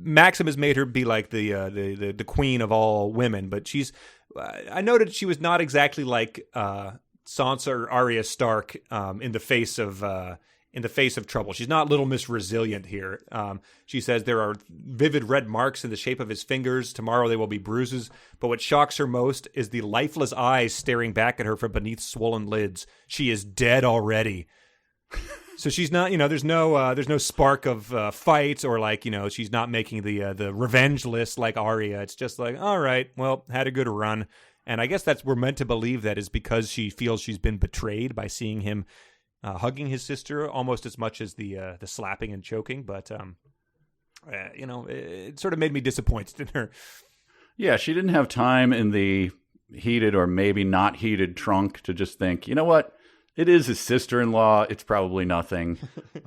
[SPEAKER 1] Maxim has made her be like the queen of all women, but she's. I noted she was not exactly like Sansa or Arya Stark in the face of trouble. She's not Little Miss Resilient here. She says there are vivid red marks in the shape of his fingers. Tomorrow they will be bruises. But what shocks her most is the lifeless eyes staring back at her from beneath swollen lids. She is dead already. So she's not, there's no spark of fight or she's not making the revenge list like Arya. It's just like, all right, well, had a good run. And I guess we're meant to believe that is because she feels she's been betrayed by seeing him hugging his sister almost as much as the slapping and choking. But, it sort of made me disappointed in her.
[SPEAKER 2] Yeah, she didn't have time in the heated or maybe not heated trunk to just think, you know what? It is his sister-in-law. It's probably nothing.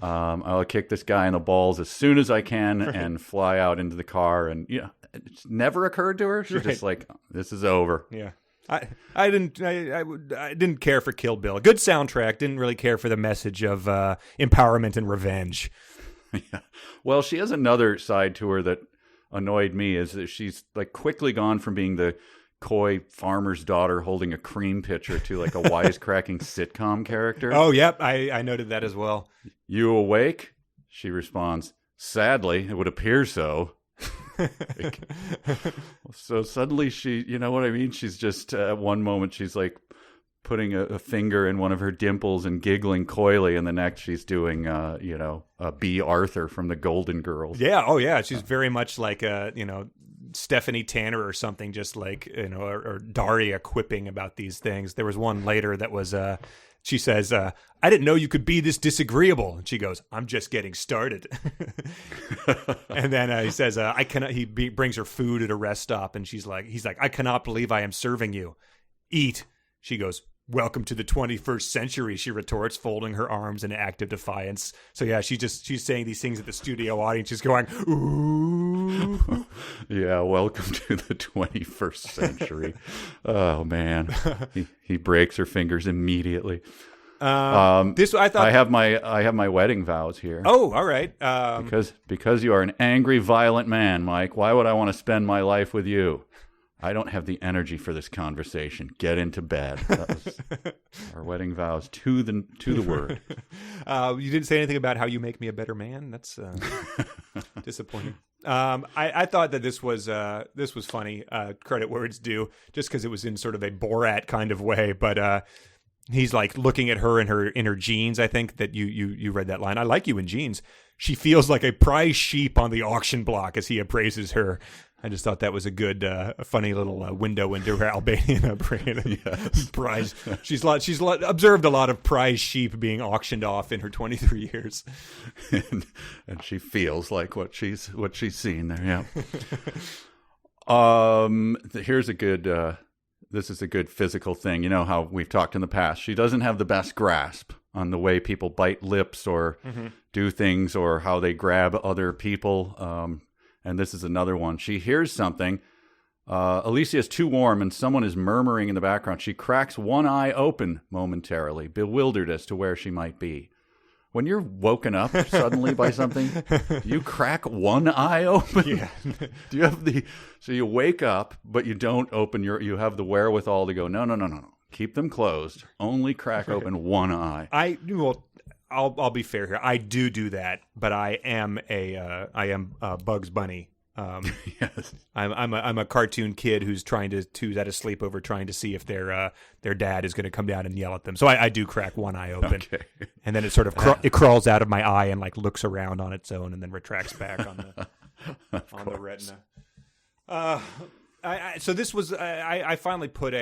[SPEAKER 2] I'll kick this guy in the balls as soon as I can and fly out into the car. And it's never occurred to her. She's just like, this is over.
[SPEAKER 1] Yeah, I didn't care for Kill Bill. Good soundtrack. Didn't really care for the message of empowerment and revenge.
[SPEAKER 2] Yeah. Well, she has another side to her that annoyed me. Is that she's like quickly gone from being the coy farmer's daughter holding a cream pitcher to like a wisecracking sitcom character.
[SPEAKER 1] Oh, yep. I noted that as well.
[SPEAKER 2] You awake? She responds, sadly, it would appear so. So suddenly she, you know what I mean? She's just, at one moment, she's like putting a finger in one of her dimples and giggling coyly, and the next she's doing, B. Arthur from the Golden Girls.
[SPEAKER 1] Yeah. Oh, yeah. She's very much like Stephanie Tanner or something, just like, or Daria quipping about these things. There was one later that was, she says, I didn't know you could be this disagreeable. And she goes, I'm just getting started. And then he says, I cannot, he brings her food at a rest stop. And he's like, I cannot believe I am serving you. Eat. She goes, welcome to the 21st century, she retorts, folding her arms in active defiance. So yeah, she's saying these things at the studio audience, just going, ooh.
[SPEAKER 2] Yeah, welcome to the 21st century. Oh man. He breaks her fingers immediately.
[SPEAKER 1] This I thought
[SPEAKER 2] I have my wedding vows here.
[SPEAKER 1] Oh, all right.
[SPEAKER 2] Because you are an angry, violent man, Mike. Why would I want to spend my life with you? I don't have the energy for this conversation. Get into bed. That was our wedding vows to the word.
[SPEAKER 1] You didn't say anything about how you make me a better man. That's disappointing. I thought that this was funny. Credit where it's due, just because it was in sort of a Borat kind of way. But he's like looking at her in her jeans. I think that you read that line. I like you in jeans. She feels like a prize sheep on the auction block as he appraises her. I just thought that was a good, funny little window into her Albanian upbringing.
[SPEAKER 2] Yes.
[SPEAKER 1] Prize. She's observed a lot of prize sheep being auctioned off in her 23 years,
[SPEAKER 2] and she feels like what she's seen there. Yeah. Here's a good. This is a good physical thing. You know how we've talked in the past. She doesn't have the best grasp on the way people bite lips or do things, or how they grab other people. And this is another one. She hears something. Alessia is too warm, and someone is murmuring in the background. She cracks one eye open momentarily, bewildered as to where she might be. When you're woken up suddenly by something, do you crack one eye open?
[SPEAKER 1] Yeah.
[SPEAKER 2] Do you have so you wake up, but you don't open you have the wherewithal to go, no. Keep them closed. Only crack open one eye.
[SPEAKER 1] I'll be fair here. I do that, but I am Bugs Bunny.
[SPEAKER 2] Yes.
[SPEAKER 1] I'm a cartoon kid who's at a sleepover trying to see if their dad is going to come down and yell at them. So I do crack one eye open,
[SPEAKER 2] Okay.
[SPEAKER 1] and then it sort of it crawls out of my eye and like looks around on its own, and then retracts back on the retina. So this was I finally put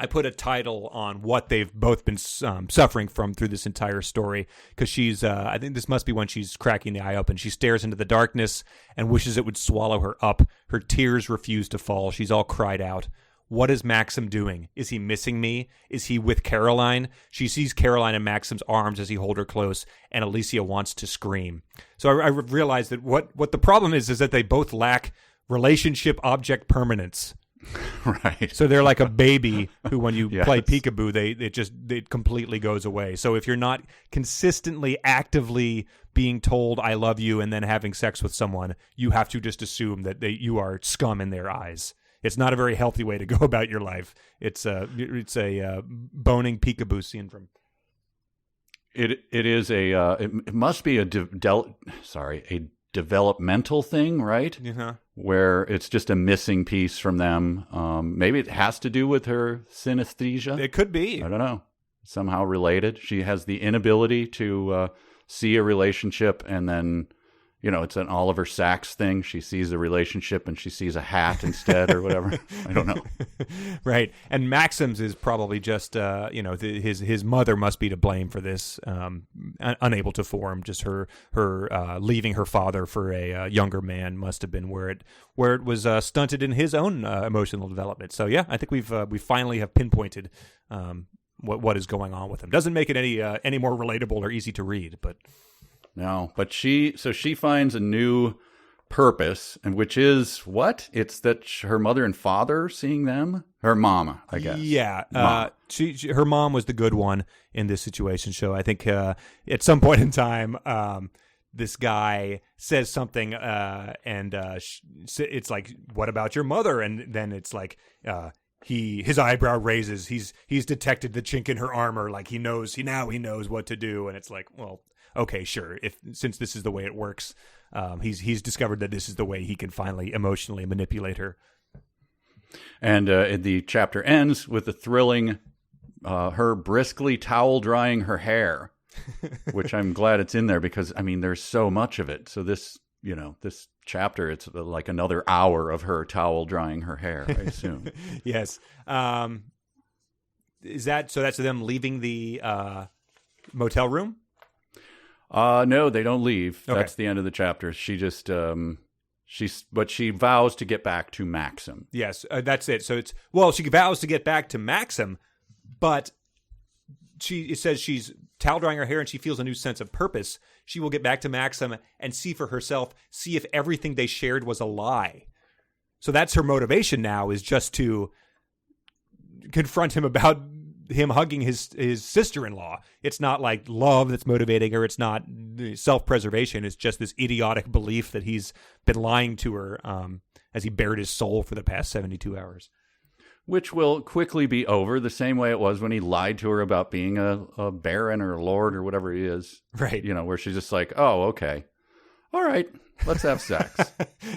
[SPEAKER 1] I put a title on what they've both been suffering from through this entire story, because she's, I think this must be when she's cracking the eye open. She stares into the darkness and wishes it would swallow her up. Her tears refuse to fall. She's all cried out. What is Maxim doing? Is he missing me? Is he with Caroline? She sees Caroline in Maxim's arms as he holds her close, and Alessia wants to scream. So I realized that what the problem is that they both lack relationship object permanence.
[SPEAKER 2] Right.
[SPEAKER 1] So they're like a baby who, when you
[SPEAKER 2] Yes.
[SPEAKER 1] play peekaboo, it completely goes away. So if you're not consistently, actively being told "I love you" and then having sex with someone, you have to just assume that you are scum in their eyes. It's not a very healthy way to go about your life. It's a boning peekaboo syndrome.
[SPEAKER 2] It is it must be a developmental thing, right?
[SPEAKER 1] Uh-huh.
[SPEAKER 2] Where it's just a missing piece from them. Maybe it has to do with her synesthesia.
[SPEAKER 1] It could be.
[SPEAKER 2] I don't know. Somehow related. She has the inability to see a relationship, and then, it's an Oliver Sacks thing. She sees a relationship and she sees a hat instead, or whatever. I don't know.
[SPEAKER 1] Right. And Maxim's is probably just, his mother must be to blame for this, unable to form. Just her leaving her father for a younger man must have been where it was stunted in his own emotional development. So yeah, I think we finally have pinpointed what is going on with him. Doesn't make it any more relatable or easy to read, but.
[SPEAKER 2] No, but she finds a new purpose, and which is what? It's that her mother and father seeing them? Her mama, I guess.
[SPEAKER 1] Yeah. Her mom was the good one in this situation. So I think at some point in time, this guy says something, and it's like, "What about your mother?" And then it's like, his eyebrow raises. He's detected the chink in her armor. Like he knows what to do. And it's like, well, okay, sure. Since this is the way it works, he's discovered that this is the way he can finally emotionally manipulate her.
[SPEAKER 2] And the chapter ends with the thrilling her briskly towel drying her hair, which I'm glad it's in there because there's so much of it. So this chapter, it's like another hour of her towel drying her hair, I assume.
[SPEAKER 1] Yes. Is that so? That's them leaving the motel room.
[SPEAKER 2] No, they don't leave.
[SPEAKER 1] Okay.
[SPEAKER 2] That's the end of the chapter. She just she vows to get back to Maxim.
[SPEAKER 1] Yes, that's it. So she vows to get back to Maxim, but it says she's towel drying her hair and she feels a new sense of purpose. She will get back to Maxim and see for herself, see if everything they shared was a lie. So that's her motivation now, is just to confront him about him hugging his sister-in-law. It's not like love that's motivating her. It's not self-preservation. It's just this idiotic belief that he's been lying to her as he bared his soul for the past 72 hours.
[SPEAKER 2] Which will quickly be over, the same way it was when he lied to her about being a baron or a lord or whatever he is.
[SPEAKER 1] Right.
[SPEAKER 2] Where she's just like, oh, okay. All right. Let's have sex.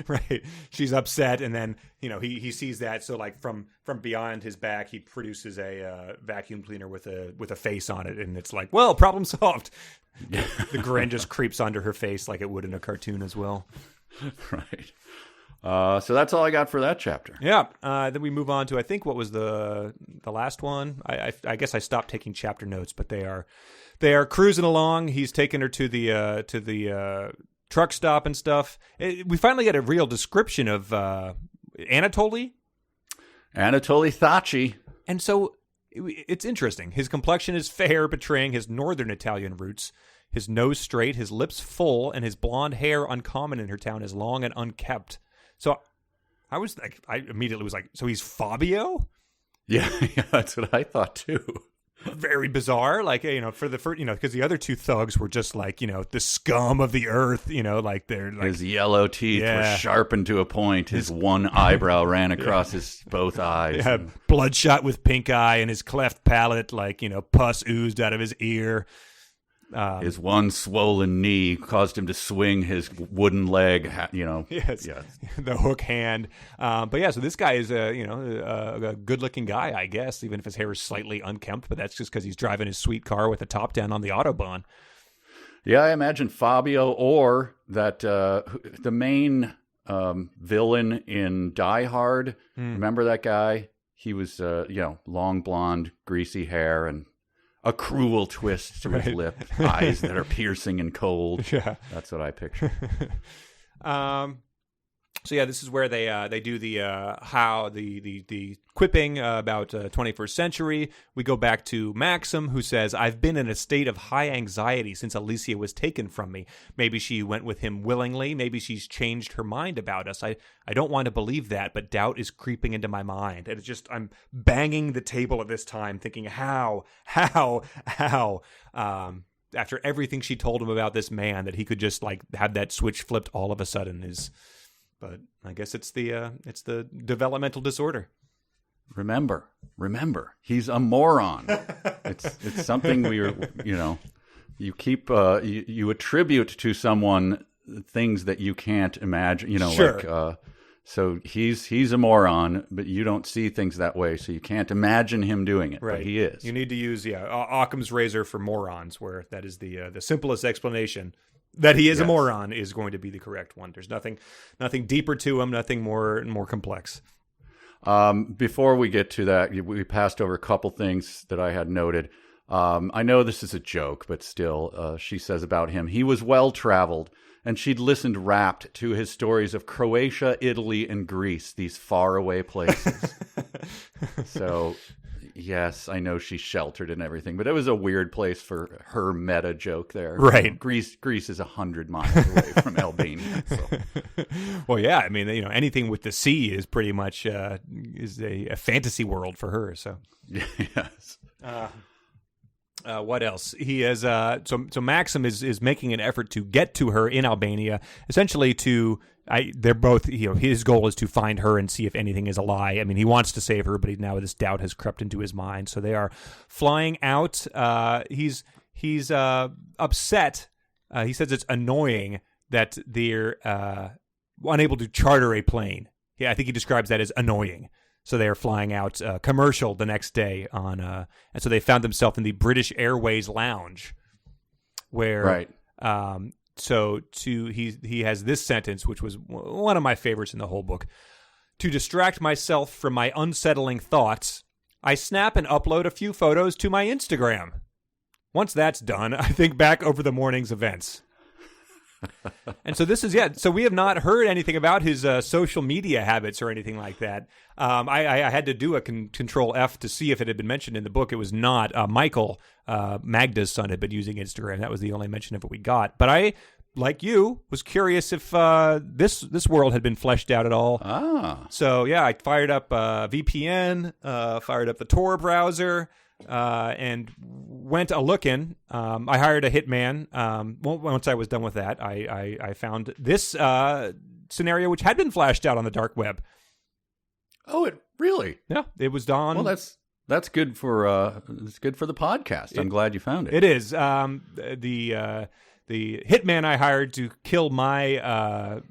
[SPEAKER 1] Right. She's upset, and then he sees that. So like from beyond his back, he produces a vacuum cleaner with a face on it, and it's like, well, problem solved. The grin just creeps onto her face like it would in a cartoon as well.
[SPEAKER 2] Right. So that's all I got for that chapter.
[SPEAKER 1] Yeah. Then we move on to, I think, what was the last one. I guess I stopped taking chapter notes, but they are cruising along. He's taking her to the truck stop and stuff. We finally get a real description of Anatoly
[SPEAKER 2] Thachi.
[SPEAKER 1] And so it's interesting. His complexion is fair, betraying his northern Italian roots. His nose straight, his lips full, and his blonde hair, uncommon in her town, is long and unkept. So I immediately was like, so he's Fabio?
[SPEAKER 2] Yeah, that's what I thought too.
[SPEAKER 1] Very bizarre, like, for the first, because the other two thugs were just like, the scum of the earth, like they're like,
[SPEAKER 2] his yellow teeth were sharpened to a point. His one eyebrow ran across his both eyes.
[SPEAKER 1] Yeah, bloodshot with pink eye, and his cleft palate, like, pus oozed out of his ear.
[SPEAKER 2] His one swollen knee caused him to swing his wooden leg,
[SPEAKER 1] Yes. The hook hand. But yeah, so this guy is a good-looking guy, I guess, even if his hair is slightly unkempt, but that's just because he's driving his sweet car with the top down on the Autobahn.
[SPEAKER 2] Yeah, I imagine Fabio, or that the main villain in Die Hard. Remember that guy? He was, long blonde, greasy hair, and a cruel twist to his lip, eyes that are piercing and cold. Yeah, that's what I picture.
[SPEAKER 1] So yeah, this is where they do the quipping about 21st century. We go back to Maxim, who says, "I've been in a state of high anxiety since Alessia was taken from me. Maybe she went with him willingly. Maybe she's changed her mind about us. I don't want to believe that, but doubt is creeping into my mind." And it's just, I'm banging the table at this time, thinking, how, after everything she told him about this man, that he could just like have that switch flipped all of a sudden is. But I guess it's the developmental disorder.
[SPEAKER 2] Remember, he's a moron. It's something you keep you attribute to someone things that you can't imagine.
[SPEAKER 1] Sure.
[SPEAKER 2] Like so he's a moron, but you don't see things that way, so you can't imagine him doing it.
[SPEAKER 1] Right.
[SPEAKER 2] But he is.
[SPEAKER 1] You need to use Occam's razor for morons, where that is the simplest explanation. That he is a moron is going to be the correct one. There's nothing deeper to him, nothing more complex.
[SPEAKER 2] Before we get to that, we passed over a couple things that I had noted. I know this is a joke, but still, she says about him, he was well-traveled, and she'd listened rapt to his stories of Croatia, Italy, and Greece, these faraway places. So, yes, I know she's sheltered and everything, but it was a weird place for her meta joke there.
[SPEAKER 1] Right.
[SPEAKER 2] Greece is 100 miles away from Albania. So.
[SPEAKER 1] Well, yeah, I mean, anything with the sea is pretty much is a fantasy world for her. So,
[SPEAKER 2] yes.
[SPEAKER 1] What else? He has so Maxim is making an effort to get to her in Albania, essentially they're both, his goal is to find her and see if anything is a lie. I mean, he wants to save her, but now this doubt has crept into his mind. So they are flying out. He's upset. He says it's annoying that they're unable to charter a plane. Yeah, I think he describes that as annoying. So they are flying out commercial the next day and so they found themselves in the British Airways lounge, where
[SPEAKER 2] right.
[SPEAKER 1] So he has this sentence, which was one of my favorites in the whole book. "To distract myself from my unsettling thoughts, I snap and upload a few photos to my Instagram. Once that's done, I think back over the morning's events." And so this is, so we have not heard anything about his social media habits or anything like that. I had to do a control F to see if it had been mentioned in the book. It was not. Michael, Magda's son, had been using Instagram. That was the only mention of it we got. But I, like you, was curious if this world had been fleshed out at all. So yeah, I fired up VPN, fired up the Tor browser, and went a-looking. I hired a hitman. Once I was done with that, I found this scenario, which had been flashed out on the dark web.
[SPEAKER 2] Oh, it really?
[SPEAKER 1] Yeah, it was done.
[SPEAKER 2] Well, that's good for the podcast. I'm glad you found it.
[SPEAKER 1] It is. the hitman I hired to kill my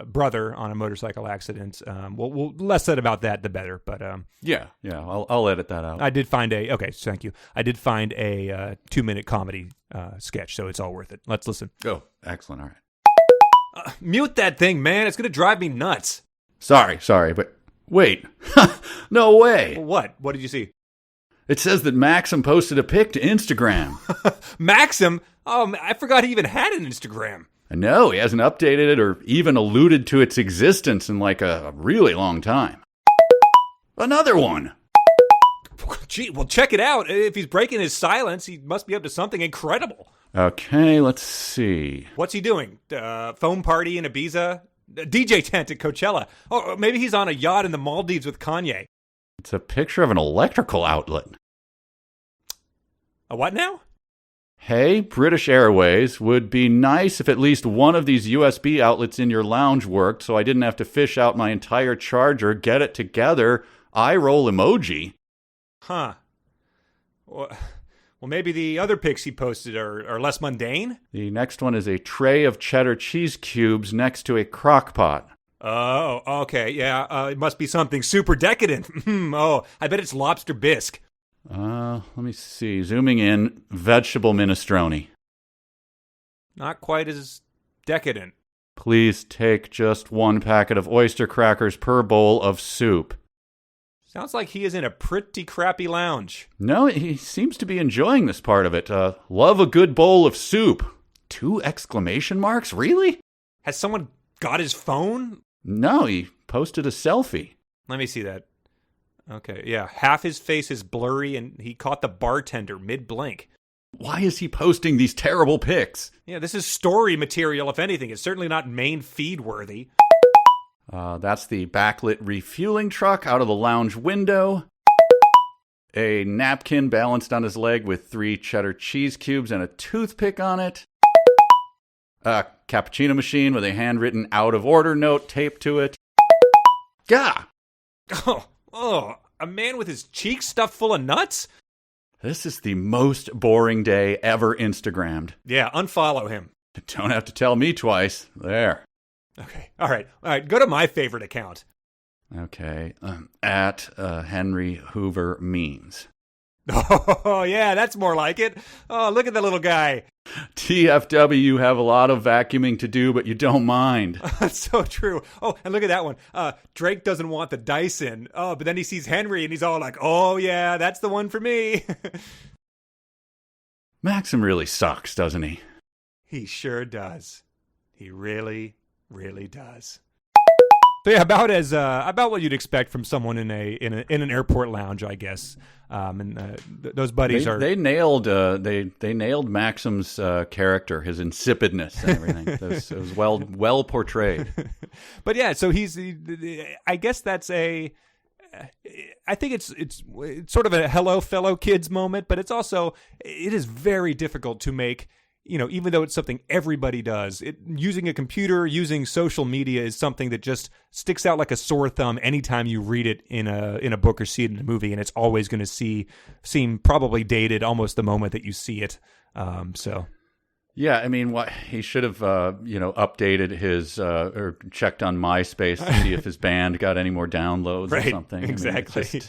[SPEAKER 1] brother on a motorcycle accident. Well, less said about that, the better. But
[SPEAKER 2] yeah, I'll edit that out.
[SPEAKER 1] I did find thank you. I did find a 2-minute comedy sketch, so it's all worth it. Let's listen.
[SPEAKER 2] Oh, excellent. All right.
[SPEAKER 1] Mute that thing, man. It's going to drive me nuts.
[SPEAKER 2] Sorry, but wait. No way.
[SPEAKER 1] What? What did you see?
[SPEAKER 2] It says that Maxim posted a pic to Instagram.
[SPEAKER 1] Maxim? Oh, I forgot he even had an Instagram.
[SPEAKER 2] I know, he hasn't updated it or even alluded to its existence in like a really long time. Another one.
[SPEAKER 1] Gee, well, check it out. If he's breaking his silence, he must be up to something incredible.
[SPEAKER 2] Okay, let's see.
[SPEAKER 1] What's he doing? Foam party in Ibiza? DJ tent at Coachella? Oh, maybe he's on a yacht in the Maldives with Kanye.
[SPEAKER 2] It's a picture of an electrical outlet.
[SPEAKER 1] A what now?
[SPEAKER 2] Hey, British Airways, would be nice if at least one of these USB outlets in your lounge worked so I didn't have to fish out my entire charger, get it together, eye roll emoji.
[SPEAKER 1] Huh. Well, maybe the other pics he posted are less mundane?
[SPEAKER 2] The next one is a tray of cheddar cheese cubes next to a crock pot.
[SPEAKER 1] Oh, okay, yeah, it must be something super decadent. Oh, I bet it's lobster bisque.
[SPEAKER 2] Let me see. Zooming in, vegetable minestrone.
[SPEAKER 1] Not quite as decadent.
[SPEAKER 2] Please take just 1 packet of oyster crackers per bowl of soup.
[SPEAKER 1] Sounds like he is in a pretty crappy lounge.
[SPEAKER 2] No, he seems to be enjoying this part of it. Love a good bowl of soup. 2 exclamation marks? Really?
[SPEAKER 1] Has someone got his phone?
[SPEAKER 2] No, he posted a selfie.
[SPEAKER 1] Let me see that. Okay, yeah. Half his face is blurry, and he caught the bartender mid-blink.
[SPEAKER 2] Why is he posting these terrible pics?
[SPEAKER 1] Yeah, this is story material, if anything. It's certainly not main feed-worthy.
[SPEAKER 2] That's the backlit refueling truck out of the lounge window. A napkin balanced on his leg with 3 cheddar cheese cubes and a toothpick on it. A cappuccino machine with a handwritten out-of-order note taped to it. Gah!
[SPEAKER 1] Oh, a man with his cheeks stuffed full of nuts?
[SPEAKER 2] This is the most boring day ever Instagrammed.
[SPEAKER 1] Yeah, unfollow him.
[SPEAKER 2] Don't have to tell me twice. There.
[SPEAKER 1] Okay, all right, go to my favorite account.
[SPEAKER 2] Okay, at Henry Hoover Memes.
[SPEAKER 1] Oh, yeah, that's more like it. Oh, look at the little guy.
[SPEAKER 2] TFW, you have a lot of vacuuming to do, but you don't mind.
[SPEAKER 1] That's so true. Oh, and look at that one. Drake doesn't want the Dyson. Oh, but then he sees Henry and he's all like, oh, yeah, that's the one for me.
[SPEAKER 2] Maxim really sucks, doesn't he?
[SPEAKER 1] He sure does. He really, really does. So yeah, about what you'd expect from someone in an airport lounge, I guess. Those buddies
[SPEAKER 2] they nailed Maxim's character, his insipidness and everything. It was well portrayed.
[SPEAKER 1] But yeah, so I guess that's I think it's sort of a hello fellow kids moment, but it is very difficult to make. Even though it's something everybody does, using a computer, using social media is something that just sticks out like a sore thumb anytime you read it in a book or see it in a movie, and it's always going to seem probably dated almost the moment that you see it.
[SPEAKER 2] Yeah, I mean, he should have updated his or checked on MySpace to see if his band got any more downloads or something.
[SPEAKER 1] Exactly.
[SPEAKER 2] I mean,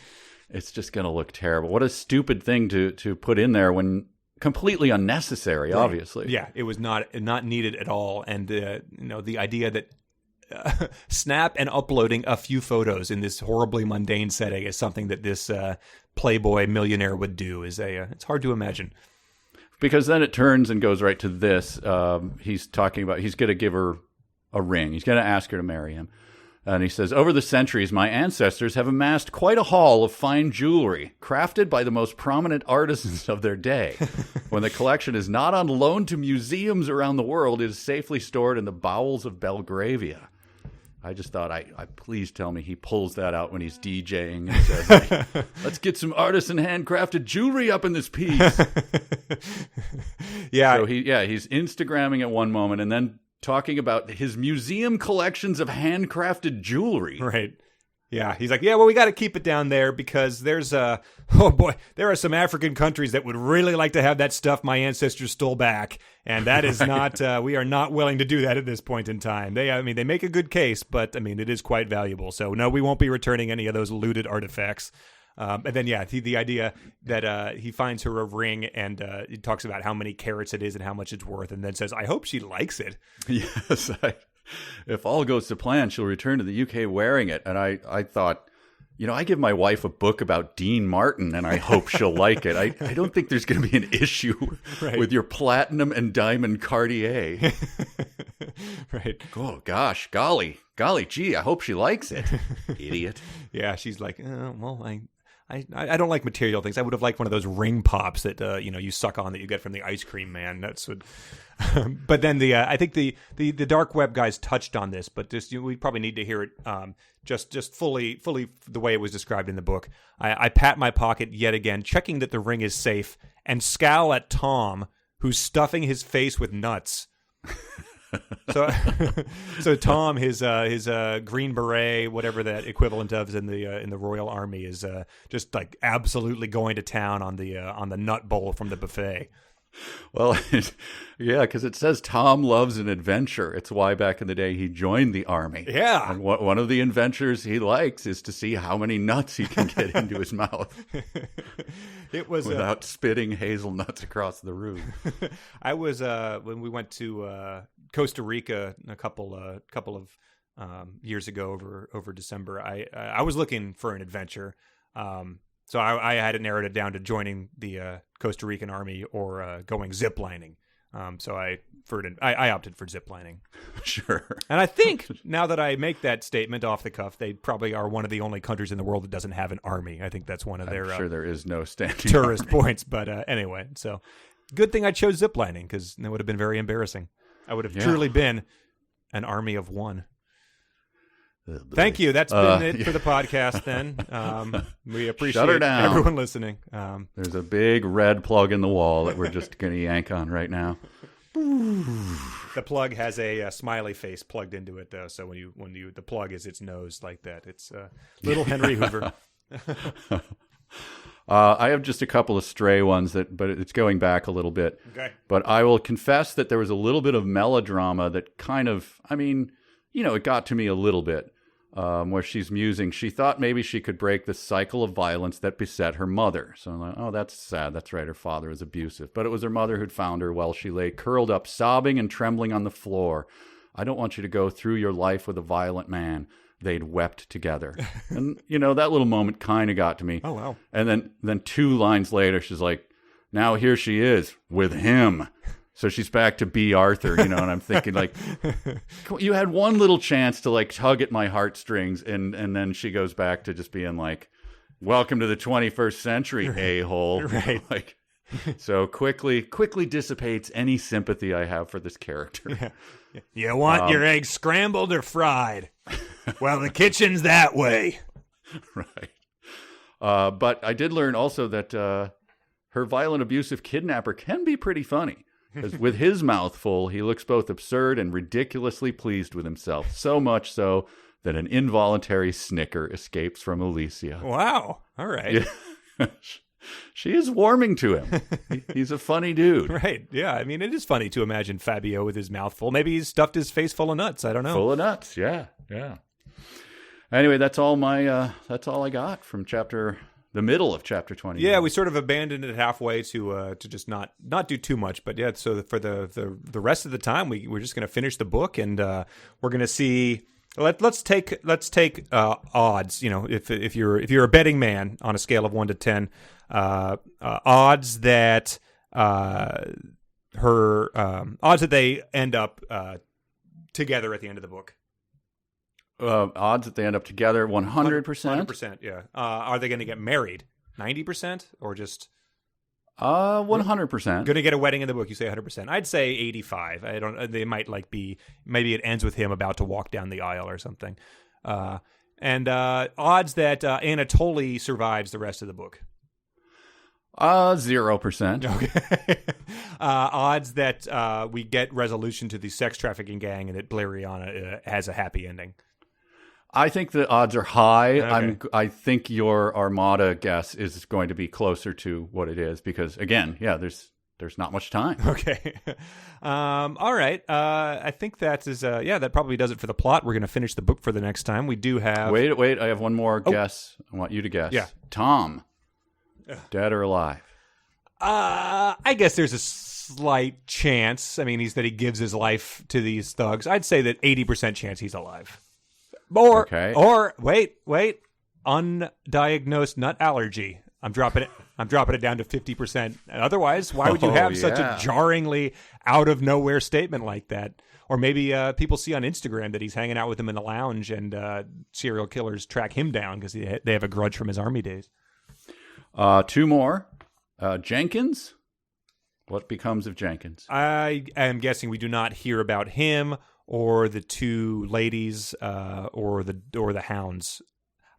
[SPEAKER 2] it's just going to look terrible. What a stupid thing to put in there when. Completely unnecessary, right. Obviously.
[SPEAKER 1] Yeah, it was not needed at all. And the idea that Snap and uploading a few photos in this horribly mundane setting is something that this Playboy millionaire would do it's hard to imagine.
[SPEAKER 2] Because then it turns and goes right to this. He's talking about he's going to give her a ring. He's going to ask her to marry him. And he says, over the centuries, my ancestors have amassed quite a haul of fine jewelry, crafted by the most prominent artisans of their day. When the collection is not on loan to museums around the world, it is safely stored in the bowels of Belgravia. I just thought, please tell me he pulls that out when he's DJing and says, hey, let's get some artisan handcrafted jewelry up in this piece.
[SPEAKER 1] Yeah.
[SPEAKER 2] So he's Instagramming at one moment and then talking about his museum collections of handcrafted jewelry.
[SPEAKER 1] Right. Yeah, he's like, yeah, well, we got to keep it down there because there's oh boy, there are some African countries that would really like to have that stuff my ancestors stole back, and that is not, we are not willing to do that at this point in time. They make a good case, but I mean, it is quite valuable. So no, we won't be returning any of those looted artifacts. And then, yeah, the idea that he finds her a ring and he talks about how many carats it is and how much it's worth, and then says, I hope she likes it.
[SPEAKER 2] Yes, if all goes to plan, she'll return to the UK wearing it. And I thought, I give my wife a book about Dean Martin, and I hope she'll like it. I don't think there's going to be an issue with your platinum and diamond Cartier.
[SPEAKER 1] Right.
[SPEAKER 2] Oh, gosh, golly, gee, I hope she likes it. Idiot.
[SPEAKER 1] Yeah, she's like, well, I don't like material things. I would have liked one of those ring pops that you suck on that you get from the ice cream man. That's what. But then I think the dark web guys touched on this, but just we probably need to hear it just fully the way it was described in the book. I pat my pocket yet again, checking that the ring is safe, and scowl at Tom, who's stuffing his face with nuts. So Tom, his green beret, whatever that equivalent of is in the Royal Army, is just like absolutely going to town on the nut bowl from the buffet.
[SPEAKER 2] Well, yeah, because it says Tom loves an adventure. It's why back in the day he joined the army.
[SPEAKER 1] Yeah.
[SPEAKER 2] And one of the adventures he likes is to see how many nuts he can get into his mouth.
[SPEAKER 1] It was
[SPEAKER 2] without spitting hazelnuts across the room.
[SPEAKER 1] I was when we went to Costa Rica a couple of years ago over December. I was looking for an adventure. So I had it narrowed it down to joining the Costa Rican army or going ziplining. So I opted for ziplining.
[SPEAKER 2] Sure.
[SPEAKER 1] And I think now that I make that statement off the cuff, they probably are one of the only countries in the world that doesn't have an army. I think that's one of their
[SPEAKER 2] sure there is no standing
[SPEAKER 1] tourist
[SPEAKER 2] army.
[SPEAKER 1] points. But anyway, so good thing I chose ziplining because it would have been very embarrassing. I would have truly been an army of one. Thank you. That's been it for the podcast then. We appreciate everyone listening.
[SPEAKER 2] There's a big red plug in the wall that we're just going to yank on right now.
[SPEAKER 1] The plug has a smiley face plugged into it, though. So when the plug is its nose like that, it's little Henry Hoover.
[SPEAKER 2] I have just a couple of stray ones but it's going back a little bit.
[SPEAKER 1] Okay.
[SPEAKER 2] But I will confess that there was a little bit of melodrama that kind of, it got to me a little bit. Where she's musing, she thought maybe she could break the cycle of violence that beset her mother. So I'm like, oh, that's sad. That's right. Her father was abusive. But it was her mother who'd found her while she lay curled up, sobbing and trembling on the floor. I don't want you to go through your life with a violent man. They'd wept together. And, that little moment kind of got to me.
[SPEAKER 1] Oh, wow.
[SPEAKER 2] And then 2 lines later, she's like, now here she is with him. So she's back to B. Arthur, and I'm thinking like, you had one little chance to like tug at my heartstrings, and then she goes back to just being like, welcome to the 21st century, a-hole.
[SPEAKER 1] Right.
[SPEAKER 2] So quickly dissipates any sympathy I have for this character.
[SPEAKER 1] Yeah. You want your eggs scrambled or fried? Well, the kitchen's that way.
[SPEAKER 2] Right. But I did learn also that her violent, abusive kidnapper can be pretty funny. Because with his mouth full, he looks both absurd and ridiculously pleased with himself. So much so that an involuntary snicker escapes from Alessia.
[SPEAKER 1] Wow. All right.
[SPEAKER 2] Yeah. She is warming to him. He's a funny dude.
[SPEAKER 1] Right. Yeah. I mean, it is funny to imagine Fabio with his mouth full. Maybe he's stuffed his face full of nuts. I don't know.
[SPEAKER 2] Full of nuts. Yeah. Yeah. Anyway, that's all I got from the middle of chapter 20.
[SPEAKER 1] Yeah, we sort of abandoned it halfway to just not do too much. But yeah, so for the rest of the time, we're just going to finish the book, and we're going to see. Let's take odds. If you're a betting man on a scale of 1 to 10, odds that odds that they end up together at the end of the book.
[SPEAKER 2] Odds that they end up together, 100%?
[SPEAKER 1] 100%, yeah. Are they going to get married? 90% or just...
[SPEAKER 2] 100%.
[SPEAKER 1] Going to get a wedding in the book, you say 100%. I'd say 85. They might maybe it ends with him about to walk down the aisle or something. And odds that Anatoly survives the rest of the book.
[SPEAKER 2] 0%.
[SPEAKER 1] Okay. Odds that we get resolution to the sex trafficking gang and that Bleriana has a happy ending.
[SPEAKER 2] I think the odds are high.
[SPEAKER 1] Okay.
[SPEAKER 2] I think your Armada guess is going to be closer to what it is because, again, there's not much time.
[SPEAKER 1] Okay. All right. I think that is, that probably does it for the plot. We're going to finish the book for the next time. We do have...
[SPEAKER 2] Wait. I have one more guess. I want you to guess.
[SPEAKER 1] Yeah.
[SPEAKER 2] Tom, dead or alive?
[SPEAKER 1] I guess there's a slight chance. I mean, that he gives his life to these thugs. I'd say that 80% chance he's alive. Or wait, undiagnosed nut allergy. I'm dropping it down to 50%. Otherwise, why would you have such a jarringly out of nowhere statement like that? Or maybe people see on Instagram that he's hanging out with them in the lounge, and serial killers track him down because they have a grudge from his army days.
[SPEAKER 2] Two more. Jenkins. What becomes of Jenkins?
[SPEAKER 1] I am guessing we do not hear about him or the two ladies or the hounds.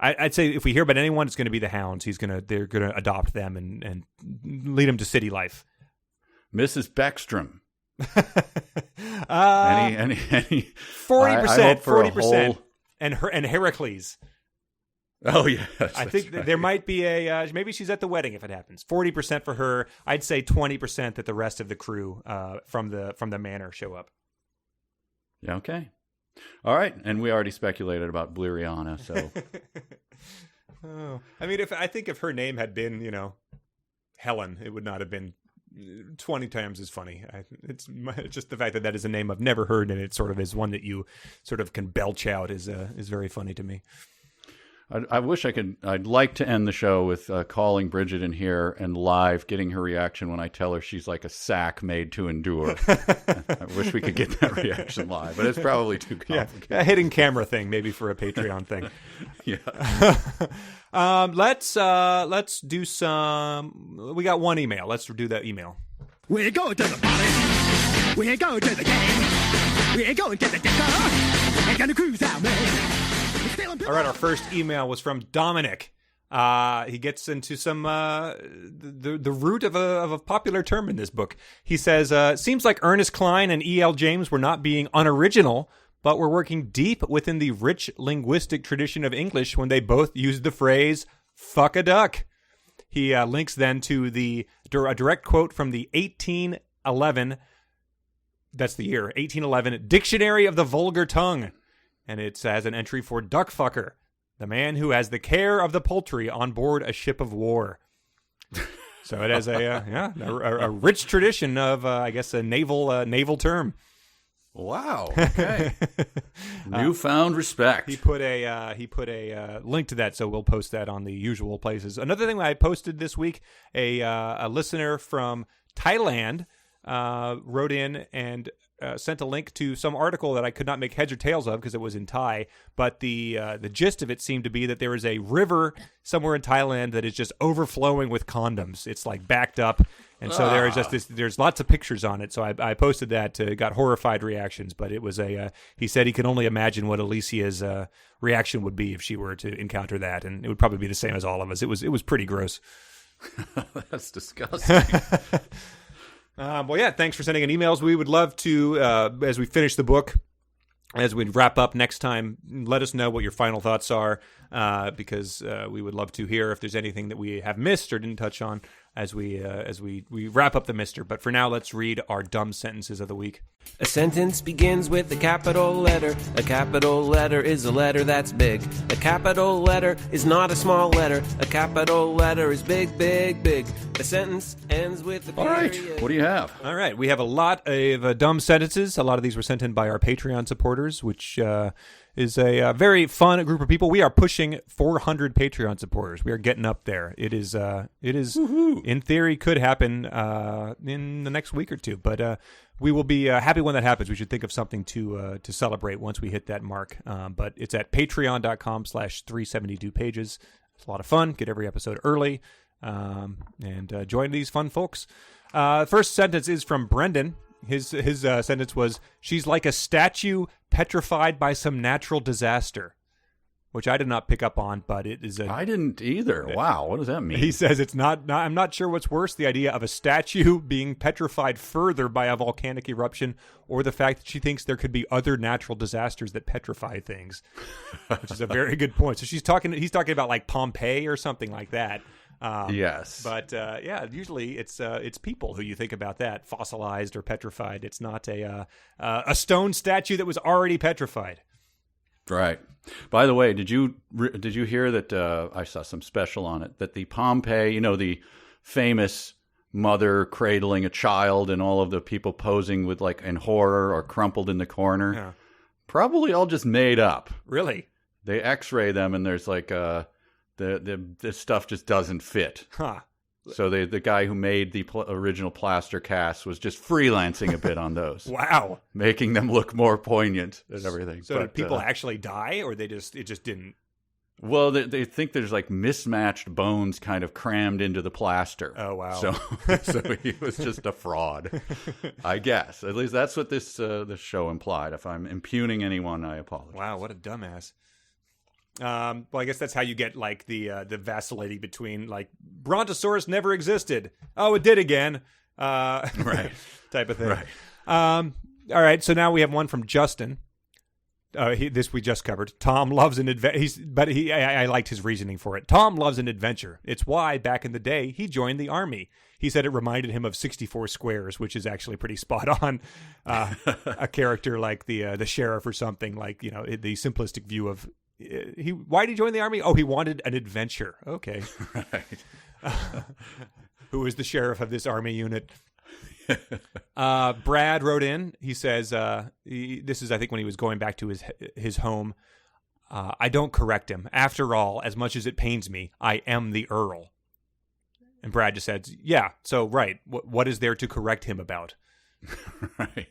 [SPEAKER 1] I'd say if we hear about anyone, it's going to be the hounds. They're gonna adopt them and lead them to city life.
[SPEAKER 2] Mrs. Beckstrom. Any
[SPEAKER 1] 40%, 40%, and Heracles.
[SPEAKER 2] Oh yeah,
[SPEAKER 1] I think there might be maybe she's at the wedding if it happens. 40% for her. I'd say 20% that the rest of the crew from the manor show up.
[SPEAKER 2] Yeah, okay. All right, and we already speculated about Bleriana, so.
[SPEAKER 1] I mean, if her name had been, Helen, it would not have been 20 times as funny. It's just the fact that is a name I've never heard, and it sort of is one that you sort of can belch out is very funny to me.
[SPEAKER 2] I wish I could. I'd like to end the show with calling Bridget in here and live getting her reaction when I tell her she's like a sack made to endure. I wish we could get that reaction live, but it's probably too complicated.
[SPEAKER 1] Yeah, a hidden camera thing, maybe for a Patreon thing.
[SPEAKER 2] Yeah.
[SPEAKER 1] Let's do some. We got one email. Let's do that email.
[SPEAKER 7] We're going to the party. We're going to the game. We're going to the disco. We're going to cruise out, man.
[SPEAKER 1] All right, our first email was from Dominic. He gets into some the root of a popular term in this book. He says, seems like Ernest Cline and E.L. James were not being unoriginal, but were working deep within the rich linguistic tradition of English when they both used the phrase, fuck a duck. He links then to a direct quote from the 1811, that's the year, 1811, Dictionary of the Vulgar Tongue. And it has an entry for duckfucker, the man who has the care of the poultry on board a ship of war. So it has a rich tradition of, I guess, a naval term.
[SPEAKER 2] Wow. Okay. Newfound respect.
[SPEAKER 1] He put a link to that, so we'll post that on the usual places. Another thing that I posted this week, a listener from Thailand wrote in and sent a link to some article that I could not make heads or tails of because it was in Thai, but the gist of it seemed to be that there is a river somewhere in Thailand that is just overflowing with condoms. It's like backed up, and so there is just there's lots of pictures on it. So I posted that, got horrified reactions, but it was he said he can only imagine what Alessia's reaction would be if she were to encounter that, and it would probably be the same as all of us. It was pretty gross.
[SPEAKER 2] That's disgusting.
[SPEAKER 1] Well, yeah, thanks for sending in emails. We would love to, as we finish the book, as we wrap up next time, let us know what your final thoughts are, because we would love to hear if there's anything that we have missed or didn't touch on as we wrap up the mister. But for now, let's read our dumb sentences of the week.
[SPEAKER 8] A sentence begins with a capital letter. A capital letter is a letter that's big. A capital letter is not a small letter. A capital letter is big, big, big. A sentence ends with a period.
[SPEAKER 2] All right, what do you have?
[SPEAKER 1] All right, we have a lot of dumb sentences. A lot of these were sent in by our Patreon supporters, which is a very fun group of people. We are pushing 400 Patreon supporters. We are getting up there. It is
[SPEAKER 2] Woo-hoo.
[SPEAKER 1] in theory, could happen in the next week or two, but we will be happy when that happens. We should think of something to celebrate once we hit that mark. But it's at patreon.com/372pages. It's a lot of fun. Get every episode early and join these fun folks. First sentence is from Brendan. His sentence was, "She's like a statue petrified by some natural disaster." which I did not pick up on, but it is
[SPEAKER 2] I didn't either. Wow, what does that mean?
[SPEAKER 1] He says it's not. I'm not sure what's worse: the idea of a statue being petrified further by a volcanic eruption, or the fact that she thinks there could be other natural disasters that petrify things, which is a very good point. So he's talking about like Pompeii or something like that.
[SPEAKER 2] Yes,
[SPEAKER 1] but usually it's people who you think about that, fossilized or petrified. It's not a stone statue that was already petrified.
[SPEAKER 2] Right. By the way, did you hear that? I saw some special on it that the Pompeii, the famous mother cradling a child and all of the people posing with like in horror or crumpled in the corner, probably all just made up.
[SPEAKER 1] Really?
[SPEAKER 2] They X-ray them and there's like the stuff just doesn't fit.
[SPEAKER 1] Huh.
[SPEAKER 2] So the guy who made the original plaster cast was just freelancing a bit on those.
[SPEAKER 1] Wow.
[SPEAKER 2] Making them look more poignant and everything.
[SPEAKER 1] So did people actually die, or it just didn't?
[SPEAKER 2] Well, they think there's like mismatched bones kind of crammed into the plaster.
[SPEAKER 1] Oh, wow.
[SPEAKER 2] So he was just a fraud, I guess. At least that's what this show implied. If I'm impugning anyone, I apologize.
[SPEAKER 1] Wow, what a dumbass. Well, I guess that's how you get like the vacillating between like Brontosaurus never existed. Oh, it did again.
[SPEAKER 2] Right.
[SPEAKER 1] Type of thing.
[SPEAKER 2] Right.
[SPEAKER 1] All right. So now we have one from Justin. This we just covered. Tom loves an adventure. I liked his reasoning for it. Tom loves an adventure. It's why back in the day he joined the army. He said it reminded him of 64 Squares, which is actually pretty spot on. A character like the sheriff or something, like the simplistic view of. Why did he join the army? Oh, he wanted an adventure. Okay.
[SPEAKER 2] Right.
[SPEAKER 1] Who is the sheriff of this army unit? Brad wrote in. He says, this is, I think, when he was going back to his home. I don't correct him. After all, as much as it pains me, I am the Earl. And Brad just says, yeah, so, right. What is there to correct him about?
[SPEAKER 2] Right.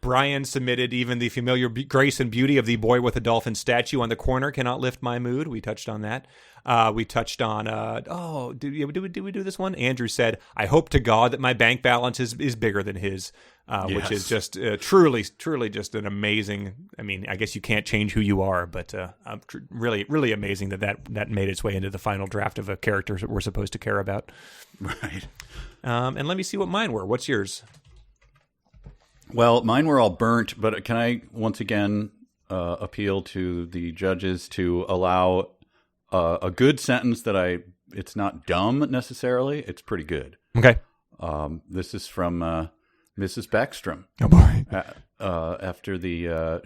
[SPEAKER 1] Brian submitted, even the familiar grace and beauty of the boy with a dolphin statue on the corner cannot lift my mood. We touched on that. We touched on, did we do this one? Andrew said, I hope to God that my bank balance is bigger than his, which is just truly just an amazing, I mean, I guess you can't change who you are, but really, really amazing that made its way into the final draft of a character that we're supposed to care about.
[SPEAKER 2] Right.
[SPEAKER 1] And let me see what mine were. What's yours?
[SPEAKER 2] Well, mine were all burnt, but can I once again appeal to the judges to allow a good sentence that it's not dumb necessarily, it's pretty good.
[SPEAKER 1] Okay.
[SPEAKER 2] This is from Mrs. Beckstrom.
[SPEAKER 1] Oh, boy.
[SPEAKER 2] After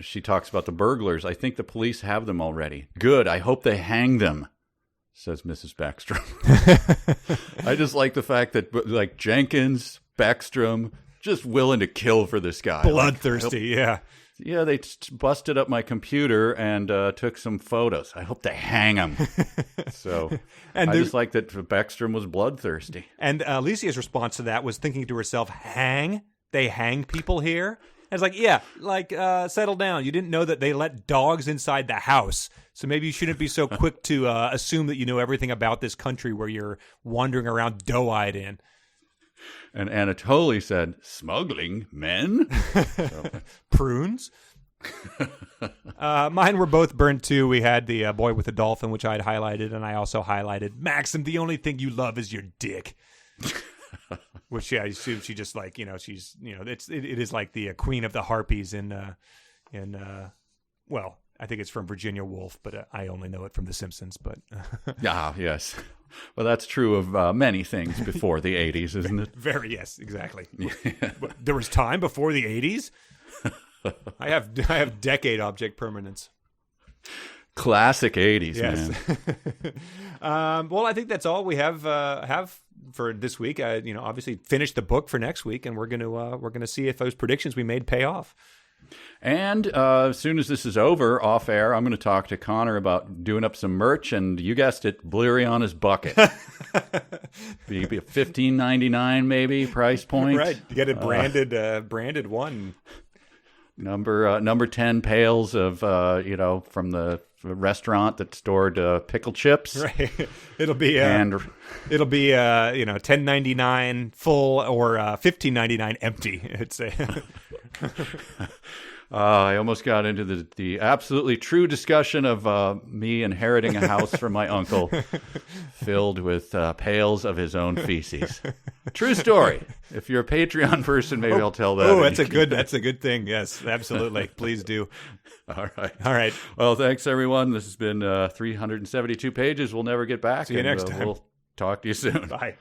[SPEAKER 2] she talks about the burglars, I think the police have them already. Good, I hope they hang them, says Mrs. Beckstrom. I just like the fact that like Jenkins, Beckstrom, just willing to kill for this guy.
[SPEAKER 1] Bloodthirsty, yeah.
[SPEAKER 2] Yeah, they busted up my computer and took some photos. I hope they hang him. So I just like that Beckstrom was bloodthirsty.
[SPEAKER 1] And Alessia's response to that was thinking to herself, hang? They hang people here? And it's like, yeah, like, settle down. You didn't know that they let dogs inside the house. So maybe you shouldn't be so quick to assume that you know everything about this country where you're wandering around doe-eyed in.
[SPEAKER 2] And Anatoly said, smuggling men?
[SPEAKER 1] Prunes? Mine were both burnt too. We had the boy with the dolphin, which I'd highlighted, and I also highlighted Maxim. The only thing you love is your dick. Which I assume she just like she's it is like the queen of the harpies in well, I think it's from Virginia Woolf, but I only know it from The Simpsons. But
[SPEAKER 2] yes. Well, that's true of many things before the 80s, isn't it?
[SPEAKER 1] Yes, exactly. Yeah. There was time before the 80s? I have decade object permanence.
[SPEAKER 2] Classic 80s,
[SPEAKER 1] yes.
[SPEAKER 2] Man.
[SPEAKER 1] Well, I think that's all we have for this week. Obviously finish the book for next week, and we're gonna see if those predictions we made pay off.
[SPEAKER 2] And as soon as this is over, off air, I'm going to talk to Connor about doing up some merch, and you guessed it, Bleriana's bucket. Maybe a $15.99 maybe price point.
[SPEAKER 1] Right, you get a branded one.
[SPEAKER 2] Number 10 pails of from the restaurant that stored pickle chips.
[SPEAKER 1] Right, it'll be $10.99 full or $15.99 empty. It's
[SPEAKER 2] I almost got into the absolutely true discussion of me inheriting a house from my uncle filled with pails of his own feces. True story. If you're a Patreon person, maybe I'll tell that.
[SPEAKER 1] Oh, that's a good thing. Yes, absolutely. Please do.
[SPEAKER 2] All right.
[SPEAKER 1] All right.
[SPEAKER 2] Well, thanks, everyone. This has been 372 pages. We'll never get back.
[SPEAKER 1] See you next time.
[SPEAKER 2] We'll talk to you soon.
[SPEAKER 1] Bye.